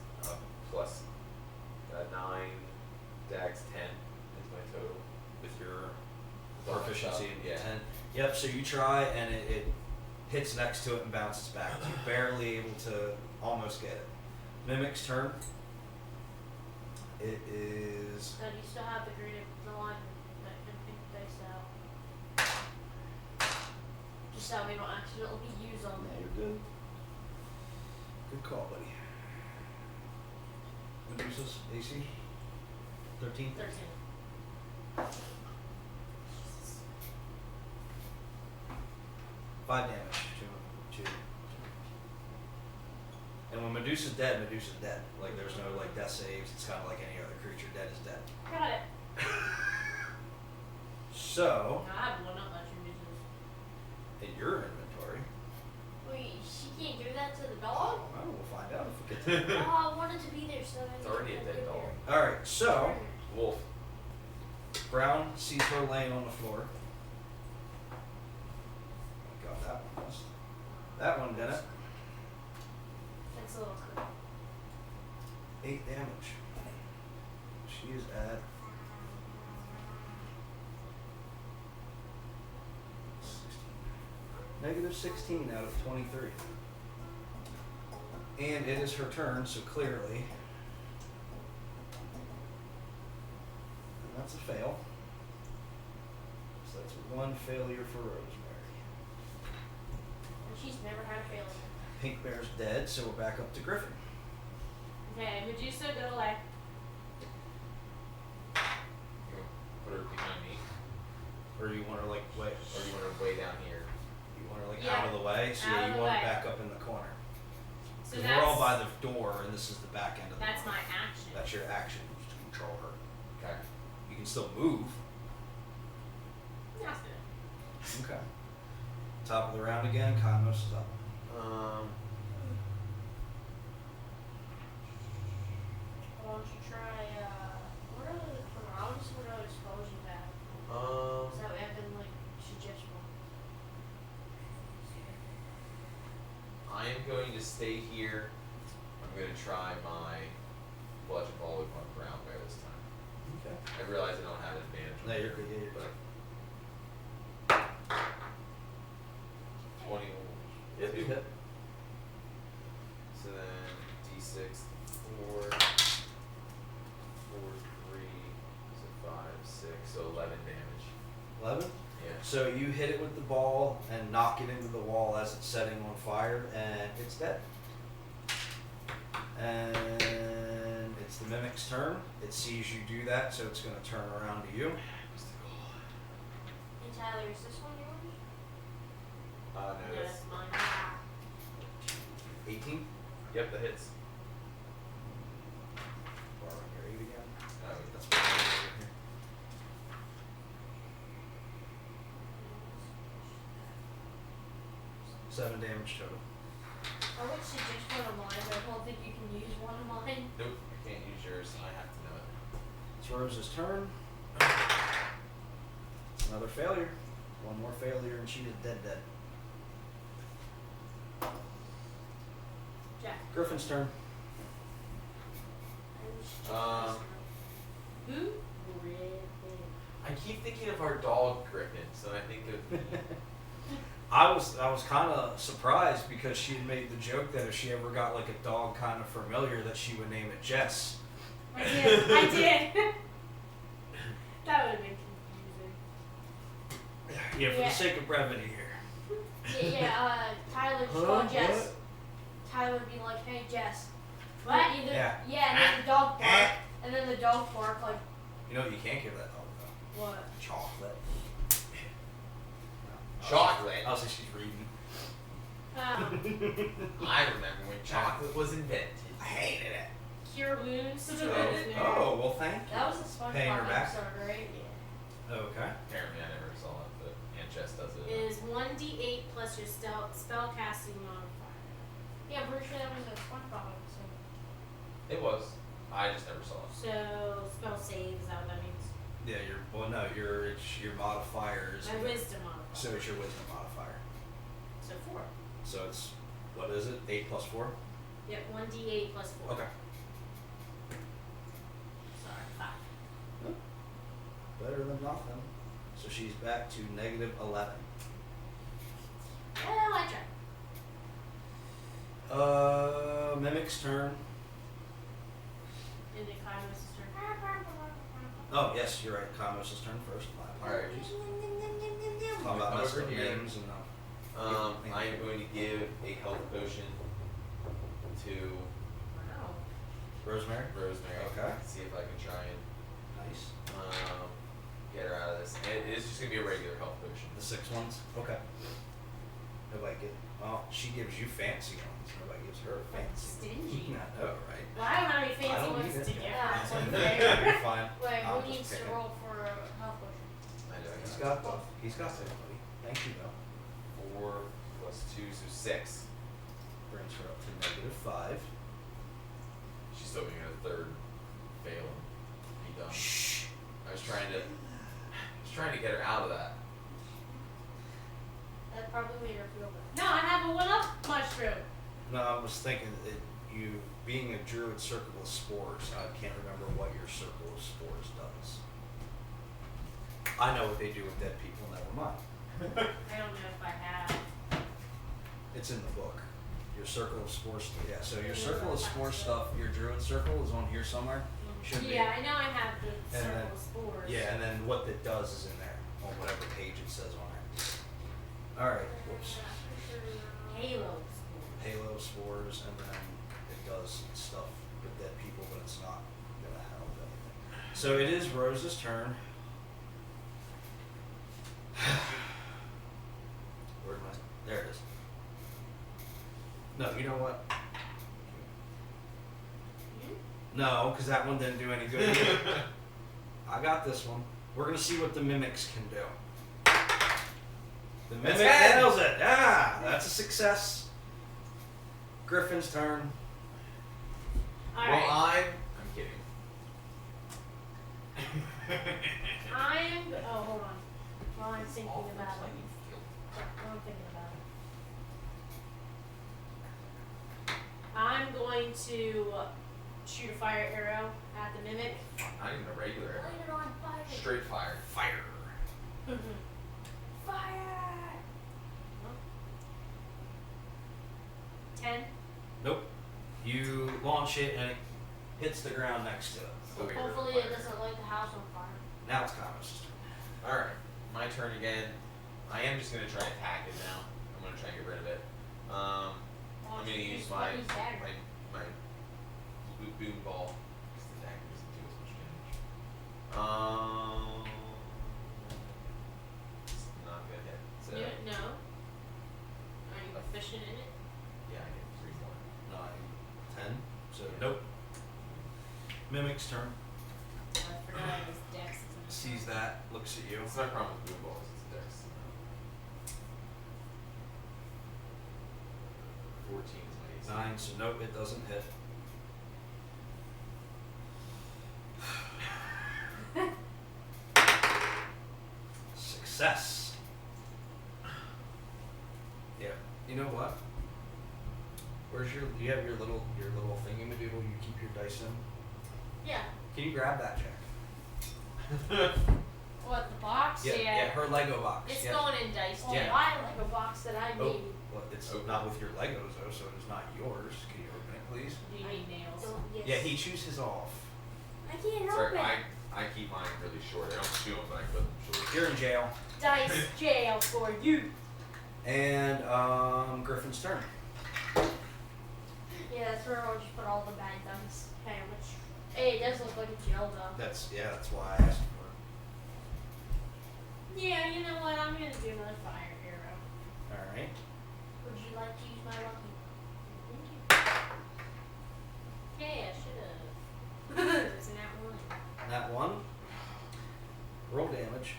plus 9, Dax 10 is my total. with your With all my proficiency stuff, in yeah. 10? Yep, so you try and it hits next to it and bounces back. You're barely able to almost get it. Mimic's turn. It is... Now, do you still have the green, the line that can pink dice out? Just so we don't accidentally use them. Yeah, you're good. Good call, buddy. Medusa's AC? 13? 13. 5 damage to and when Medusa's dead, Medusa's dead. Like there's no like death saves. It's kind of like any other creature. Dead is dead. Got it. So I have one up that you uses. in your inventory, Wait, she can't give that to the dog? well, we'll find out if we get to it. Oh, I wanted to be there so I It's could already a get dead there. dog. All right. So Wolf. Brown sees her laying on the floor. Got that one. Missed. That one didn't. That's a little creepy. 8 damage. She is at 16. -16 out of 23. And it is her turn, so clearly. And that's a fail. So that's 1 failure for Rosemary. And she's never had a failure. Pink Bear's dead, so we're back up to Griffin. Okay, Medusa, go away. You put her behind me, Or you want her like way, or you want her way down here? you want her like Yeah, out of the way, so out yeah, of you the want her way. back up in the corner. So Because that's we're all by the door, and this is the back end of the that's door. my action. That's your action to control her. Okay. You can still move. That's good. Okay. Top of the round again. Kainos is up. Why don't you try, what other paralysis, what other spells you have? So that we have been, like, suggestible. I am going to stay here. I'm going to try my bludgeon ball with my brown bear this time. Okay. I realize I don't have an advantage. No, you're good. Yeah, you're good. 20. Yep, you hit. So then D6, 4, 4, 3, so 5, 6, so 11 damage. 11. Yeah. So you hit it with the ball and knock it into the wall as it's setting on fire, and it's dead. And it's the mimic's turn. It sees you do that, so it's going to turn around to you. Hey Tyler, is this one yours? No, Yeah, that's, that's mine. 18. yep, that hits. Borrowing your 8 again. Oh, That's what I'm doing over here. 7 damage total. I would suggest one of mine, but I don't think you can use one of mine. nope, I can't use yours. I have to know it. It's Rose's turn. Another failure. One more failure, and she is dead. Jack. Griffin's turn. Who? I keep thinking of our dog Griffin, so I think of I was kind of surprised because she had made the joke that if she ever got like a dog kind of familiar, that she would name it Jess. I did. I did. That would have been confusing. Yeah, for Yeah. the sake of brevity here. Tyler just Huh? called Jess. What? Tyler would be like, hey Jess. What? Either, Yeah. and then the dog bark, and then the dog bark like, You know what you can't give that dog though? what? Chocolate. chocolate. I'll say she's reading. I remember when chocolate was invented. I hated it. Cure wounds. Oh, well, thank you. That was a Paying her SpongeBob back. episode, right? Okay. Apparently, I never saw it, but Aunt Jess does it. Is 1d8 plus your spell casting modifier. Yeah, I'm pretty sure that was a SpongeBob episode. It was. I just never saw it. So spell save, is that what that means? Yeah, it's your modifiers. My wisdom modifier. So it's your wisdom modifier. So 4. So it's, what is it? 8 plus 4? Yep, 1d8 plus 4. Okay. Sorry, 5. Better than nothing. So she's back to -11. Well, I tried. Mimic's turn. Is it Kairos' turn? Oh, yes, you're right. Kamos' turn first. My apologies. Talk about Over messing up here. names and I am going to give a health potion to Wow. Rosemary. Rosemary. Okay. See if I can try and Nice. get her out of this. And it is just going to be a regular health potion. The 6 ones. Okay. Nobody get. Well, she gives you fancy ones. Nobody gives her fancy. Stingy. I know, right? Well, I don't have any I fancy don't ones need to it. give Yeah. her. That's so unfair. You're fine. Wait, I'm who just needs to picking. roll for a health potion? I know. He's got both. He's got both, buddy. Thank you, though. 4 plus 2, so 6. Brings her up to -5. She's still going to get a third fail and be done. Shh. I was trying to get her out of that. That probably made her feel better. No, I have a 1-up mushroom. No, I was thinking that you being a druid circle of spores, I can't remember what your circle of spores does. I know what they do with dead people, never mind. I don't know if I have. It's in the book. Your circle of spore stuff. Yeah, so your circle of spore stuff, your druid circle is on here somewhere. Should be. Yeah, I know I have the And circle then- of spores. Yeah, and then what it does is in there, on whatever page it says on it. Alright, whoops. Halo spores. Halo spores, and then it does stuff with dead people, but it's not gonna help anything. So it is Rose's turn. Where am I? There it is. No, you know what? No, because that one didn't do any good either. I got this one. We're gonna see what the mimics can do. The mimic That's it. nails it. Ah, that's a success. Griffin's turn. Alright. Well, I'm kidding. Oh, hold on. While I'm thinking about it. While I'm thinking about it. I'm going to shoot a fire arrow at the mimic. Not even a regular arrow. Light it on fire. Straight fire. Fire. Fire! 10. Nope. You launch it and it hits the ground next to it. Over Hopefully here, it fire. doesn't light the house on fire. Now it's Kamos' turn. Alright, my turn again. I am just gonna try and attack it now. I'm gonna try and get rid of it. I'm gonna use my boom ball. Because the dagger doesn't do as much damage. It's not gonna hit. So No. Are you proficient in it? yeah, I get 3 more. 9, 10. So nope. Mimic's turn. Oh, I forgot his dex is in Sees that, looks at you. It's not a problem with boom balls. It's a dex. 14 is my AC. 9, so nope, it doesn't hit. Success. Yeah. You know what? Where's you have your little thingy-madoodle you keep your dice in? Yeah. Can you grab that, Jack? What, the box? Yeah, her Lego box. It's yeah. going in dice. Well, Yeah. I like a box that I made. Oh, well, it's not with your Legos though, so it's not yours. Can you open it, please? Do you need nails? Yes. Yeah, he chews his off. I can't help Sorry, it. I keep mine really short. I don't chew them, but I put them short. You're in jail. Dice jail for you. And Griffin's turn. Yeah, that's where I'll just put all the bad guns. Okay, which hey, it does look like a jail though. That's why I asked for Yeah, you know what? I'm gonna do another fire arrow. it. All right. Would you like to use my lucky? Hey, I should have. Isn't that one? That one. Roll damage.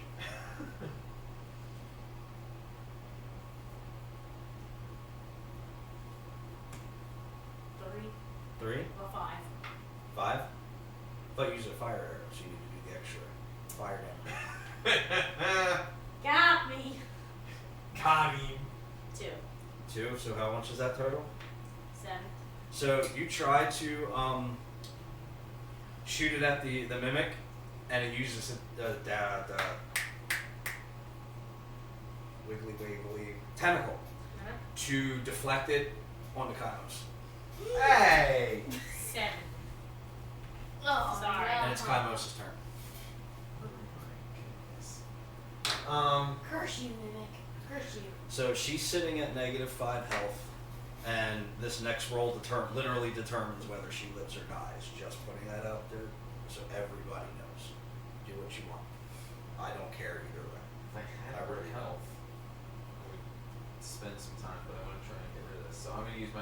Three. 3, Well, 5. 5. Thought you used a fire arrow, so you need to do the extra fire damage. Got me. Got him. 2. 2. So how much is that total? 7. So you try to shoot it at the mimic, and it uses the wiggly tentacle Uh-huh. to deflect it onto Kainos. Hey! 7. Oh, Sorry. And it's Kainos' turn. Curse you, mimic. Curse you. So she's sitting at -5 health, and this next roll literally determines whether she lives or dies. Just putting that out there so everybody knows. Do what you want. I don't care either way. If I had I really health, I would spend some time, but I want to try and get rid of this. So I'm going to use my.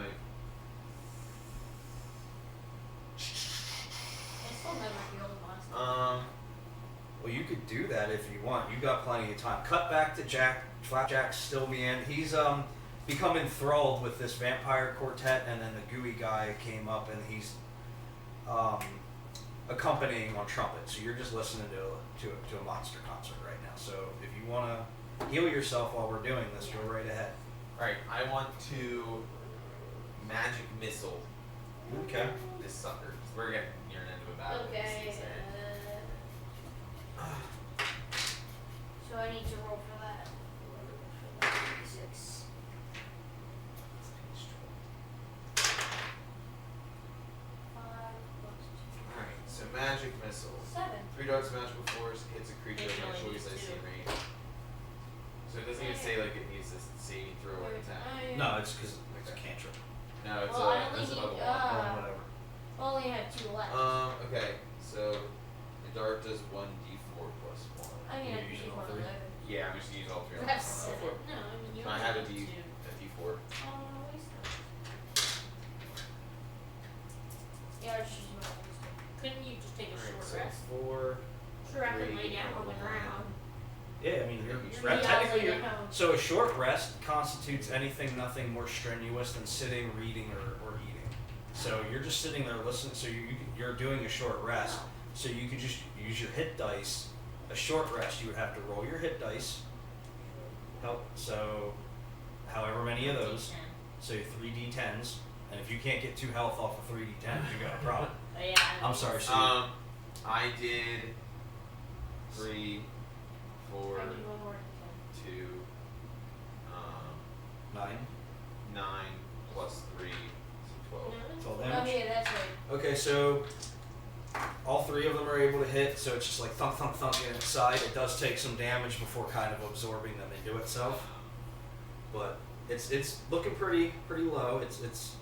I still never healed monster. Well, you could do that if you want. You got plenty of time. Cut back to Jack. Flapjack's still being. He's become enthralled with this vampire quartet, and then the gooey guy came up, and he's accompanying on trumpet. So you're just listening to a monster concert right now. So if you want to heal yourself while we're doing this, go right ahead. Alright, I want to magic missile Okay. this sucker. We're getting near an end of a battle. with Okay. these things, So I need to roll for that. 6. Alright, so magic missile. 7. 3 darts of magical force hits a creature of my choice I see in range. So it doesn't even say like it needs to saving throw or attack. No, it's because it's a cantrip. No, it's Well, I only that's a need, level 1. Or whatever. I only have 2 left. Okay, so the dart does 1d4 plus 1. I mean, I You're can using use all one of 3? those. Yeah, I'm just gonna use all 3 on That's this seven. one. No, I mean, you Can I only have a need 2. d4? Oh, waste it. Yeah, I should use my waste. Couldn't you just take a Alright, short so rest? 4. Sure, I can 3, lay down on the ground. Yeah, I mean, You're technically yelling you're. at home. So a short rest constitutes nothing more strenuous than sitting, reading, or eating. So you're just sitting there listening. So you're doing a short rest. So you could just use your hit dice. A short rest, you would have to roll your hit dice. So, however many of those. D10. So 3d10s, and if you can't get 2 health off of 3d10s, you got a problem. But yeah, I'm sorry, Steve. I did 3, 4, I need one more. 2, 9. 9 plus 3, so 12. It's all Oh, damage. yeah, that's right. Okay, so all three of them are able to hit, so it's just like thunk, thunk, thunk in its side. It does take some damage before kind of absorbing them into itself, but it's looking pretty low. It's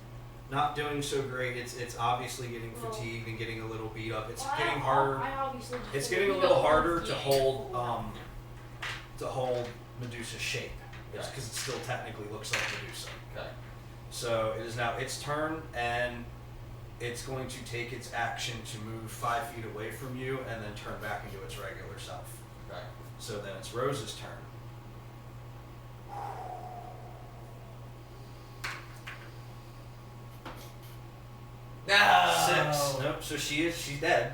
not doing so great. It's obviously getting fatigued and getting a little beat up. It's getting harder. It's getting a little harder to hold Medusa's shape. It's because it still technically looks like Medusa. Okay. So it is now its turn, and it's going to take its action to move 5 feet away from you and then turn back into its regular self. Okay. So then it's Rose's turn. No. 6. Nope. So she's dead.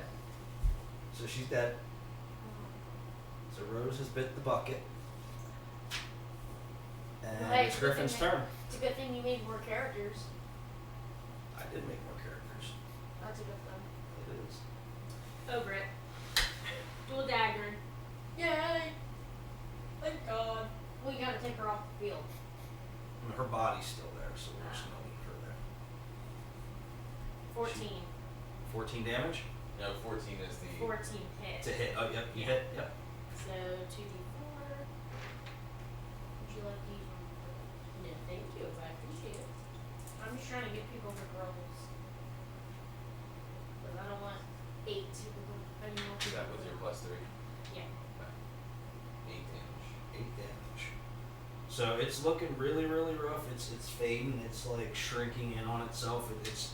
So she's dead. So Rose has bit the bucket. And Hey, it's Griffin's turn. It's a good thing you made more characters. I did make more characters. That's a good thing. It is. Over it. Dual dagger. Yay! Thank God. Well, you gotta take her off the field. I mean, her body's still there, so there's no need for that. 14. 14 damage? No, 14 is the. 14 hit. To hit. Oh, yep, you hit. Yep. So 2d4. Would you like these? No, thank you. I appreciate it. I'm just trying to get people for rolls. But I don't want 8 anymore. Is that with your +3? Yeah. Okay. 8 damage. 8 damage. So it's looking really rough. It's fading. It's like shrinking in on itself. It's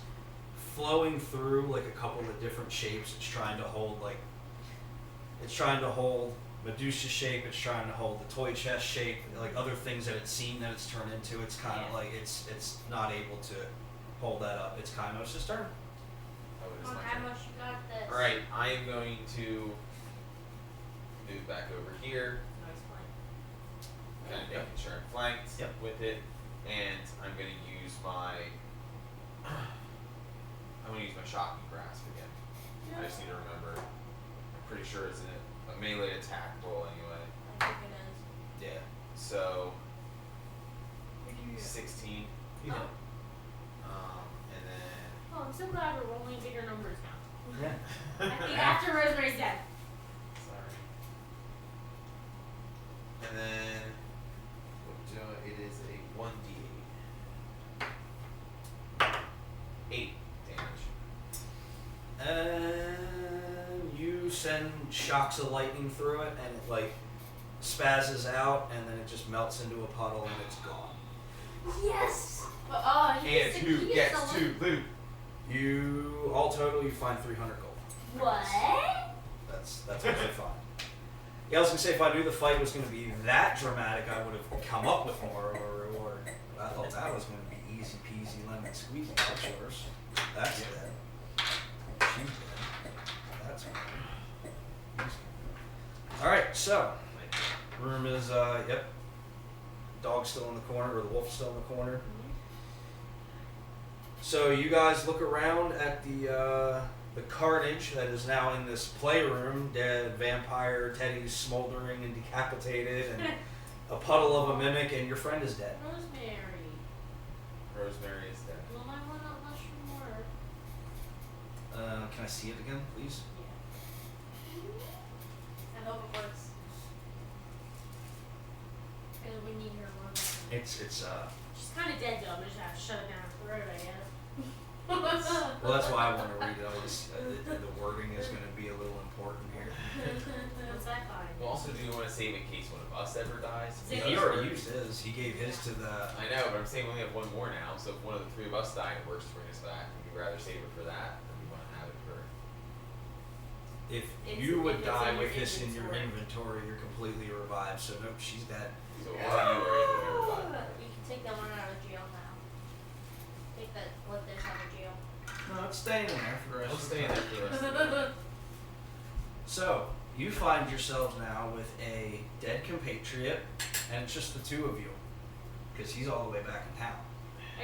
flowing through like a couple of different shapes. It's trying to hold Medusa's shape. It's trying to hold the toy chest shape, like other things that it's seen that it's turned into. It's kind of like it's not able to hold that up. It's kind of it's just turn. Oh, it is On my how turn. much you got this? Alright, I am going to move back over here, Nice plan. kind of making sure I'm flanked Yep. with it, and I'm going to use my shocking grasp again. I just need to remember. I'm pretty sure it's a melee attack roll anyway. I think it is. Yeah. So What do you get? 16, You hit. and then Oh, I'm so glad we're rolling bigger numbers now. Yeah. I think after Rosemary's dead. sorry, and then it is a 1d8. 8 damage. And you send shocks of lightning through it, and it like spazzes out, and then it just melts into a puddle, and it's gone. Yes! But, he And gets who he gets the to loot? You all total you find 300 gold. What? That's what you find. Yeah, I was gonna say if I knew the fight was gonna be that dramatic, I would have come up with more of a reward. But I thought that was gonna be easy peasy lemon squeezy. That's yours. That's dead. She's dead. That's good. He's good. All right, so room is yep. Dog's still in the corner, or the wolf's still in the corner. So you guys look around at the carnage that is now in this playroom. Dead vampire Teddy's smoldering and decapitated, and a puddle of a mimic, and your friend is dead. Rosemary. Rosemary is dead. Well, I want a mushroom more. Can I see it again, please? I hope it works. Because we need her more. It's She's kind of dead though. I'm just gonna have to shut it down her throat, I guess. well, that's why I want to read it. The wording is going to be a little important here. What's that fine? Well, also, do you want to save in case one of us ever dies? Is it He already used his. He gave his to the. I know, but I'm saying we only have one more now, so if one of the three of us die and it works to bring us back, would you rather save it for that, or do you want to have it for... If It's- you would if it's die in with your this in your inventory. inventory, you're completely revived. So nope, she's dead. So one of you are able to be revived. You can take that one out of jail now. Take that, let this out of jail. No, it's staying there for the rest I'll of the stay in time. there for the rest of the day. So you find yourselves now with a dead compatriot, and it's just the two of you, because he's all the way back in town.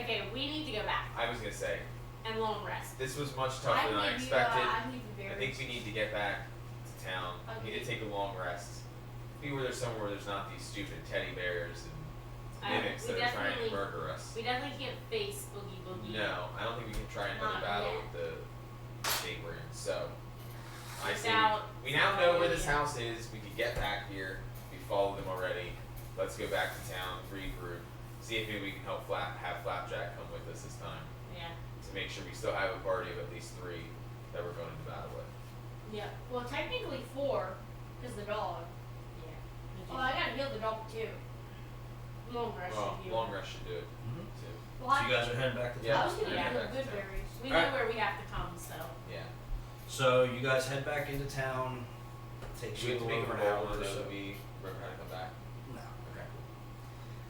Okay, we need to go back I was going to say, and long rest. this was much tougher than I give you, expected. I need the I berries. think we need to get back to town. We need to take a long rest. Be where there's somewhere where there's not these stupid teddy bears and mimics we that are trying to definitely- murder us. We definitely can't face Boogie Boogie. No, I don't think we can try another Not battle yet. with the state we're in. So, I say Without we now know where this following- house is. We could get back here. We followed them already. Let's go back to town, regroup, see if maybe we can help have Flapjack come with us this time Yeah. to make sure we still have a party of at least 3 that we're going into battle with. Yeah. Well, technically 4, because the dog. Yeah. Oh, I gotta heal the dog too. Long rest. Well, should heal. long rest should do it Mhm. too. Well, So you guys are heading back to Yeah. I town. was gonna Yeah. heal the Back to good town. berries. We Alright. know where we have to come, so. Yeah. So you guys head back into town. Takes Do we you have a to little make over a an roll hour to or know so. that we remember how to come back? No. Okay.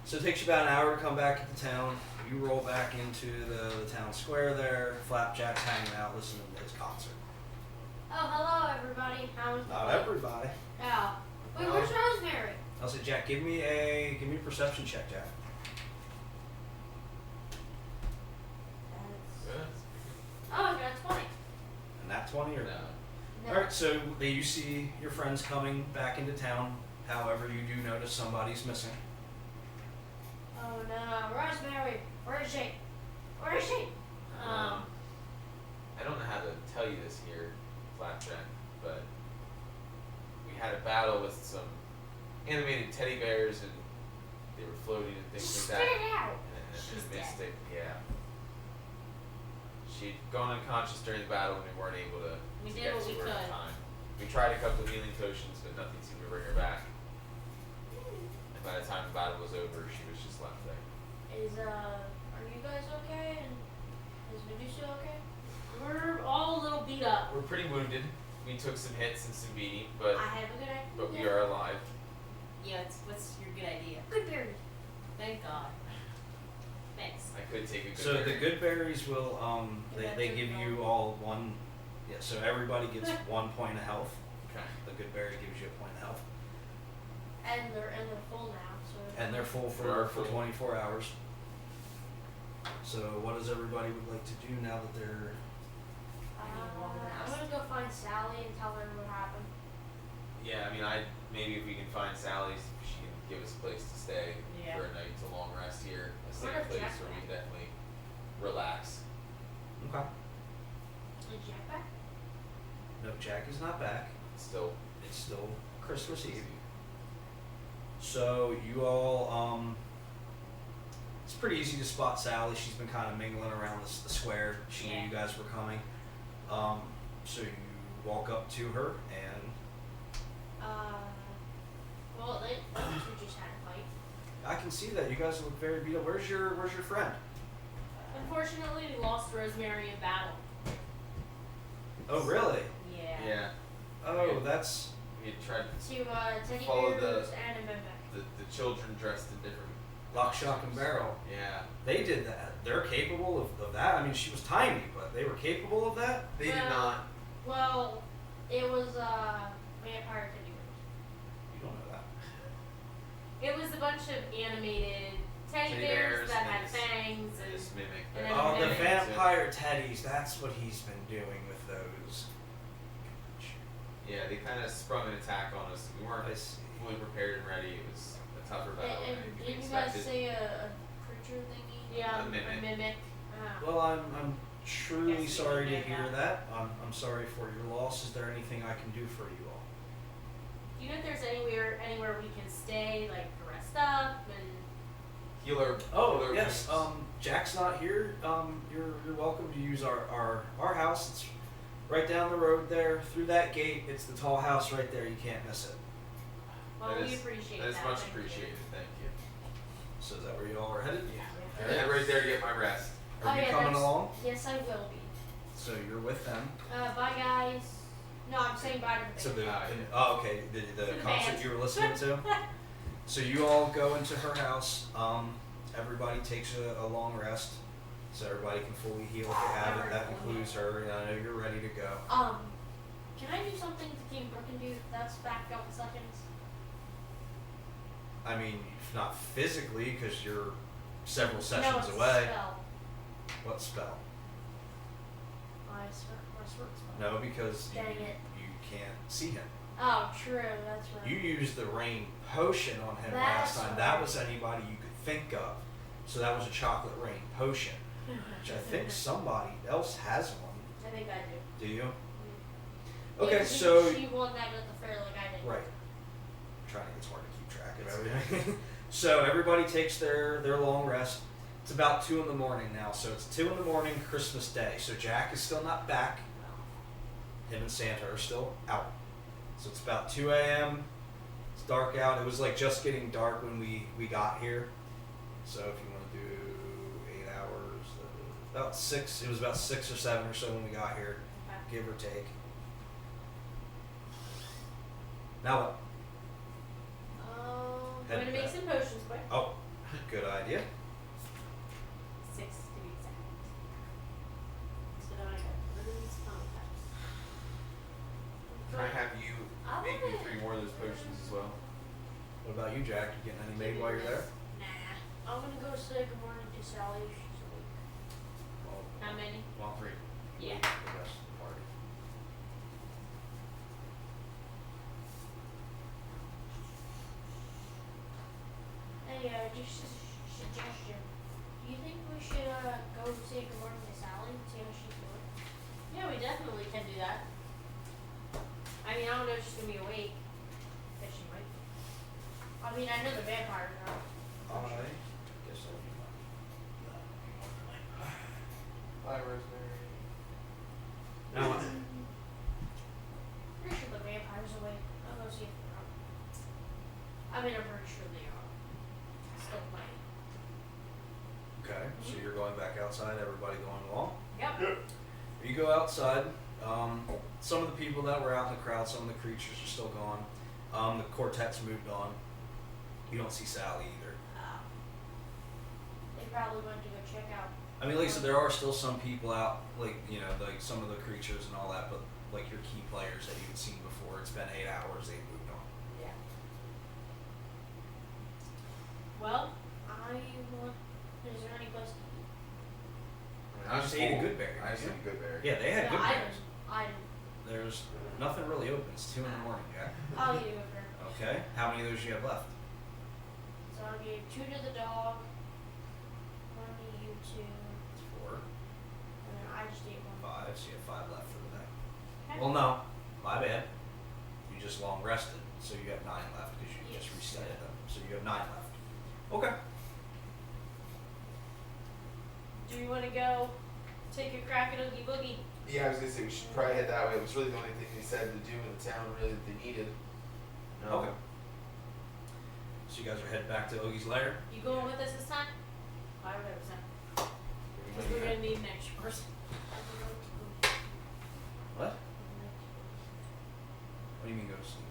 So it takes you about an hour to come back into town. You roll back into the town square there. Flapjack's hanging out listening to his concert. Oh, hello everybody. How was the Not fight? everybody. Yeah. Wait, No. where's Rosemary? I'll say, Jack, give me a perception check, Jack. Good. Oh, I got 20. And that 20 or No. No. All right, so you see your friends coming back into town. However, you do notice somebody's missing. Oh no, Rosemary. Where is she? Where is she? I don't know how to tell you this here, Flapjack, but we had a battle with some animated teddy bears and they were floating and things Spit like that. it out. And She's a dead. mystic, yeah. She'd gone unconscious during the battle and we weren't able to, We to did get what to we her in could. time. We tried a couple of healing potions, but nothing seemed to bring her back. And by the time the battle was over, she was just left there. Are you guys okay? And is Medusa okay? We're all a little beat up. We're pretty wounded. We took some hits and some beating, but I have a good idea. but we are alive. Yeah, what's your good idea? Good berries. Thank God. Thanks. I could take a good So the berry. good berries will Yeah, they that's give a you no. all one. Yeah, so everybody gets 1 point of health. Okay. The good berry gives you a point of health, And they're full now. So. and they're full They are for full. 24 hours. So what does everybody would like to do now that they're? I'm gonna go find Sally and tell her what happened. Yeah, I mean, maybe if we can find Sally's, if she can give us a place to stay Yeah. for a night to long rest here, a safe Where is place Jack where we at? can definitely relax. Okay. Is Jack back? No, Jack is not back. Still, It's still Christmas Eve. So you all, it's pretty easy to spot Sally. She's been kind of mingling around the square. She knew Yeah. you guys were coming. So you walk up to her and Well, they two just had a fight. I can see that you guys look very beat up. Where's your friend? Unfortunately, we lost Rosemary in battle. Oh really? Yeah. yeah, Oh, that's we had tried To teddy Follow bears the- and a mimic. the children dressed in different. Lock, Shock, and Barrel. Yeah, They did that. They're capable of that. I mean, she was tiny, but they were capable of that. they did Well- not. Well, it was vampire teddy bears. You don't know that. It was a bunch of animated teddy bears that and had this- fangs and and this mimic. and that- then Oh, the mimics. vampire teddies. That's what he's been doing with those. Yeah, they kind of sprung an attack on us. We weren't I see. fully prepared and ready. It was a tougher battle than And we didn't you guys expected. say a creature thingy? yeah, A mimic. a mimic. Well, I'm truly Yes, sorry to yeah, hear yeah. that. I'm sorry for your loss. Is there anything I can do for you all? Do you know if there's anywhere we can stay, like to rest up and Healer. Oh healer yes. wounds. Jack's not here. You're welcome to use our house. It's right down the road there. Through that gate. It's the tall house right there. You can't miss it. well, That we is- appreciate That is that. much thank you. appreciated. Thank you. So is that where you all are headed? Yeah. All And right there to get my rest. Are Oh, you yeah, coming that's- along? Yes, I will be. So you're with them. Bye, guys. No, I'm saying bye to the So baby. okay, the the concert band. you were listening to. So you all go into her house. Everybody takes a long rest, so everybody can fully heal if they have it. That includes her. And I know you're ready to go. Can I do something to Team Brook can do? That's back up in seconds. I mean, if not physically, because you're several No, sessions it's a away. spell. What spell? My sword spell. No, because Dang it. you can't see him. Oh, true. That's right. You used the rain potion on him That's last time. right. That was anybody you could think of. So that was a chocolate rain potion, which I think somebody else has one. I think I do. Do you? Okay, Yeah, so she won that at the fair like I did. right. I'm trying to get smart to keep track of everything. So everybody takes their long rest. It's about 2 in the morning now. So it's 2 in the morning, Christmas Day. So Jack is still not back. Him and Santa are still out. So it's about 2 a.m. It's dark out. It was like just getting dark when we got here. So if you want to do 8 hours, about 6. It was about 6 or 7 or so when we got here, Okay. give or take. Now what? I'm Head going to make back. some potions quick. Oh, good idea. 6 to be exact. So then I got runes, contacts. Can I have you I make me wanna- 3 more of those potions as well? What about you, Jack? You getting any made while you're there? Nah. I'm gonna go say good morning to Sally if she's awake. Well, How many? Well, 3. Yeah. The rest of the party. Hey, just a suggestion. Do you think we should go say good morning to Sally and see how she's doing? Yeah, we definitely can do that. I mean, I don't know if she's going to be awake, but she might be. I mean, I know the vampires are. I guess I'll be fine. Bye, Rosemary. Now what? Pretty sure the vampires are awake. I'll go see if they're up. I mean, I'm pretty sure they are. Still playing. Okay, so you're going back outside, everybody going along? Yep. You go outside. Some of the people that were out in the crowd, some of the creatures are still gone. The quartet's moved on. You don't see Sally either. They probably went to go check out. I mean, like I said, there are still some people out, like, you know, like some of the creatures and all that, but like your key players that you've seen before, it's been 8 hours, they've moved on. Yeah. Well, I want. Is there any place to eat? I just ate a good berry, I just didn't ate a good berry. Yeah, they had No, good I berries. didn't. I didn't. There's nothing really open. It's 2 in the morning, Jack. I'll eat a good burger. Okay, how many of those do you have left? So I'll give 2 to the dog, 1 to you 2, It's 4, and then I just ate 1. 5, so you have 5 left for the day. okay. Well, no, my bad. You just long rested, so you have 9 left because you just Yes. restarted them. So you have 9 left. Okay. Do you want to go take a crack at Oogie Boogie? Yeah, I was gonna say we should probably head that way. It was really the only thing they said to do in the town really that they needed. Okay. So you guys are heading back to Oogie's lair? You going with us this time? 5%. Because we're going to need an extra person. What? What do you mean go to sleep?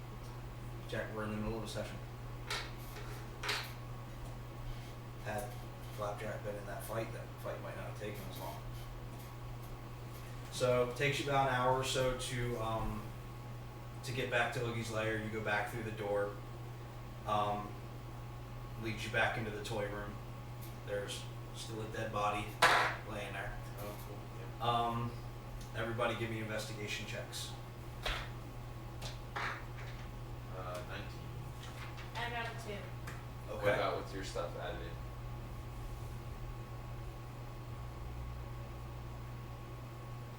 Jack, we're in the middle of a session. Had Flapjack been in that fight might not have taken as long. So it takes you about an hour or so to get back to Oogie's lair. You go back through the door. Leads you back into the toy room. There's still a dead body laying there. Oh, cool. Yeah. Everybody give me investigation checks. 19. I got a 2. Okay. What about with your stuff added in?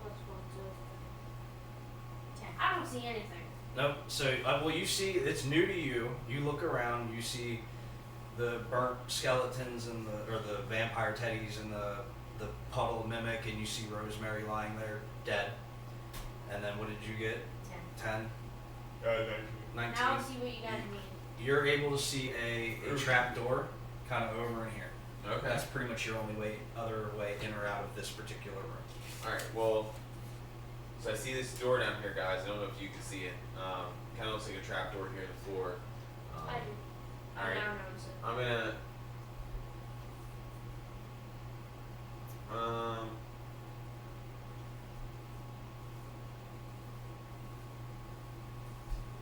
Plus 1, 2. 10. I don't see anything. Nope. So, well, you see, it's new to you. You look around, you see the burnt skeletons and the vampire teddies and the puddle mimic, and you see Rosemary lying there dead. And then what did you get? 10. 10? 19. Now I see what you guys mean. You're able to see a trap door kind of over in here. Okay. That's pretty much your only other way in or out of this particular room. Alright, well, so I see this door down here, guys. I don't know if you can see it. Kind of looks like a trap door here in the floor. I do. I Alright, now notice it. I'm gonna.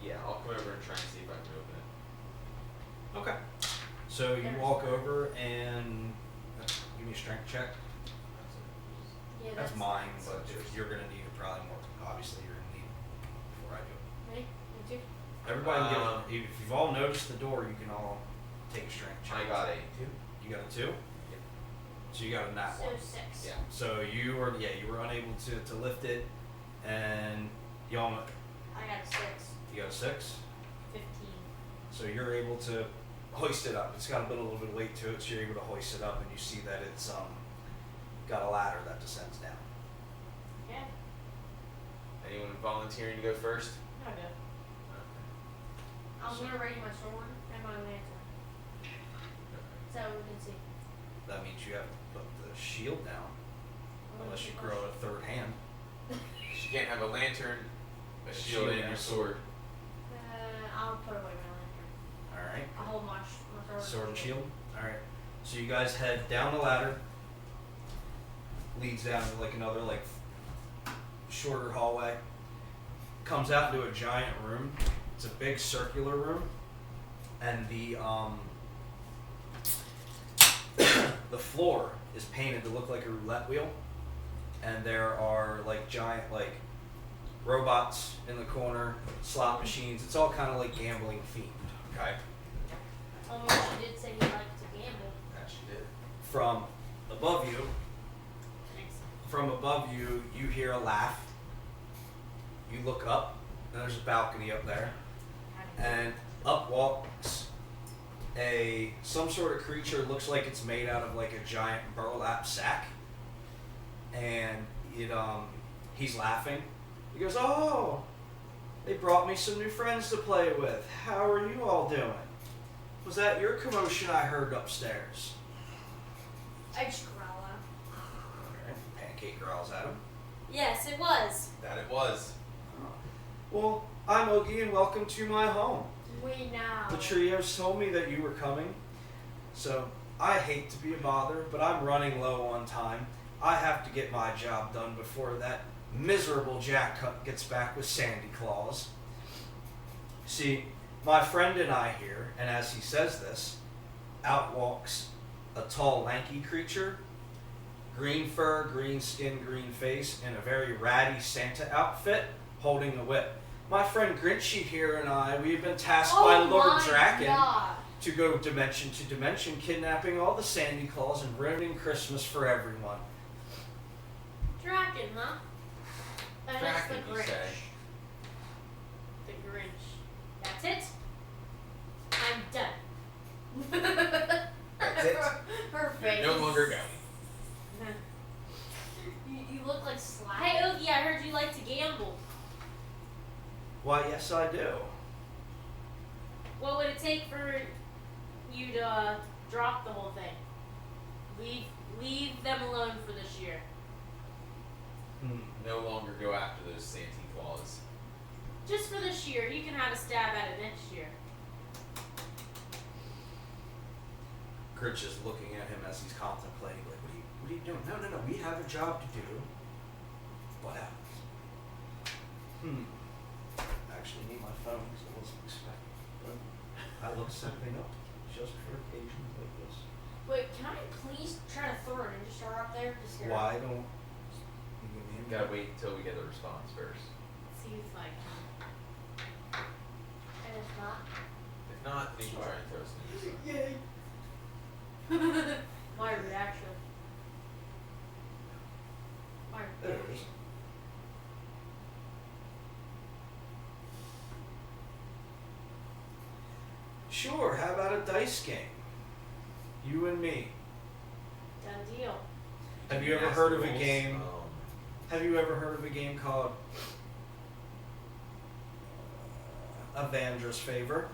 Yeah, I'll come over and try and see if I can open it. Okay. So you walk over and give me a strength check. Yeah, That's mine, that's but yours. you're gonna need it probably more. Obviously, you're gonna need it before I do it. Me? Me too. Everybody, if you've all noticed the door, you can all take a strength check. I got a 2. You got a 2. So you got a nat So 1. 6. Yeah. So you were unable to lift it, and y'all I got a 6. You got a 6? 15. So you're able to hoist it up. It's got a little bit of weight to it, so you're able to hoist it up, and you see that it's got a ladder that descends down. Okay. Anyone volunteering to go first? Not good. I'm gonna ready my sword and my lantern so we can see. That means you have to put the shield down, unless you grow a third hand. She can't have a lantern, a shield, and your sword. I'll put away my lantern. All right. I'll hold my sword. Sword and shield. All right. So you guys head down the ladder. Leads down to like another shorter hallway. Comes out into a giant room. It's a big circular room, and the the floor is painted to look like a roulette wheel, and there are giant robots in the corner, slot machines. It's all kind of like gambling themed. Okay. She did say he liked to gamble. That she did. From above you, Thanks. you hear a laugh. You look up, and there's a balcony up there, and up walks some sort of creature. Looks like it's made out of a giant burlap sack, and he's laughing. He goes, "Oh, they brought me some new friends to play with. How are you all doing? Was that your commotion I heard upstairs?" I just growl out. Alright, Pancake growls at him. Yes, it was. That it was. Well, I'm Oogie and welcome to my home. We know. The trios told me that you were coming, so I hate to be a bother, but I'm running low on time. I have to get my job done before that miserable Jack gets back with Sandy Claus. See, my friend and I here, and as he says this, out walks a tall, lanky creature, green fur, green skin, green face, in a very ratty Santa outfit, holding a whip. My friend Grinchy here and I, we've been tasked by Lord my Draken God. to go dimension to dimension, kidnapping all the Sandy Claus and ruining Christmas for everyone. Draken, huh? And Draken, it's the you Grinch. say? The Grinch. That's it? I'm done. That's it? Her face. You're no longer going. You look like Slack. Hey, Oogie, I heard you like to gamble. Why, yes, I do. What would it take for you to drop the whole thing? Leave them alone for this year. No longer go after those Santa Claus. Just for this year. You can have a stab at it next year. Grinch is looking at him as he's contemplating, what are you doing? No, we have a job to do. What happens? I actually need my phone because I wasn't expecting it. But I looked something up just for occasions like this. Wait, can I please try to throw an ninja star up there? Just Why don't you give me You gotta wait until we get the response first. Seems like And if not, If not, then you can try and throw some. Yay! my reaction. My There it is. reaction. Sure, how about a dice game? You and me. done deal. Have you ever Ask heard the of a rules. game? Have you ever heard of a game called Avandra's Favor?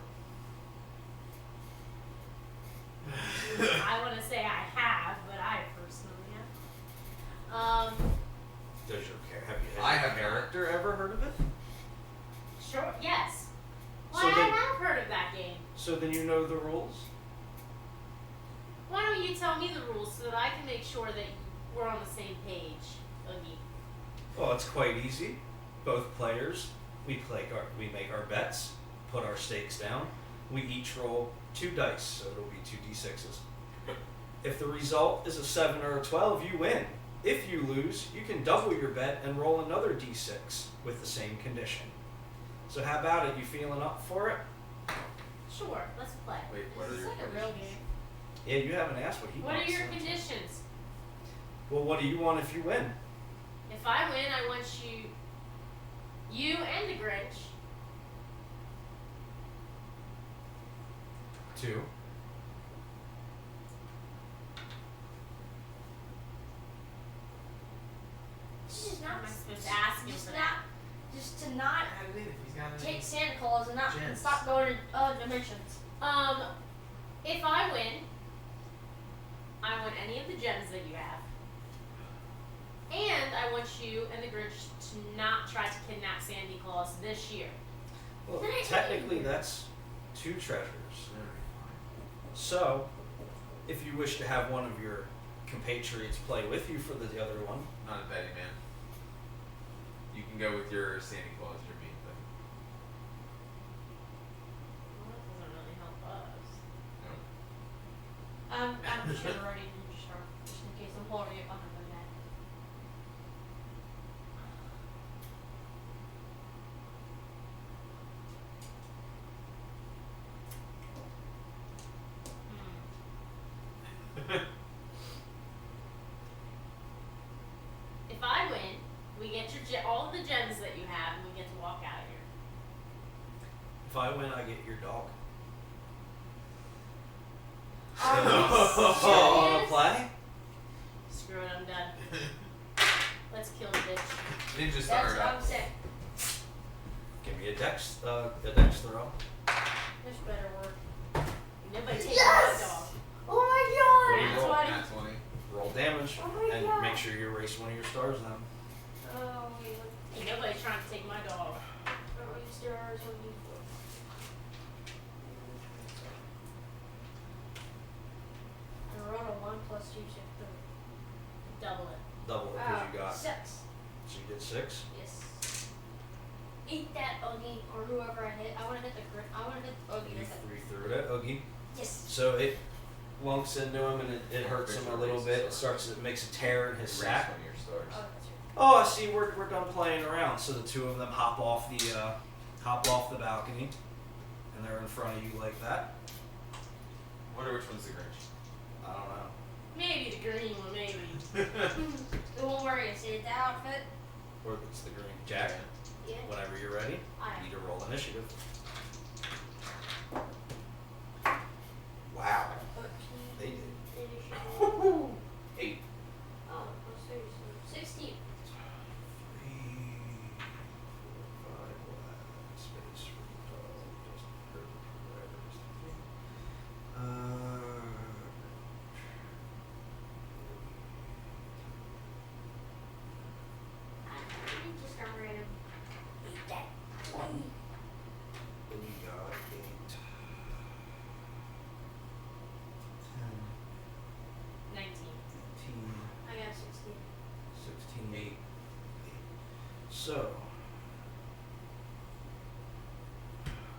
I want to say I have, but I personally have. Does your I have character ever heard of it? Sure. Yes. Why, So I then- have heard of that game. So then you know the rules? Why don't you tell me the rules so that I can make sure that we're on the same page, Oogie? Well, it's quite easy. Both players, we make our bets, put our stakes down. We each roll 2 dice, so it'll be 2d6s. If the result is a 7 or a 12, you win. If you lose, you can double your bet and roll another d6 with the same condition. So how about it? You feeling up for it? Sure. Let's play. Wait, what are This is your like a real game. Yeah, you haven't asked what he What wants. are your so- conditions? Well, what do you want if you win? If I win, I want you You and the Grinch. 2. Just How not. am I supposed to ask him Just for not. that? Just to not Add it in if he's got any. take Santa Claus and not and Gems. stop going to other dimensions. If I win, I want any of the gems that you have. And I want you and the Grinch to not try to kidnap Santa Claus this year. Well, Then I technically hate you. that's 2 treasures. Alright, So, if you wish to have one of your compatriots play with you for the other one, fine. Not a betting man. You can go with your Santa Claus, your main thing. Well, that doesn't really help us. No. I'm sure already Ninja Star, just in case I'm holding it behind my back. If I win, we get all of the gems that you have, and we get to walk out of here. if I win, I get your dog. Are you serious? Play? Screw it, I'm done. Let's kill the bitch. Ninja That's Star what I'm saying. Give me a dex throw. This better work. Nobody take Yes! my dog. Oh my What do you god! roll? That's Nat 20. Roll damage, Oh my and God. make sure you erase one of your stars then. Oh, wait, what? Ain't nobody trying to take my dog. Oh, you stars, what do you for? I rolled a 1 plus 2, 6, 3. Double it. Double it because you got. 6. So you did 6. Yes. Eat that Oogie or whoever I hit. I want to hit the I want to hit the Oogie. You That's it. threw it at Oogie. Yes. So it lunks into him and it hurts him a little bit. It makes a tear in his Erase sack. one of your stars. Oh, that's right. Oh, I see. We're done playing around. So the 2 of them hop off the balcony, and they're in front of you like that. Wonder which one's the Grinch. I don't know. Maybe the green one, maybe. The one where you see the outfit. Or it's the green. Jack, Yeah. whenever you're ready, I you need to roll initiative. Wow, 13. they did. 8. Oh, plus 3, so 16. 3, 4, 5, space for the dog, just whatever. I just got rid of. Eat that. Oogie. We got 8, 10, 19. 18, I got 16. 16, 8. So,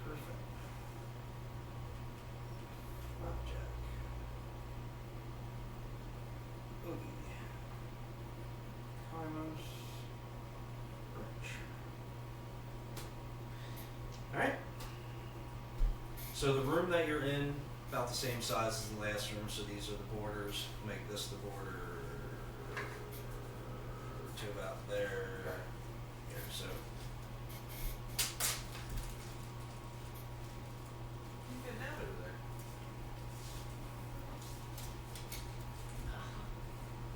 perfect. Flapjack. Oogie. Carlos. Grinch. Alright. So the room that you're in, about the same size as the last room, so these are the borders. Make this the border to about there. Here, so You getting out over there?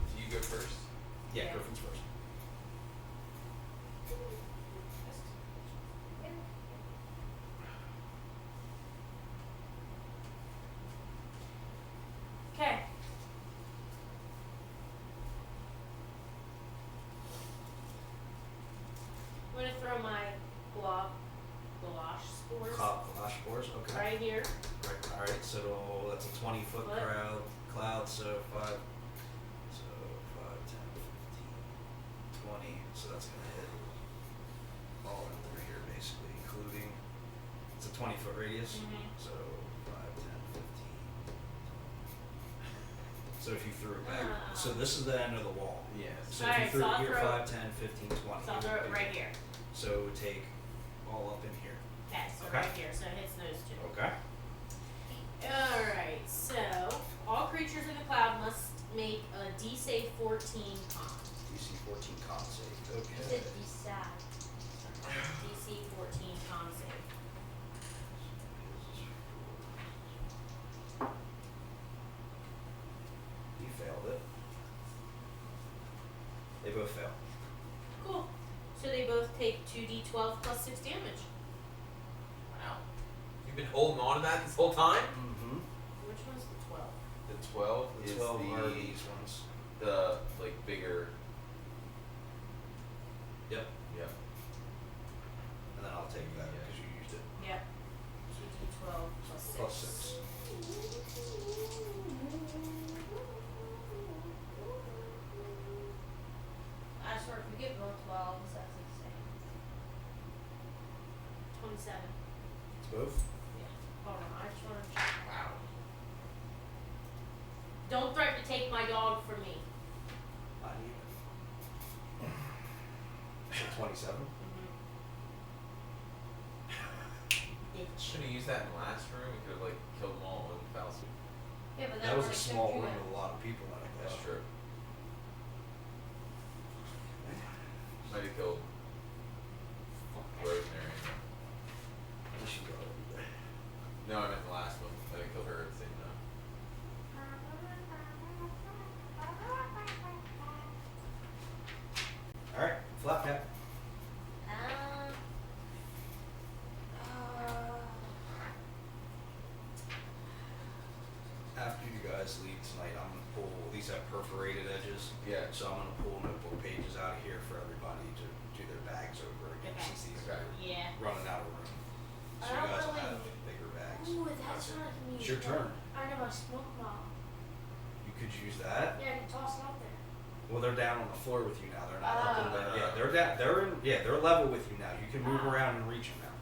Do you go first? yeah, Yeah. Griffin's first. Okay. I'm gonna throw my gouache spores Flash spores, okay. right here. Right, alright, so that's a 20-foot What? cloud, so 5, so 5, 10, 15, 20, so that's gonna hit all over here basically, including, it's a 20-foot radius, Mhm. so 5, 10, 15, 20. So if you threw it back, so this is the end of the wall. Yes. So if Alright, you threw so it I'll here, throw- 5, 10, 15, 20. So I'll throw it right here. So it would take all up in here. Okay, so Okay. right here, so it hits those 2. Okay. Alright, so all creatures in the cloud must make a DC 14 con. DC 14 con save. You Okay. said be sad. DC 14 con save. He failed it. They both fail. Cool. So they both take 2d12 plus 6 damage. Wow. You've been holding on to that this whole time? Mm-hmm. Which one's the 12? The 12 The is 12 are the these ones. like bigger. Yep. Yep. And then I'll take that because you used it. Yep. 2d12 plus 6. Plus 6. I swear, if we get both 12s, that's insane. 27. It's both. Yeah. Hold on, I just want to check. Wow. Don't threaten to take my dog from me. Not even. So 27? Bitch. Should have used that in the last room. We could have like killed them all with foul sweep. Yeah, but That was a like, small kept you room in. with a lot of people in it. That's though. true. Might have killed Rosemary. Unless you go over there. No, I meant the last one. Might have killed her at the same time. Alright, flat cap. After you guys leave tonight, I'm gonna pull, these have perforated edges. Yeah. So I'm gonna pull notebook pages out of here for everybody to do their bags over again, Okay. since these Okay. are Yeah. running out of room. So I you don't guys will really- have bigger bags. Ooh, that's what I can use. It's your turn. I know my smoke bomb. You could use that. Yeah, I can toss it out there. Well, they're down on the floor with you now. They're not up in Oh. there. Yeah, they're down. They're in. Yeah, they're level with you now. You can move Oh. around and reach them now.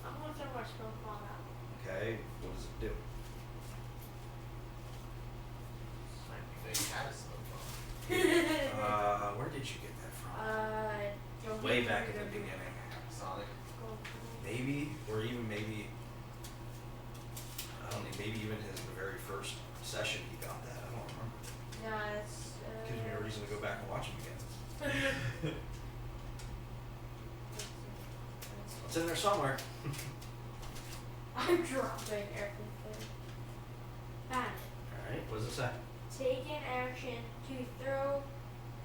I'm gonna throw my smoke bomb out. Okay. What does it do? I didn't think you had a smoke bomb. Where did you get that from? Don't Way hit back me, at the don't hit me. Sonic. beginning. Maybe. Maybe, or even maybe. I don't know. Maybe even his the very first session he got that. I don't remember. No, it's. Gives me a reason to go back and watch him again. It's in there somewhere. I'm dropping everything. Found it. All right. What does it say? Take an action to throw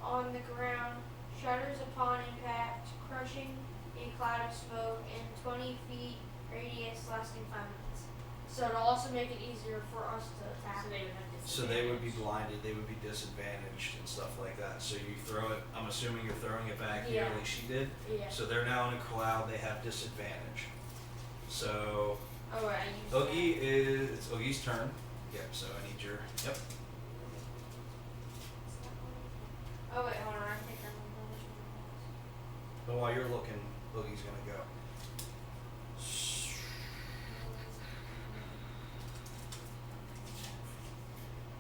on the ground, shudders upon impact, crushing a cloud of smoke in 20 feet radius lasting 5 minutes. So it'll also make it easier for us to attack. So they would have So they would be disadvantage. blinded, they would be disadvantaged and stuff like that. So you throw it, I'm assuming you're throwing it back here Yeah. like she did. Yeah. So they're now in a cloud, they have disadvantage. So Oh, right, I used Oogie is, it's Oogie's turn. Yep, so I need your, yep. that. Oh, wait, hold on. I think I'm going to But while you're looking, Oogie's gonna go.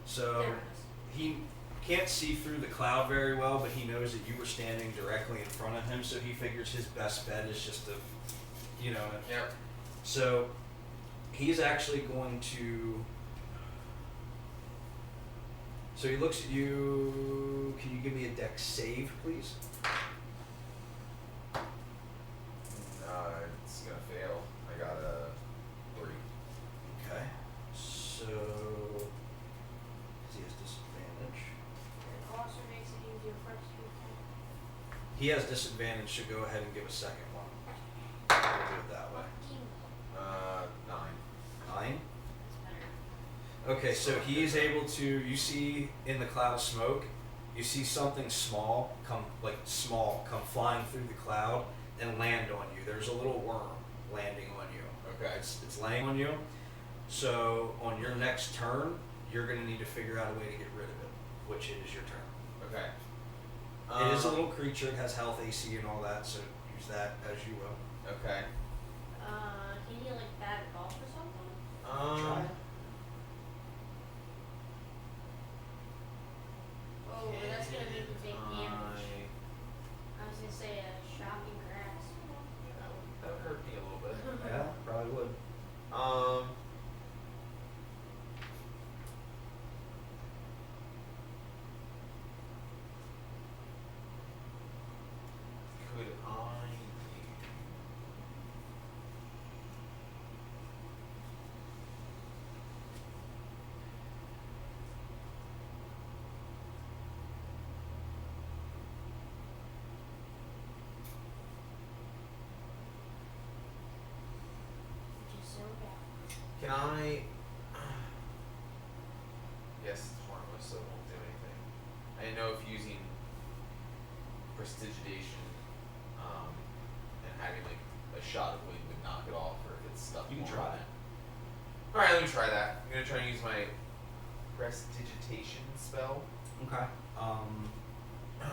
So There it is. he can't see through the cloud very well, but he knows that you were standing directly in front of him, so he figures his best bet is just to, you know. Yep. So he's actually going to. So he looks at you. Can you give me a dex save, please? It's gonna fail. I got a 3. Okay. So. 'Cause he has disadvantage. It also makes it easier for us to attack. He has disadvantage, so go ahead and give a second one. We'll do it that way. 9. 9. That's better. Okay, so he is able to. You see in the cloud of smoke, you see something small come flying through the cloud and land on you. There's a little worm landing on you. Okay. It's laying on you. So on your next turn, you're gonna need to figure out a way to get rid of it, which is your turn. Okay. It is a little creature. It has health, AC, and all that. So use that as you will. Okay. Can you like bat it off or something? Try it. Oh, but that's going to make you take damage. I- I was going to say shocking grass. That would hurt me a little bit. Yeah, probably would. Could I use Can I? Yes, it's harmless, so it won't do anything. I didn't know if using prestidigitation and having like a shot of wind would knock it off, or if it's stuck. You can more try on that. it. All right, let me try that. I'm gonna try and use my prestidigitation spell. Okay. But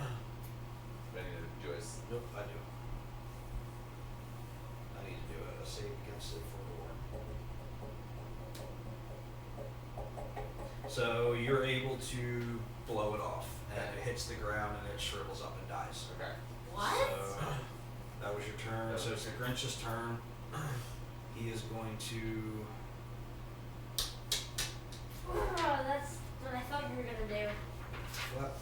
I need to do it. Nope, I do. I need to do a save against it for war. So you're able to blow it off, and it hits the ground, and it shrivels up and dies. Okay. What? So that was your turn. That So was it's the my turn. Grinch's turn. He is going to. Oh, that's what I thought you were gonna do. What?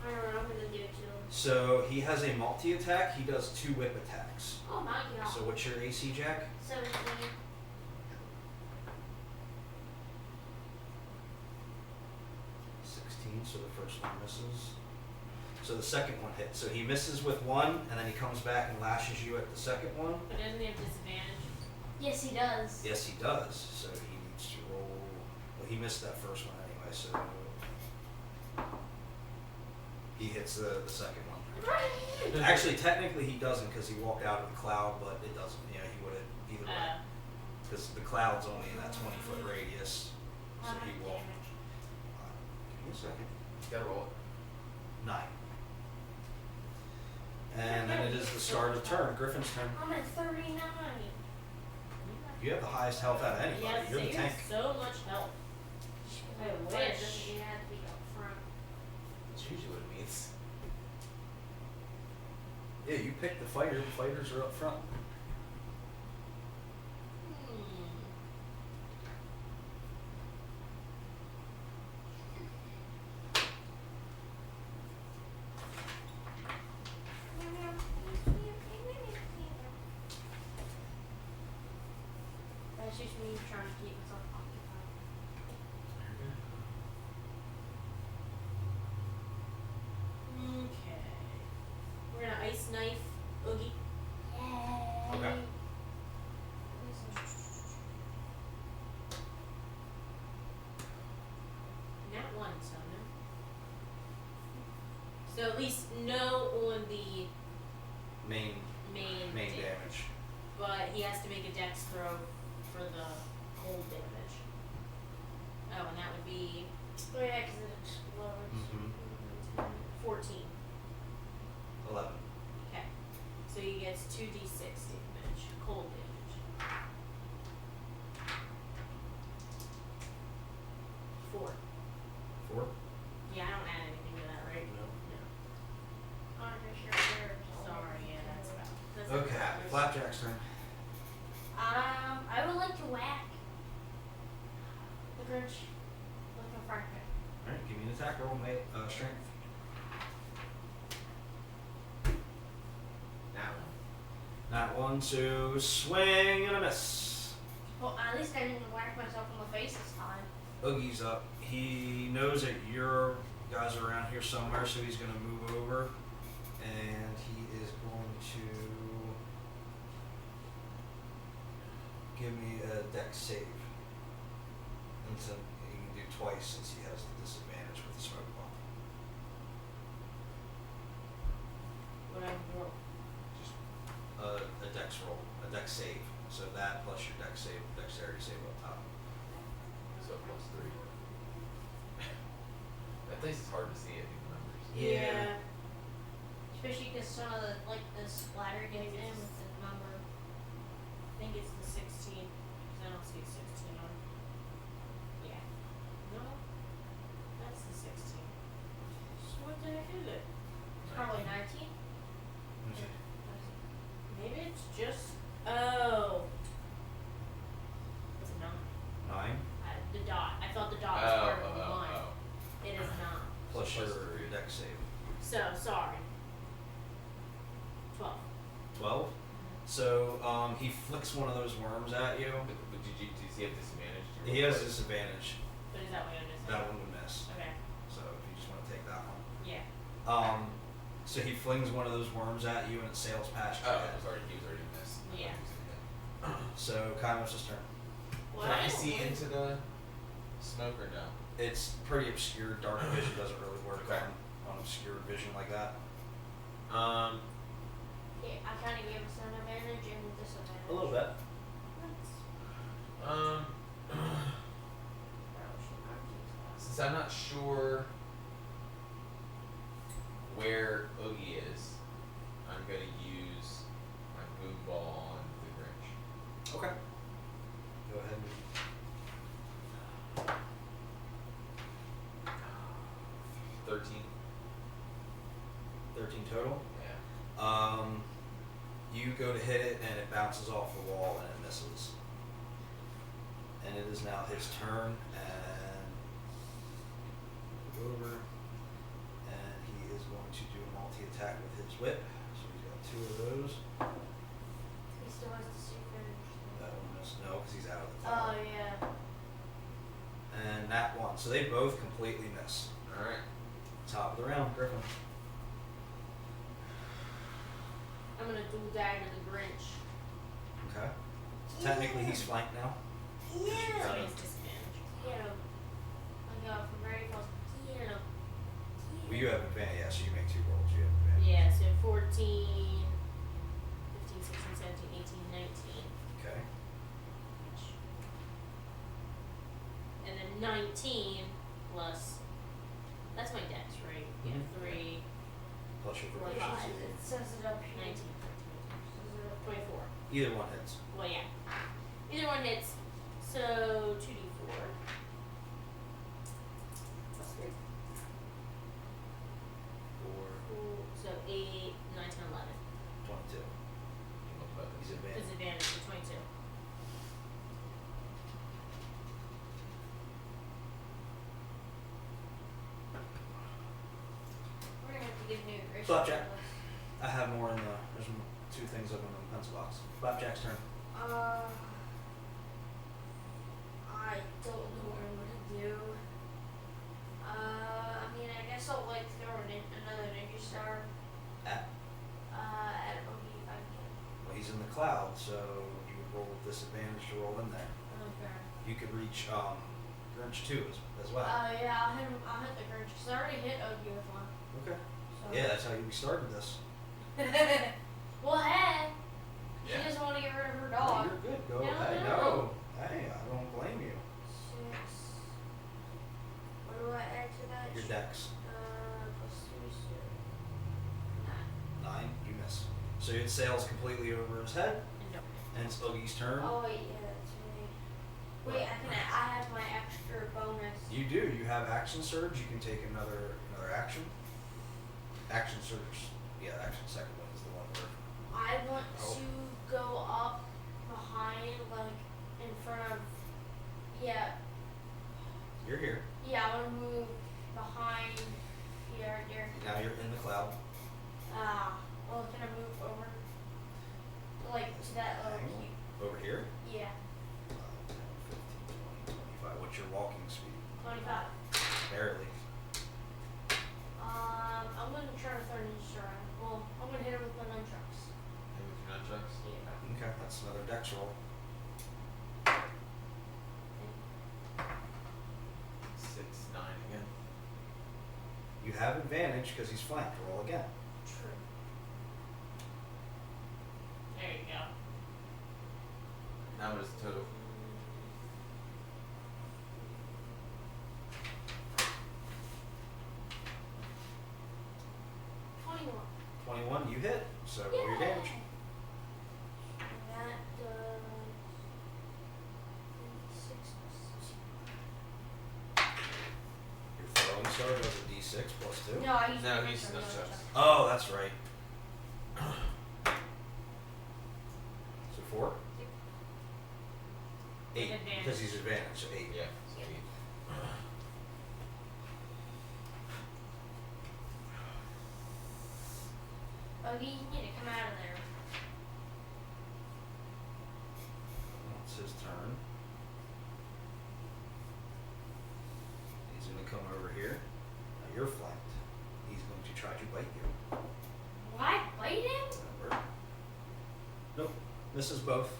I don't know, I'm gonna do it too. So he has a multi-attack. He does 2 whip attacks. Oh my god. So what's your AC, Jack? 17. 16. So the first one misses. So the second one hits. So he misses with 1, and then he comes back and lashes you at the second one. But doesn't he have disadvantage? Yes, he does. Yes, he does. So he needs to roll. Well, he missed that first one anyway. So he hits the second one. Actually, technically he doesn't because he walked out of the cloud, but it doesn't. Yeah, he would have either way. Because the cloud's only in that 20-foot radius. So How much he will. damage? Give me a second. Gotta roll it. 9. And then it is the start of turn. Griffin's turn. I'm at 39. You have the highest health out of anybody. Yes, You're the you tank. have so much health. I But wish. it doesn't mean I have to be up front. That's usually what it means. Yeah, you pick the fighter. The fighters are up front. That's just me trying to keep myself occupied. Okay. We're gonna ice knife Oogie. Yay. Okay. Not one, so no. So at least no on the Main main damage. But he has to make a dex throw for the cold damage. Oh, and that would be Oh yeah, because it explodes. Mm-hmm. 14. 11. Okay. So he gets 2d6 damage, cold damage. 4. 4? Yeah, I don't add anything to that, right? No. I'm not sure there's Sorry, yeah, that's about. That's Okay, about- Flapjack's turn. I would like to whack the Grinch with a fire pit. Alright, give me an attack roll, mate. Strength. That one. Not 1, so swing and a miss. Well, at least I didn't whack myself in the face this time. Oogie's up. He knows that your guys are around here somewhere, so he's going to move over. And he is going to give me a dex save. And so he can do twice since he has the disadvantage with the smoke bomb. What I roll. Just a dex roll, a dex save. So that plus your dex save, dexterity save up top. So plus 3. That place is hard to see, I think, the numbers. Yeah. Especially because some of the splatter gets in with the number. I think it's the 16. 'Cause I don't see 16 on. Yeah. No. That's the 16. So what the heck is it? It's probably 19. Maybe it's just. Oh. It's a 9. 9 The dot. I thought the dot was part of the line. It is not. plus Plus your 3. dex save. So, sorry. 12. 12. So he flicks one of those worms at you. But does he have disadvantage? to He roll has twice? disadvantage. But is that what it is? That one would miss. Okay. So if you just want to take that one. Yeah. So he flings one of those worms at you and it sails past your Oh, head. he was already missed. Yeah. So Kainos' turn. Can I see into the smoke or no? It's pretty obscure. Dark vision doesn't really work Okay. on obscure vision like that. Yeah, I kind of gave us an advantage and a disadvantage. A little bit. Since I'm not sure where Oogie is, I'm gonna use my boom ball on the Grinch. Okay. Go ahead. 13. 13 total. Yeah. You go to hit it and it bounces off the wall and it misses. And it is now his turn and move over and he is going to do a multi-attack with his whip. So he's got 2 of those. He still has to see finish. That one missed. No, because he's out of the Oh, tower. yeah. And that one. So they both completely miss. Alright. Top of the round, Griffin. I'm gonna dual dagger the Grinch. Okay. Technically he's flanked now. So Yeah. he has disadvantage. Get him. I go from very close. Get him. Well, you have advantage, yeah, so you make 2 rolls. You have advantage. Yeah, so 14, 15, 16, 17, 18, 19. Okay. And then 19 plus, that's my dex, right? Yeah, Mhm. 3, Plus your Four, Yeah, proficiency. it says it up here. 19, 24. Either one hits. Well, yeah. Either one hits. So 2d4. Plus 3. 4, Cool. So 8, 9, 10, 11. 22. He's advanced. Disadvantage for 22. We're gonna have to get new Grinch. Flapjack. I have more in the. There's 2 things up in the pencil box. Flapjack's turn. I don't know what I'm gonna do. I mean, I guess I'll like throw another ninja star At. At Oogie if I can. Well, he's in the cloud, so you would roll with disadvantage to roll in there. Okay. You could reach Grinch 2 as well. Yeah, I'll hit him. I'll hit the Grinch because I already hit Oogie with one. Okay. So. Yeah, that's how we started this. Well, hey, she Yeah. doesn't want to get rid of her No, dog. you're good. Go. No, Hey, no. no. Hey, I don't blame you. 6. What do I add to that? Your dex. Plus 3, so 9. 9. You miss. So it sails completely over his head, And don't. and it's Oogie's turn. Oh wait, yeah, that's right. Wait, I have my extra bonus. You do. You have action surge. You can take another action. Action surge. Yeah, action second one is the one where. I want Oh. to go up behind, like in front of. Yeah, You're here. yeah. I want to move behind. Yeah, right there. Now you're in the cloud. Well, can I move over? Like to that little Hang on. cube? Over here. Yeah, 10, 15, 20, 25. What's your walking speed? 25. Barely. I'm gonna try to throw ninja star. Well, I'm gonna hit her with my nunchucks. Hey, with your nunchucks? Yeah. Okay, that's another dex roll. 6, 9 again. You have advantage because he's flanked. Roll again. True. There you go. Now what is the total? $21. 21. You hit. So roll your damage. And that does 6 Your throwing star does a d6 plus 2. No, I used No, my he's nunchucks. nunchucks. Oh, that's right. So 4? 8. Advantage. Because he's advantage, so 8. Yeah. So Yeah. 8. Oogie, you need to come out of there. It's his turn. He's going to come over here. Now you're flanked. He's going to try to bite you. Why bite him? Remember? Nope. Misses both.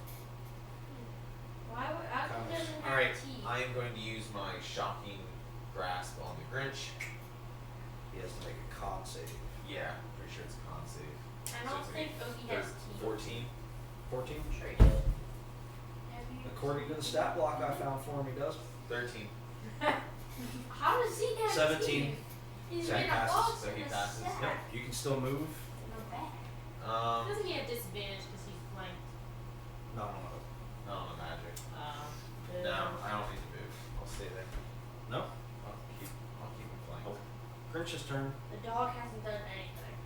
con save. Yeah, pretty sure it's a con save. I So don't it's think gonna Oogie be has teeth. 14. 14? I'm sure he did. According to the stat block I found for him, he does. 13. How does he have 17. teeth? He's So he made a passes, box so he in a passes. sack. Yep. You can still move. No bad. Doesn't he have disadvantage because he's flanked? No. No, no magic. Boo. No, I don't need to move. I'll stay there. No? I'll keep him flanked. Oh. Grinch's turn. The dog hasn't done anything.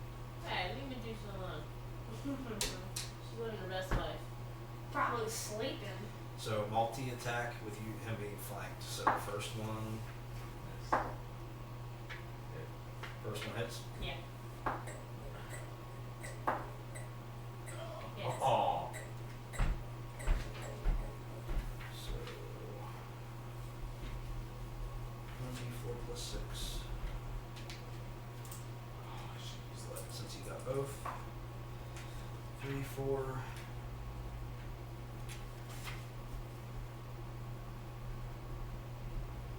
Hey, leave Medusa alone. She's living her best life. Probably sleeping. So multi-attack with him being flanked. So the first one hits. Yeah. Yes. Oh. So 1d4 plus 6. Oh, jeez. Since you got both. 3, 4.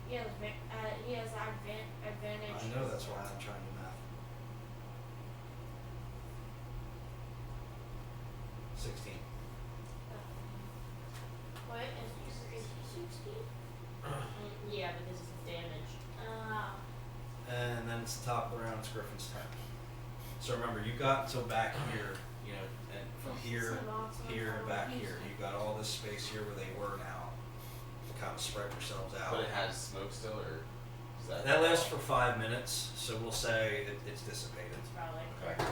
He has advantage. I know, that's why I'm trying to math. 16. What is he 16? Yeah, but this is his damage. And then it's the top of the round, it's Griffin's turn. So remember, you got until back here, and from here, here, and back here. You got all this space here where they were now. To kind of spread yourselves out. But it has smoke still, or is that? That lasts for 5 minutes, so we'll say it's dissipated. It's probably. Okay.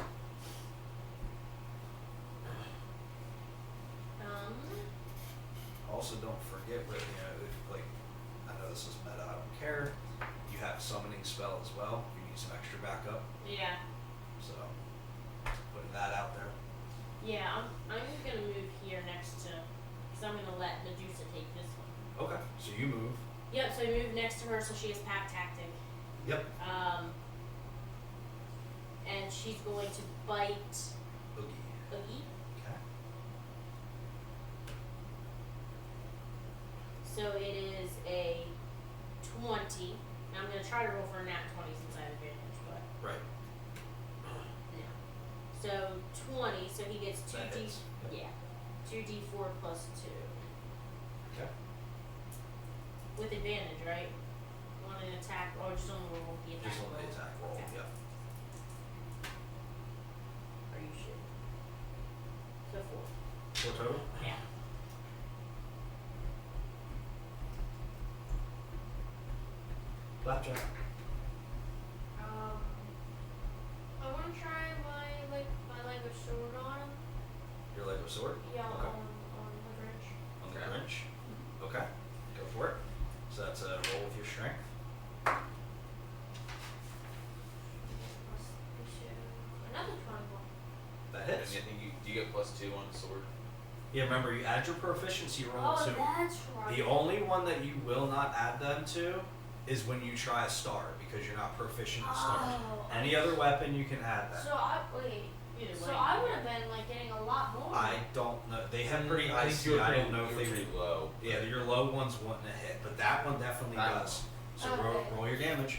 Also, don't forget, if, I know this is meta, I don't care. You have summoning spell as well. You need some extra backup, Yeah. so putting that out there. Yeah, I'm just gonna move here next to, because I'm gonna let Medusa take this one. Okay, so you move. Yep, so I move next to her so she has pack tactic. Yep. And she's going to bite Oogie. Oogie. Okay. So it is a 20. Now I'm gonna try to roll for a nat 20 since I have advantage, but Right. no. So 20, so he gets two That D. hits. Yep. Yeah, 2d4 plus 2 Okay. with advantage, right? On an attack, or just on the roll the attack. Just on the roll? attack roll. Okay. Yep. Are you sure? So 4. 4 total. Yeah. Blackjack. I want to try my Lego sword on him. Your Lego sword. Yeah, Okay. on the Grinch. On the Okay. Grinch. Okay. Go for it. So that's a roll with your strength. Another 21. That And I hits. think do you get +2 on the sword? Yeah, remember you add your proficiency roll Oh, to. that's right. The only one that you will not add them to is when you try a star because you're not proficient in stars. Oh, Any other weapon you can add that. So Either So way. I would have been getting a lot more. I don't know. They have pretty I think icy. you're I pretty, don't know if you're they. pretty low. Yeah, your low ones wouldn't have hit, but that one definitely That does. So Okay. roll your damage.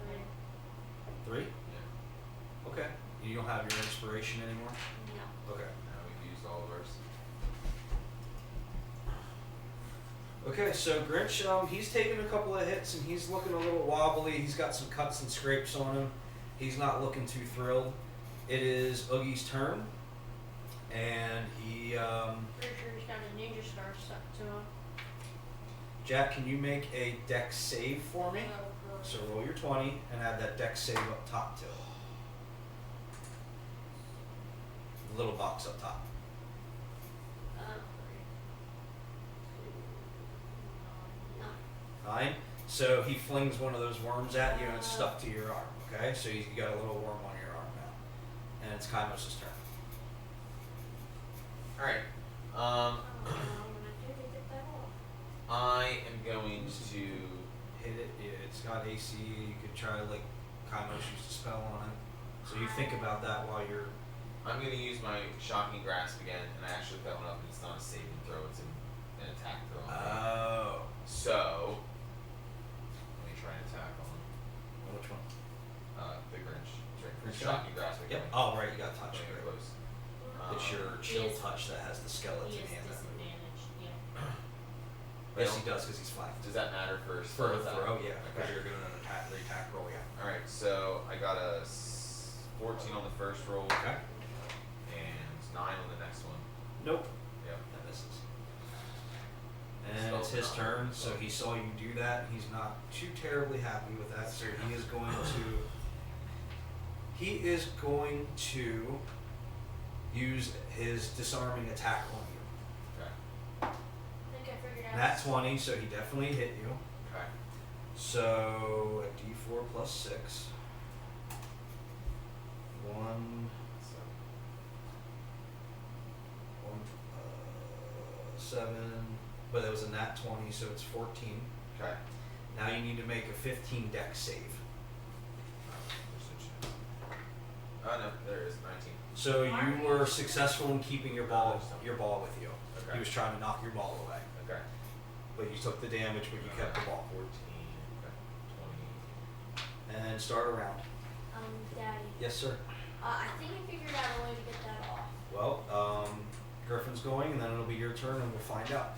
Okay. 3. Yeah. Okay. You don't have your inspiration anymore. No. Okay. Now we've used all of ours. Okay, so Grinch, he's taking a couple of hits and he's looking a little wobbly. He's got some cuts and scrapes on him. He's not looking too thrilled. It is Oogie's turn, and he, Pretty sure he's got a ninja star stuck to him. Jack, can you make a dex save for me? Oh, God. So roll your 20 and add that dex save up top to it. The little box up top. 9. So he flings one of those worms at you and it's stuck to your arm. Okay, so you got a little worm on your arm now, and it's Kaimos' turn. All right. I'm gonna do to get that off. I am going to. Hit it. It's got AC. You could try like Kaimos used a spell on it. So you think about that while you're. I'm going to use my shocking grasp again, and I actually looked that one up, and it's not a saving throw; it's Yes, he does because he's flanked. Does that matter for For a attack? throw, yeah, because Okay. you're doing an attack, re-attack roll, yeah. Alright, so I got a 14 on the first roll Okay. and 9 on the next one. Nope. Yep. That misses. And Spell's it's his not turn, working, so so- he saw you do that. He's not too terribly happy with that, so he is going to use his disarming attack on you. Okay. I think I figured out. Nat 20, so he definitely hit you. Okay. So a D4 plus 6. 1, So 7, but it was a nat 20, so it's 14. okay. Now you need to make a 15 dex save. Oh no, there is 19. So you were successful in keeping your ball with you. Okay. He was trying to knock your ball away, Okay. but you took the damage, but you kept the ball. 14. Okay. 20. And start around. Daddy. Yes, sir. I think I figured out a way to get that off. Well, Griffin's going, and then it'll be your turn, and we'll find out.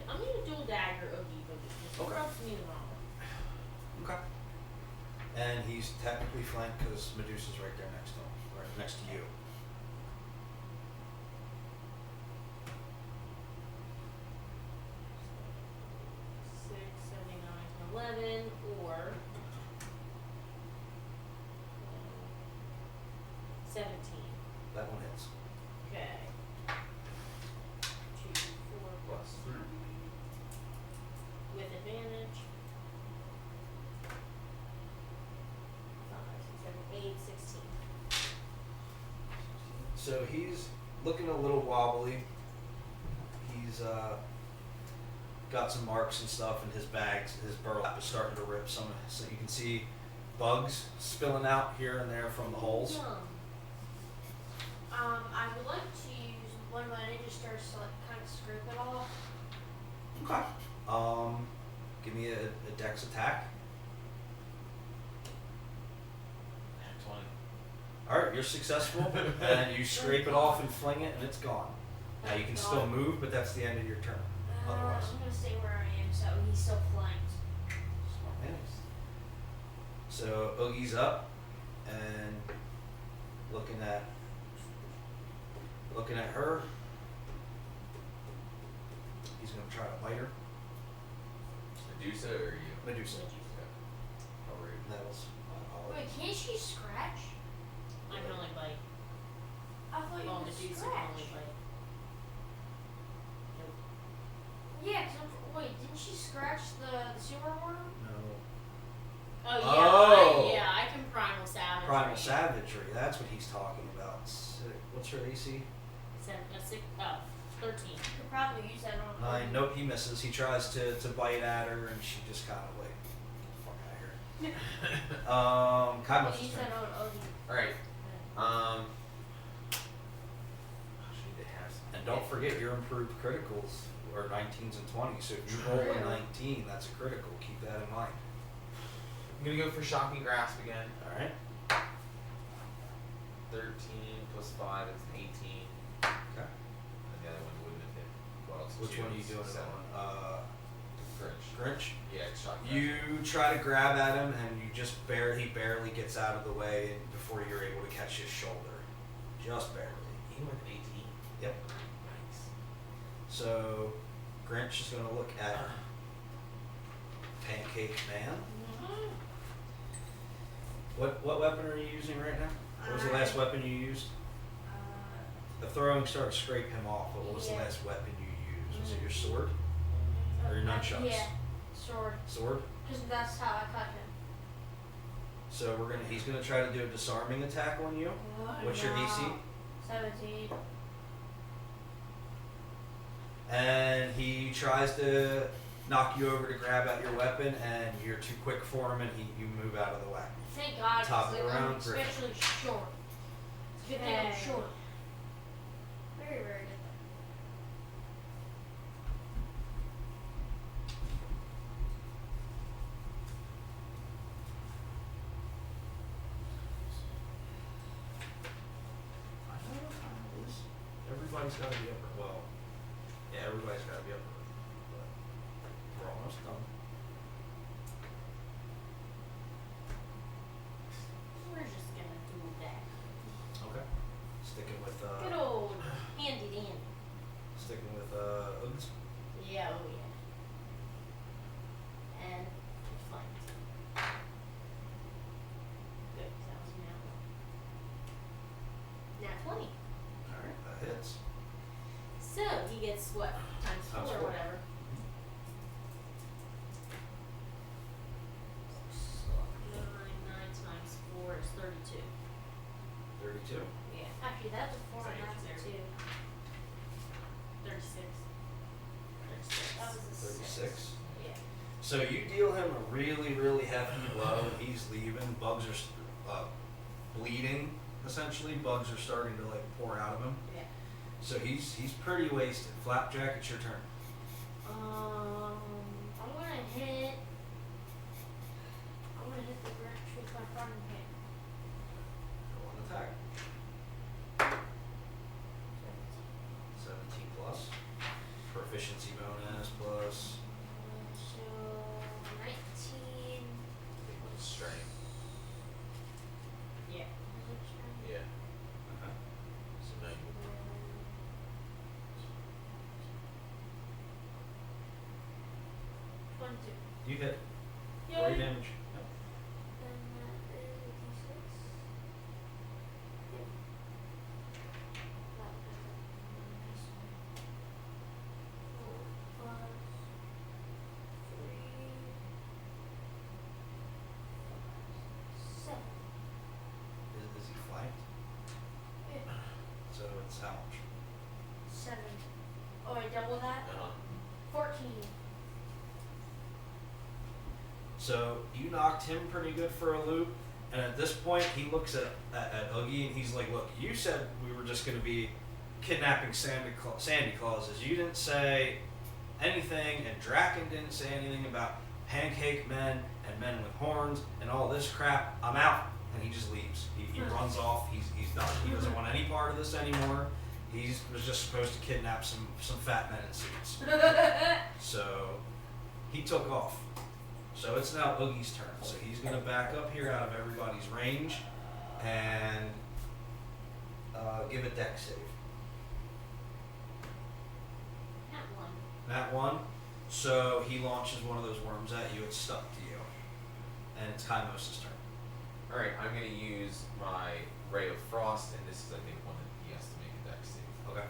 I'm gonna dual dagger Oogie Boogie. Just Okay. rubs me the wrong way. Okay. And he's technically flanked because Medusa's right there next to him, right next to you. Six, 7, 8, 9, 10, 11, or 17. That one hits. Okay. 2, 4 plus 3. With advantage. 5, 6, 7, 8, 16. So he's looking a little wobbly. He's got some marks and stuff in his bags. His burlap is starting to rip some, so you can see bugs spilling out here and there from the holes. Yum. I would like to use one of my ninja stars to like kind of scrape it off. Okay. Give me a dex attack. 20. Alright, you're successful, and you scrape it off and fling it, and it's gone. Now you can still move, but that's the end of your turn. Otherwise. I'm gonna stay where I am, so he's still flanked. Smart man. So Oogie's up and looking at her. He's gonna try to bite her. Medusa or you? Medusa. Okay. How rude. That was Wait, can't she scratch? I can only bite. I thought you Well, could Medusa can scratch. only bite. Nope. Yeah, wait, didn't she scratch the sewer worm? no. Oh yeah, Oh. I can primal savage. Primal savagery. That's what he's talking about. What's her AC? 13. You could probably use that on. 9. Nope, he misses. He tries to bite at her, and she just kind of like, get the fuck out of here. Probably Kaima's use turn. that on Oogie. Alright. Actually, they have some. And don't forget your improved criticals are 19s and 20s. So if you roll a 19, that's a critical. Keep that in mind. I'm gonna go for shocking grasp again. All right. 13 plus 5 is 18. Okay. And the other one wouldn't have hit. Well, it's Which two, one are you it's doing it 7. on? Grinch. Grinch. Yeah, it's shocking You try to grab at him, and you just he barely gets out of the way before you're able to catch his shoulder. Just barely. grasp. Even with 18. Yep. Nice. So Grinch is going to look at Pancake Man. What weapon are you using right now? What was the last weapon you used? The throwing started to scrape him off, but what was the Yeah. last weapon you used? Was it your sword? Or your nunchucks? Yeah, sword. Sword? Because that's how I cut him. So he's gonna try to do a disarming attack on you. What's your AC? 17. and he tries to knock you over to grab out your weapon, and you're too quick for him, and you move out of the way. Thank God, Top of because the I'm round, Griffin. especially short. It's a good thing I'm Okay. short. Very, very good. I know what time it is. Everybody's got to be up. Well, yeah, everybody's got to be up. But we're almost done. We're just gonna do that. Okay. Sticking with Good old handy dandy. sticking with Oogs. Yeah, oh yeah. And flanked. Good, 'cause that was now 20. All right, that hits. So he gets what? Times Times 4 or four. whatever. So 9 times 4 is 32. 32. Yeah. Actually, that's a 4 and Sorry, that's a there. 2. 36. 36. That was a 36. Yeah. So you deal him a really, really hefty blow, and he's leaving. Bugs are bleeding, essentially. Bugs are starting to like pour out of him. Yeah. So he's pretty wasted. Flapjack, it's your turn. I'm gonna hit the Grinch with my frying pan. Go on attack. 17 plus. Proficiency bonus plus. So 19. What's strength? Yeah. Is it strength? Yeah. Okay. So 9. 22. You hit. Yay. 40 damage. Yep. Then that is a d6. Yep. That is nice. 4 plus 3. 7. Is he flanked? Yeah. So it's how much? 7. Oh, I double that? 14. So you knocked him pretty good for a loop, and at this point he looks at Oogie and he's like, "Look, you said we were just going to be kidnapping Sandy Clauses. You didn't say anything, and Draken didn't say anything about pancake men and men with horns and all this crap. I'm out." And he just leaves. He runs off. He's done. He doesn't want any part of this anymore. He was just supposed to kidnap some fat men in suits. So he took off. So it's now Oogie's turn. So he's going to back up here out of everybody's range and give a dex save. Not 1. That one. So he launches one of those worms at you. It's stuck to you. And it's Kaimos' turn. Alright, I'm going to use my Ray of Frost, and this is, I think, one that he has to make a dex save. Okay.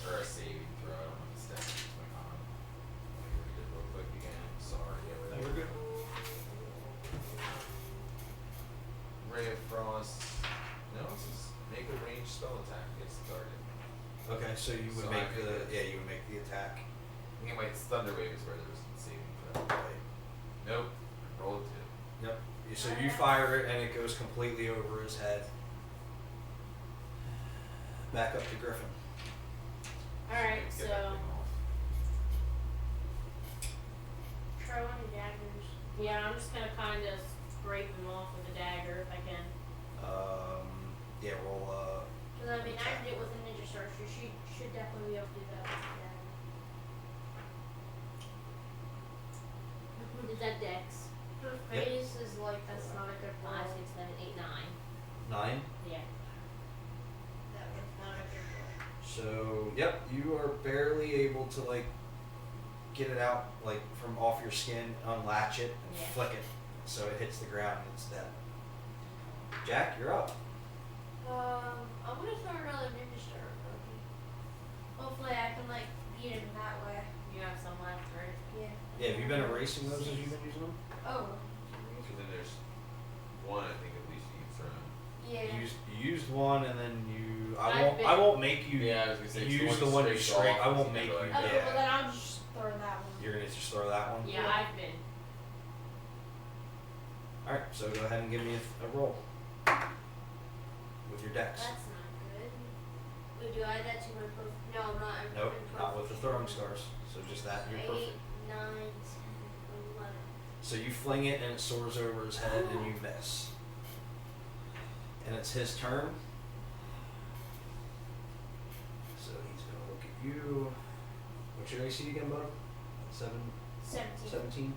Or a saving throw. I don't know if it's dex. It's my con. Let me read it real quick again. Sorry. No, we're good. Ray of Frost. No, it says make a ranged spell attack against the target. Okay, so you would So make I make it. you would make the attack. I think it's Thunder Wave is where there's a saving throw. Right. Nope. Roll a 2. Yep. So you fire it and it goes completely over his head. Back up to Griffin. Alright, Get so that thing off. Try one of the daggers. yeah, I'm just gonna kind of scrape him off with a dagger if I can. Yeah, roll. Because I mean, I did it with a ninja sword, so she should definitely be able to do that with a dagger. Is that Dex? Her Yep. face is like, that's not a good 5, roll. 6, 7, 8, 9. 9. Yeah. That was not a good roll. So yep, you are barely able to like get it out like from off your skin, unlatch it, and Yeah. flick it, so it hits the ground and it's dead. Jack, you're up. I'm gonna throw another ninja star at Oogie. Hopefully I can like beat him that way. You have some left, right? Yeah. Yeah, have you been erasing those as you've been using them? Oh. So then there's one, I think, at least you can throw. Yeah. You used one, and then you I won't make you Yeah, I was gonna say, it's use the the one one you you scrape scrape. I off, won't you make you. know, like- Okay, well then Yeah. I'll just throw that one. You're gonna just throw that one. Yeah, I've been. All right. So go ahead and give me a roll with your dex. That's not good. Wait, do I add that to my prof? No, I'm not. Nope, in not with the throwing proficiency. stars. So just that and you're 8, perfect. 9, 10, 11. So you fling it and it soars over his head and you miss. And it's his turn. So he's gonna look at you. What's your AC again, bud? 17. 17.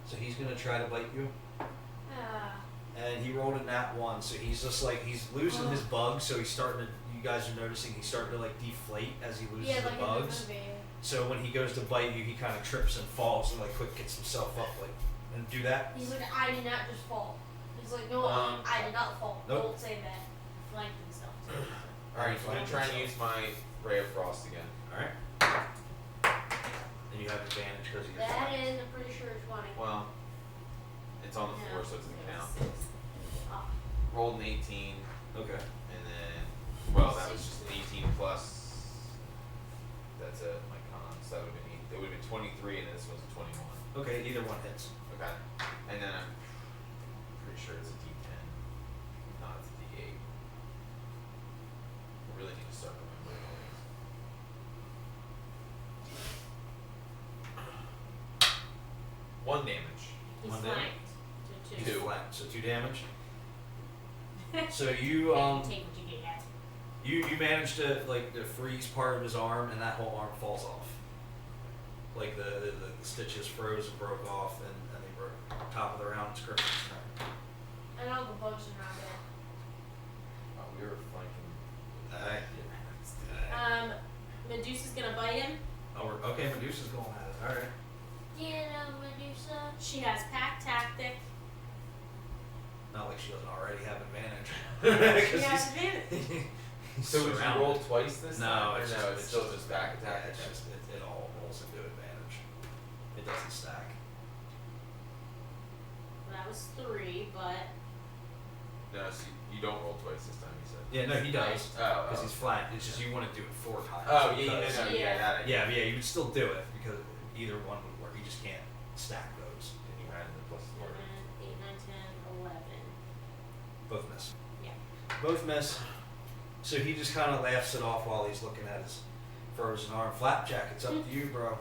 So he's gonna try to bite you. Ah. And he rolled a nat 1, so he's just like, he's losing his bugs, so he's starting to, you guys are noticing he's starting to like deflate as he loses Yeah, the like in the bugs. movie. So when he goes to bite you, he kind of trips and falls and like quick gets himself up, like, and do that. He's like, I did not just fall. He's like, no, I did not fall. Nope. Don't say that. Flanked himself too. Alright, so I'm gonna try and use my Ray of Frost again. Alright. And you have advantage because of your That flank. is, I'm pretty sure it's 20. Well, it's on the No, floor, so it doesn't count. Ah. Rolled an 18, Okay. and then, well, that was just an 18 plus. That's it, my con. So that would have been, it would have been 23, and this was a 21. Okay, either one hits. Okay. And then I'm pretty sure it's a D10. Not it's a D8. I really need to start remembering all these. One damage. He's One damage? flanked to He's 2. flanked, so 2 damage. So you Yeah, you take what you get. you manage to like to freeze part of his arm, and that whole arm falls off. Like the stitches froze and broke off, and they broke. Top of the round, it's Griffin's turn. And all the bugs are not dead. Oh, we were flanking. Medusa's gonna bite him. Oh, okay, Medusa's going at it. All right. Get him, Medusa. She has pack tactic. Not like she doesn't already have advantage. She 'Cause has he's- advantage. he's So would you surrounded. roll twice this time? No, Or it's no, just, it's still just back attack. Yeah, it's just it all rolls into advantage. It doesn't stack. Well, that was 3, but No, so you don't roll twice this time, you said. Yeah, no, he does. Oh, Because he's flanked. It's just you want to do it 4 times. Oh, yeah, because- no, Yeah. that I Yeah, you would still do it because either one would work. You just can't stack those. And you added the plus 4. 7, 8, 9, 10, 11. Both miss. Yeah. Both miss. So he just kind of laughs it off while he's looking at his frozen arm. Flapjack, it's up to you, bro.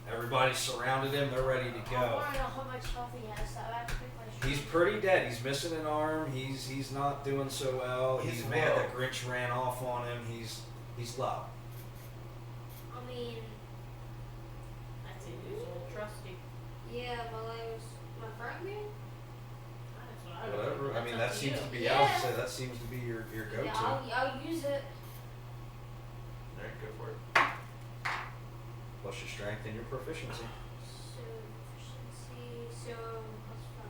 Everybody's surrounded him. They're ready to I go. want to know how much health he has. So I have to pick my He's strength. pretty dead. He's missing an arm. He's not doing so well. He's He's mad low. that Grinch ran off on him. He's low. I mean, I'd say who's old trusty. yeah, but like, was my friend here? That's what I would Whatever. do. I mean, That's that up to seems you. to be. Yeah. I would say that seems to be your go-to. Yeah, I'll use it. Alright, go for it. Plus your strength and your proficiency. So efficiency. So plus 5.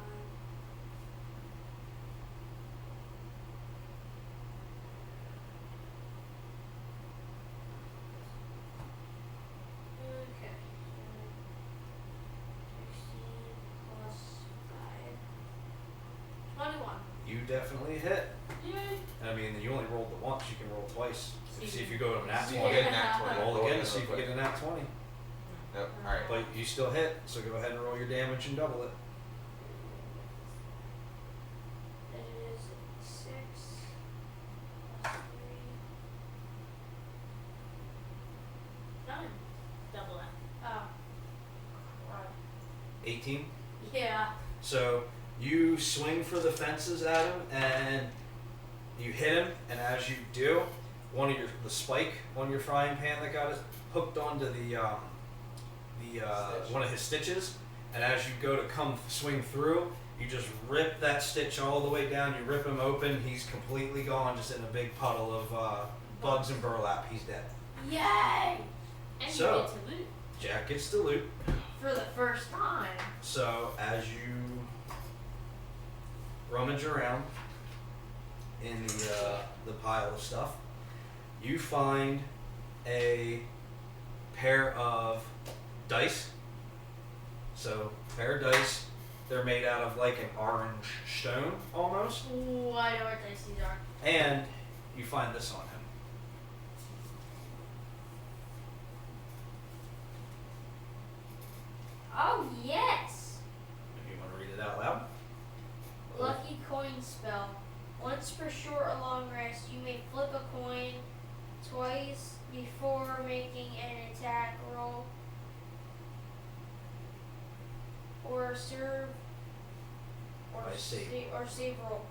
Okay. 16 plus 5. 21. You definitely hit. Yay. I mean, you only rolled the once. You can roll twice. So See you- if you go to a nat So you 20. get a nat 20. Roll again it and see if you real get a nat 20. Yep, alright. But you still hit, so go ahead and roll your damage and double it. That is 6 plus 3. 9. Double it. Oh. Right. 18. Yeah. So you swing for the fences at him, and you hit him. And as you do, the spike on your frying pan that got it hooked onto the Stitch. one of his stitches. And as you go to come swing through, you just rip that stitch all the way down. You rip him open. He's completely gone, just in a big puddle of bugs and burlap. He's dead. Yay! And So- you get to loot. Jack gets to loot. For the first time. So as you rummage around in the pile of stuff, you find a pair of dice. So pair of dice, They're made out of like an orange stone almost. Ooh, I know what dice these are. And you find this on him. Oh, yes! If you want to read it out loud. Lucky coin spell. Once per short or long rest, you may flip a coin twice before making an attack roll or serve or By save. or save roll.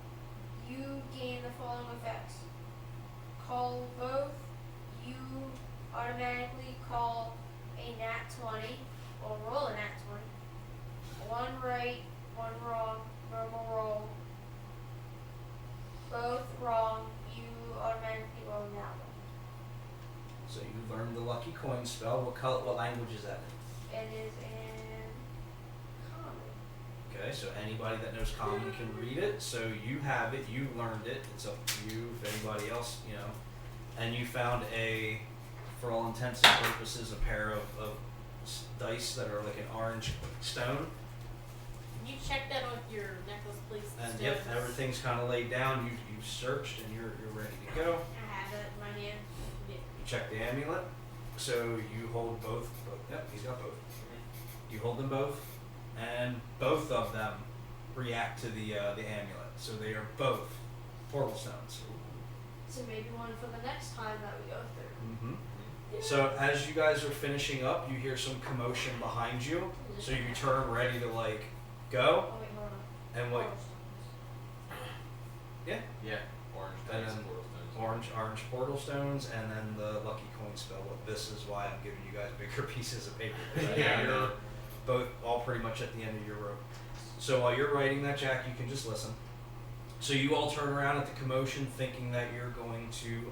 You gain the following effects. Call both. You automatically call a nat 20 or roll a nat 20. One right, one wrong, normal roll. Both wrong, you automatically roll that one. So you learned the lucky coin spell. What language is that in? It is in common. Okay, so anybody that knows common can read it. So you have it, you learned it. It's up to you. If anybody else, and you found for all intents and purposes, a pair of dice that are like an orange stone. Can you check that with your necklace, please? And yep, everything's kind of laid down. You've searched and you're ready to go. I have it in my hand. Yeah. You check the amulet. So you hold both. Yep, he's got both. You hold them both, and both of them react to the amulet. So they are both portal stones. So maybe one for the next time that we go through. Mm-hmm. So as you guys are finishing up, you hear some commotion behind you. So you turn ready to go. Oh wait, hold on. And what? Yeah. Orange And dice, then portal stones. orange portal stones, and then the lucky coin spell. This is why I'm giving you guys bigger pieces of paper. Yeah. You're both all pretty much at the end of your rope. So while you're writing that, Jack, you can just listen. So you all turn around at the commotion, thinking that you're going to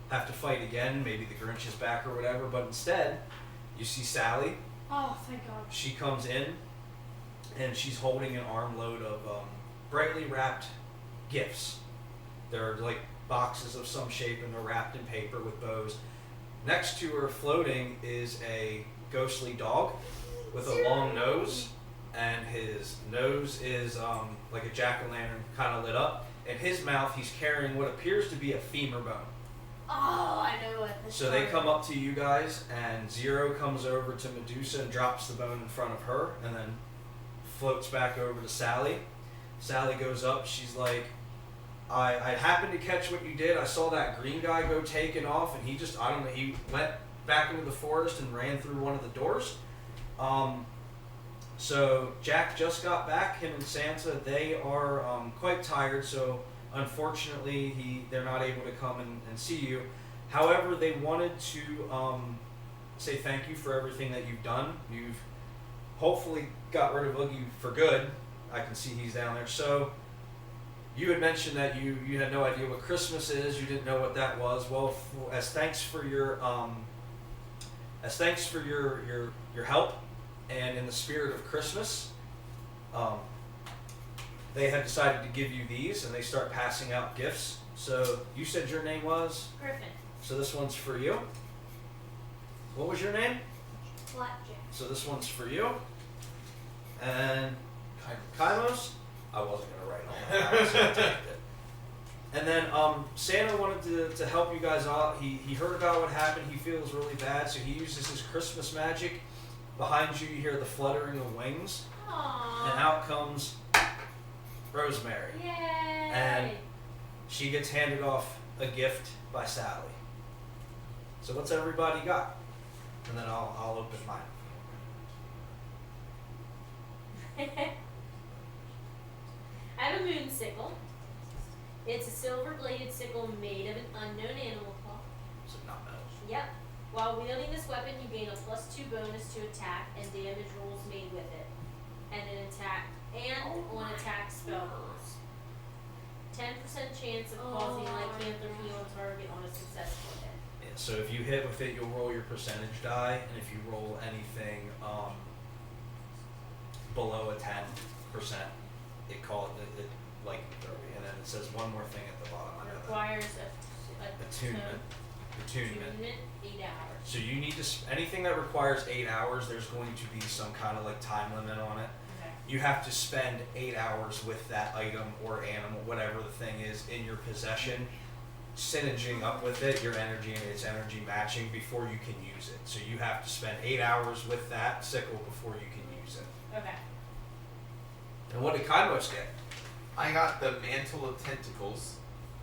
have to fight again. Maybe the Grinch is back or whatever. But instead, you see Sally. Oh, thank God. She comes in, and she's holding an armload of brightly wrapped gifts. They're like boxes of some shape, and they're wrapped in paper with bows. Next to her, floating, is a ghostly dog with a long nose, and his nose is like a jack-o'-lantern kind of lit up. In his mouth, he's carrying what appears to be a femur bone. Oh, I know what this So they come up to you guys, and Zero comes over to Medusa and drops the bone in front of her, and then floats back over to Sally. Sally goes up. She's like, I happened to catch what you did. I saw that green guy go taking off, and he went back into the forest and ran through one of the doors. So Jack just got back. Him and Santa, they are quite tired, so unfortunately they're not able to come and see you. However, they wanted to say thank you for everything that you've done. You've hopefully got rid of Oogie for good. I can see he's down there. So you had mentioned that you had no idea what Christmas is. You didn't know what that was. Well, as thanks for your help, and in the spirit of Christmas, they have decided to give you these, and they start passing out gifts. So you said your name was? Griffin. So this one's for you. What was your name? Blackjack. So this one's for you. And Kymos? I wasn't going to write all that, so I typed it. And then Santa wanted to help you guys out. He heard about what happened. He feels really bad, so he uses his Christmas magic. Behind you, you hear the fluttering of wings. Aww. And out comes Rosemary. Yay. And she gets handed off a gift by Sally. So what's everybody got? And then I'll open mine. I have a moon sickle. It's a silver-bladed sickle made of an unknown animal claw. So not metal. Yep. While wielding this weapon, you gain a +2 bonus to attack and damage rolls made with it, and on attack spell rolls. 10% chance of causing lycanthropy on target on a successful hit. Yeah, so if you hit with it, you'll roll your percentage die, and if you roll anything below a 10%, it lycanthropy. And then it says one more thing at the bottom. I know that. Requires Attunement. Attunement. 8 hours. So you need to anything that requires 8 hours. There's going to be some kind of time limit on it. Okay. you have to spend 8 hours with that item or animal, whatever the thing is, in your possession, synerging up with it, your energy and its energy matching before you can use it. So you have to spend 8 hours with that sickle before you can use it. Okay. And what did Kaimos get? I got the Mantle of Tentacles.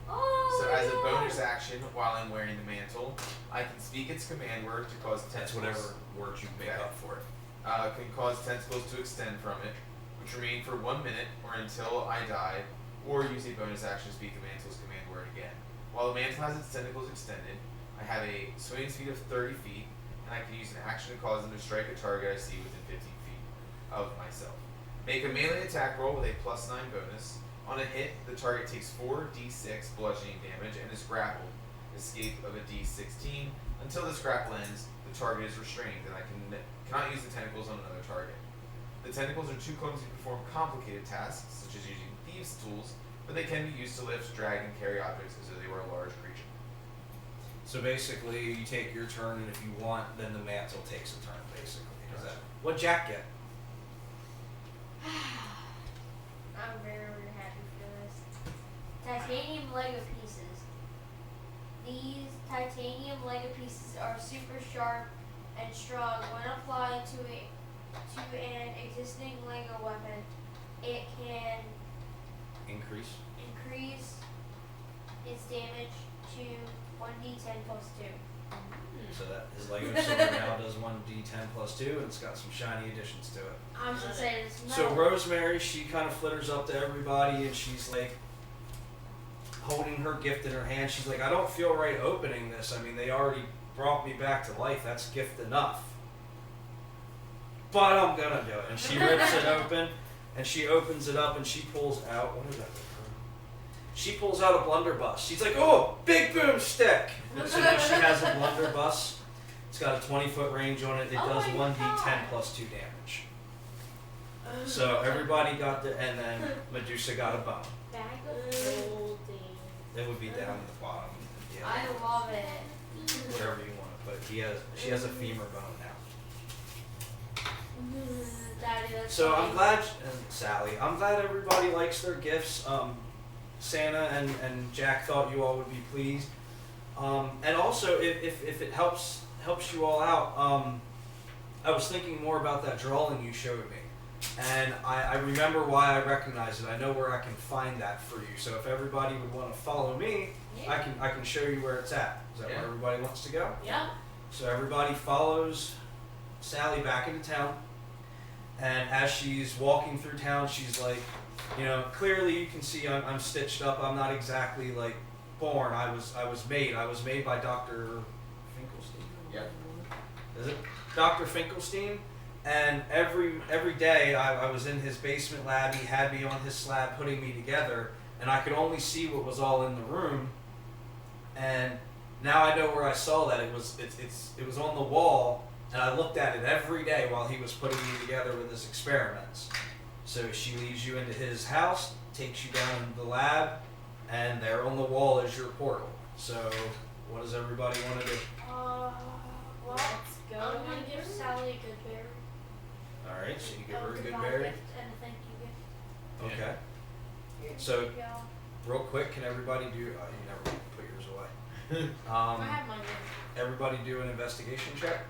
Oh, So as a yeah. bonus action, while I'm wearing the mantle, I can speak its command word to cause That's tentacles. whatever words you make Okay. up for it. Can cause tentacles to extend from it, which remain for 1 minute or until I die, or use a bonus action to speak the mantle's command word again. While the mantle has its tentacles extended, I have a swinging speed of 30 feet, and I can use an action to cause them to strike a target I see within 15 feet of myself. Make a melee attack roll with a +9 bonus. On a hit, the target takes 4d6 bludgeoning damage and is grappled. Escape of a d16. Until this grapple ends, the target is restrained, and I cannot use the tentacles on another target. The tentacles are too clumsy to perform complicated tasks, such as using thieves' tools, but they can be used to lift, drag, and carry objects as though they were a large creature. So basically, you take your turn, and if you want, then the mantle takes a turn, basically. Is that what Jack get? I'm very, very happy for this. Titanium Lego pieces. These titanium Lego pieces are super sharp and strong. When applied to an existing Lego weapon, it can Increase. increase its damage to 1d10 plus 2. So that his Lego sword now does 1d10 plus 2, and it's got some shiny additions to it. I'm just saying it's So Rosemary, she kind of flitters up to everybody, and she's like holding her gift in her hand. She's like, I don't feel right opening this. I mean, they already brought me back to life. That's gift enough. But I'm gonna do it. And she rips it open, and she opens it up, and she pulls out, what is that? She pulls out a blunderbuss. She's like, oh, big boomstick! And so now she has a blunderbuss. It's got a 20-foot range on it. It Oh does my 1d10 God. plus 2 damage. So everybody got the, and then Medusa got a bone. Bag of Golding. It would be down at the bottom. Yeah, I love it. wherever you want to put it. She has a femur bone now. Daddy, that's So funny. I'm glad, and Sally, I'm glad everybody likes their gifts. Santa and Jack thought you all would be pleased. And also, if it helps you all out, I was thinking more about that drawing you showed me. And I remember why I recognize it. I know where I can find that for you. So if everybody would want to follow me, Yeah. I can show you where it's at. Is that Yeah. where everybody wants to go? Yeah. So everybody follows Sally back into town. And as she's walking through town, she's like, clearly you can see I'm stitched up. I'm not exactly like born. I was made. I was made by Dr. Finkelstein. Yep. Is it Dr. Finkelstein? And every day I was in his basement lab. He had me on his slab putting me together, and I could only see what was all in the room. And now I know where I saw that. It was on the wall, and I looked at it every day while he was putting me together with his experiments. So she leads you into his house, takes you down into the lab, and there on the wall is your portal. So what does everybody want to do? Well, Let's go. I'm gonna give Sally a good berry. All right, so you give her a good goodbye berry. gift and a thank you gift. Okay. Here, So- thank y'all. Real quick, can everybody do? Oh, you never put yours away. I have mine. Everybody do an investigation check.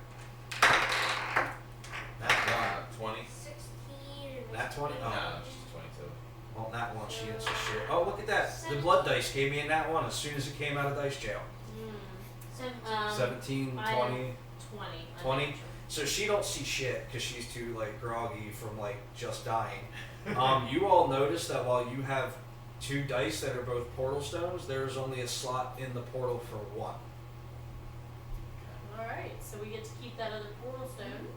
Nat 20? 16. Nat 20? Oh. No, she's 22. Well, nat 1, she gets a shit. Oh, look at that. The blood dice gave me a nat 1 as soon as it came out of dice jail. 17. 17, I- 20. 20. 20? So she don't see shit because she's too like groggy from like just dying. You all notice that while you have 2 dice that are both portal stones, there's only a slot in the portal for 1. Alright, so we get to keep that other portal stone.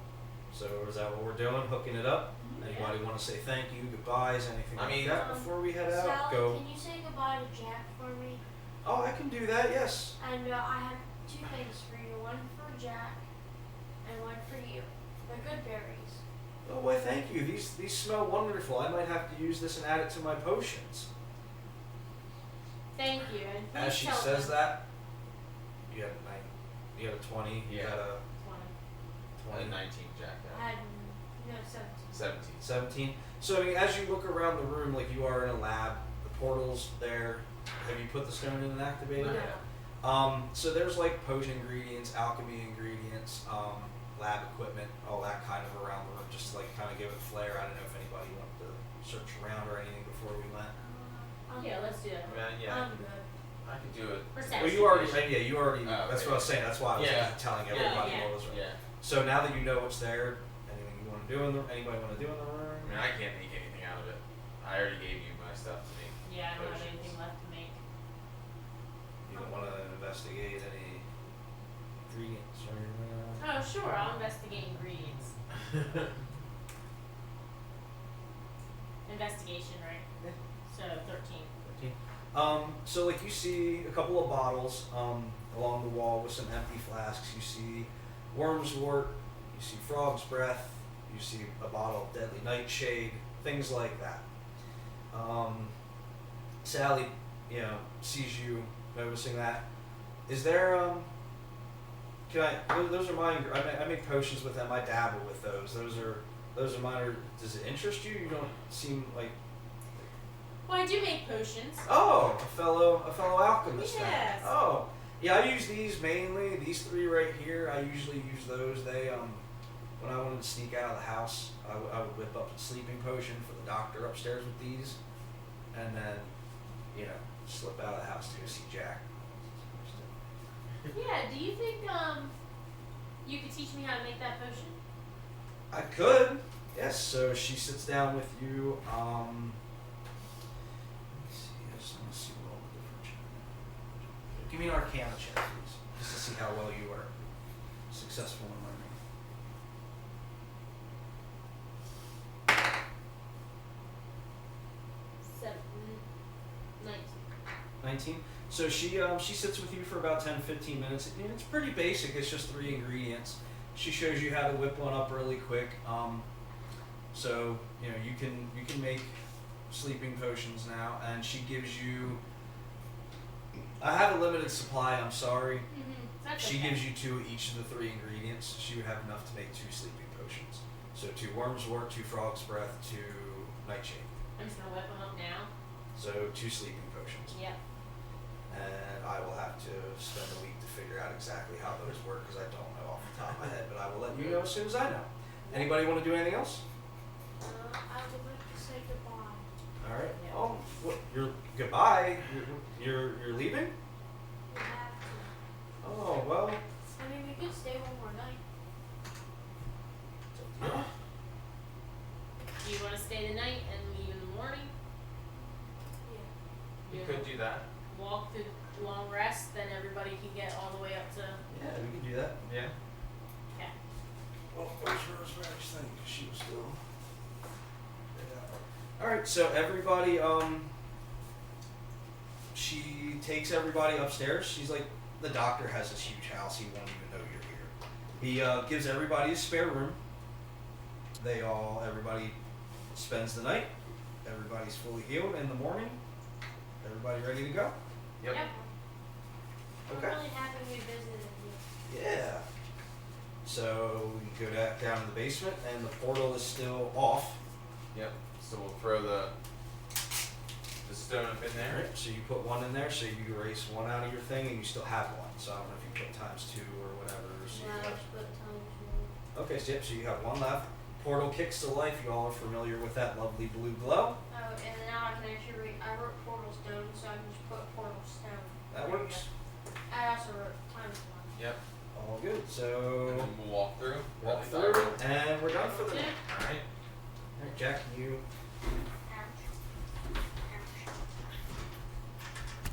So is that what we're doing? Hooking it up? Anybody want to say thank you, goodbyes, anything I like mean, that before we head out? Sally, Go. can you say goodbye to Jack for me? Oh, I can do that. Yes. And I have 2 things for you. One for Jack and one for you. They're good berries. Oh, why? Thank you. These smell wonderful. I might have to use this and add it to my potions. Thank you. And As please she tell says them. that, you had a 9. You had a 20. You Yeah. had a 20. 20. 19, Jack. I had 17. 17. 17. So I mean, as you look around the room, like you are in a lab, the portal's there. Have you put the stone in and activated it? So there's like potion ingredients, alchemy ingredients, lab equipment, all that kind of around the room, just to like kind of give it flair. I don't know if anybody wanted to search around or anything before we went. Yeah, let's do that. Yeah, I'm good. I could do it. Perception. Well, you already, yeah, you already. Oh, that's okay. what I was saying. That's why I was Yeah. telling Yeah, everybody yeah. what was. Yeah. So now that you know what's there, anything you want to do in the, anybody want to do in the room? I mean, I can't make anything out of it. I already gave you my stuff to make. Yeah, I don't have potions. anything left to make. You don't want to investigate any ingredients or anything? Oh, sure, I'll investigate ingredients. Investigation, right? Yeah. So 13. 13. So like you see a couple of bottles along the wall with some empty flasks. You see worm's wort. You see frog's breath. You see a bottle of deadly nightshade. Things like that. Sally, sees you noticing that. Is there Can I? Those are mine. I make potions with them. I dabble with those. Those are mine. Does it interest you? You don't seem like. Well, I do make potions. Oh, a fellow alchemist. then. Yes. Oh, yeah. I use these mainly. These three right here. I usually use those. They when I wanted to sneak out of the house, I would whip up a sleeping potion for the doctor upstairs with these, and then, slip out of the house to go see Jack. Yeah, do you think you could teach me how to make that potion? I could. Yes. So she sits down with you. Let me see. Let's see what all the different. Give me an Arcana check, please, just to see how well you are successful in learning. 19. 19. So she sits with you for about 10-15 minutes. It's pretty basic. It's just 3 ingredients. She shows you how to whip one up really quick. So you can make sleeping potions now, and she gives you. I have a limited supply. I'm sorry. That's She okay. gives you 2 each of the 3 ingredients. She would have enough to make 2 sleeping potions. So 2 worm's wort, 2 frog's breath, 2 nightshade. I'm just gonna whip them up now. So 2 sleeping potions. Yep. And I will have to spend a week to figure out exactly how those work because I don't know off the top of my head. But I will let you know as soon as I know. Anybody want to do anything else? I would like to say goodbye. All right. Yeah. Oh, what? You're goodbye. You're leaving? We have to. Oh well. I mean, we could stay one more night. Yeah. Do you want to stay the night and leave in the morning? Yeah. You could do that. Walk through the long rest, then everybody can get all the way up to. Yeah, we can do that. Yeah. Okay. Well, where's Rosemary's thing? 'Cause she was still. Yeah. All right. So everybody, she takes everybody upstairs. She's like, the doctor has this huge house. He won't even know you're here. He gives everybody a spare room. Everybody spends the night. Everybody's fully healed in the morning. Everybody ready to go? Yep. I'm Okay. really happy we visited you. Yeah. So we go down to the basement, and the portal is still off. Yep. So we'll throw the stone up in All there. right. So you put one in there, so you erase one out of your thing, and you still have one. So I don't know if you put ×2 or whatever. So you Wow, have, but times okay. So yep. So you have one left. Portal kicks to life. You all are familiar with that lovely blue glow. Oh, and now I can actually I wrote portal stone, so I can just put portal stone.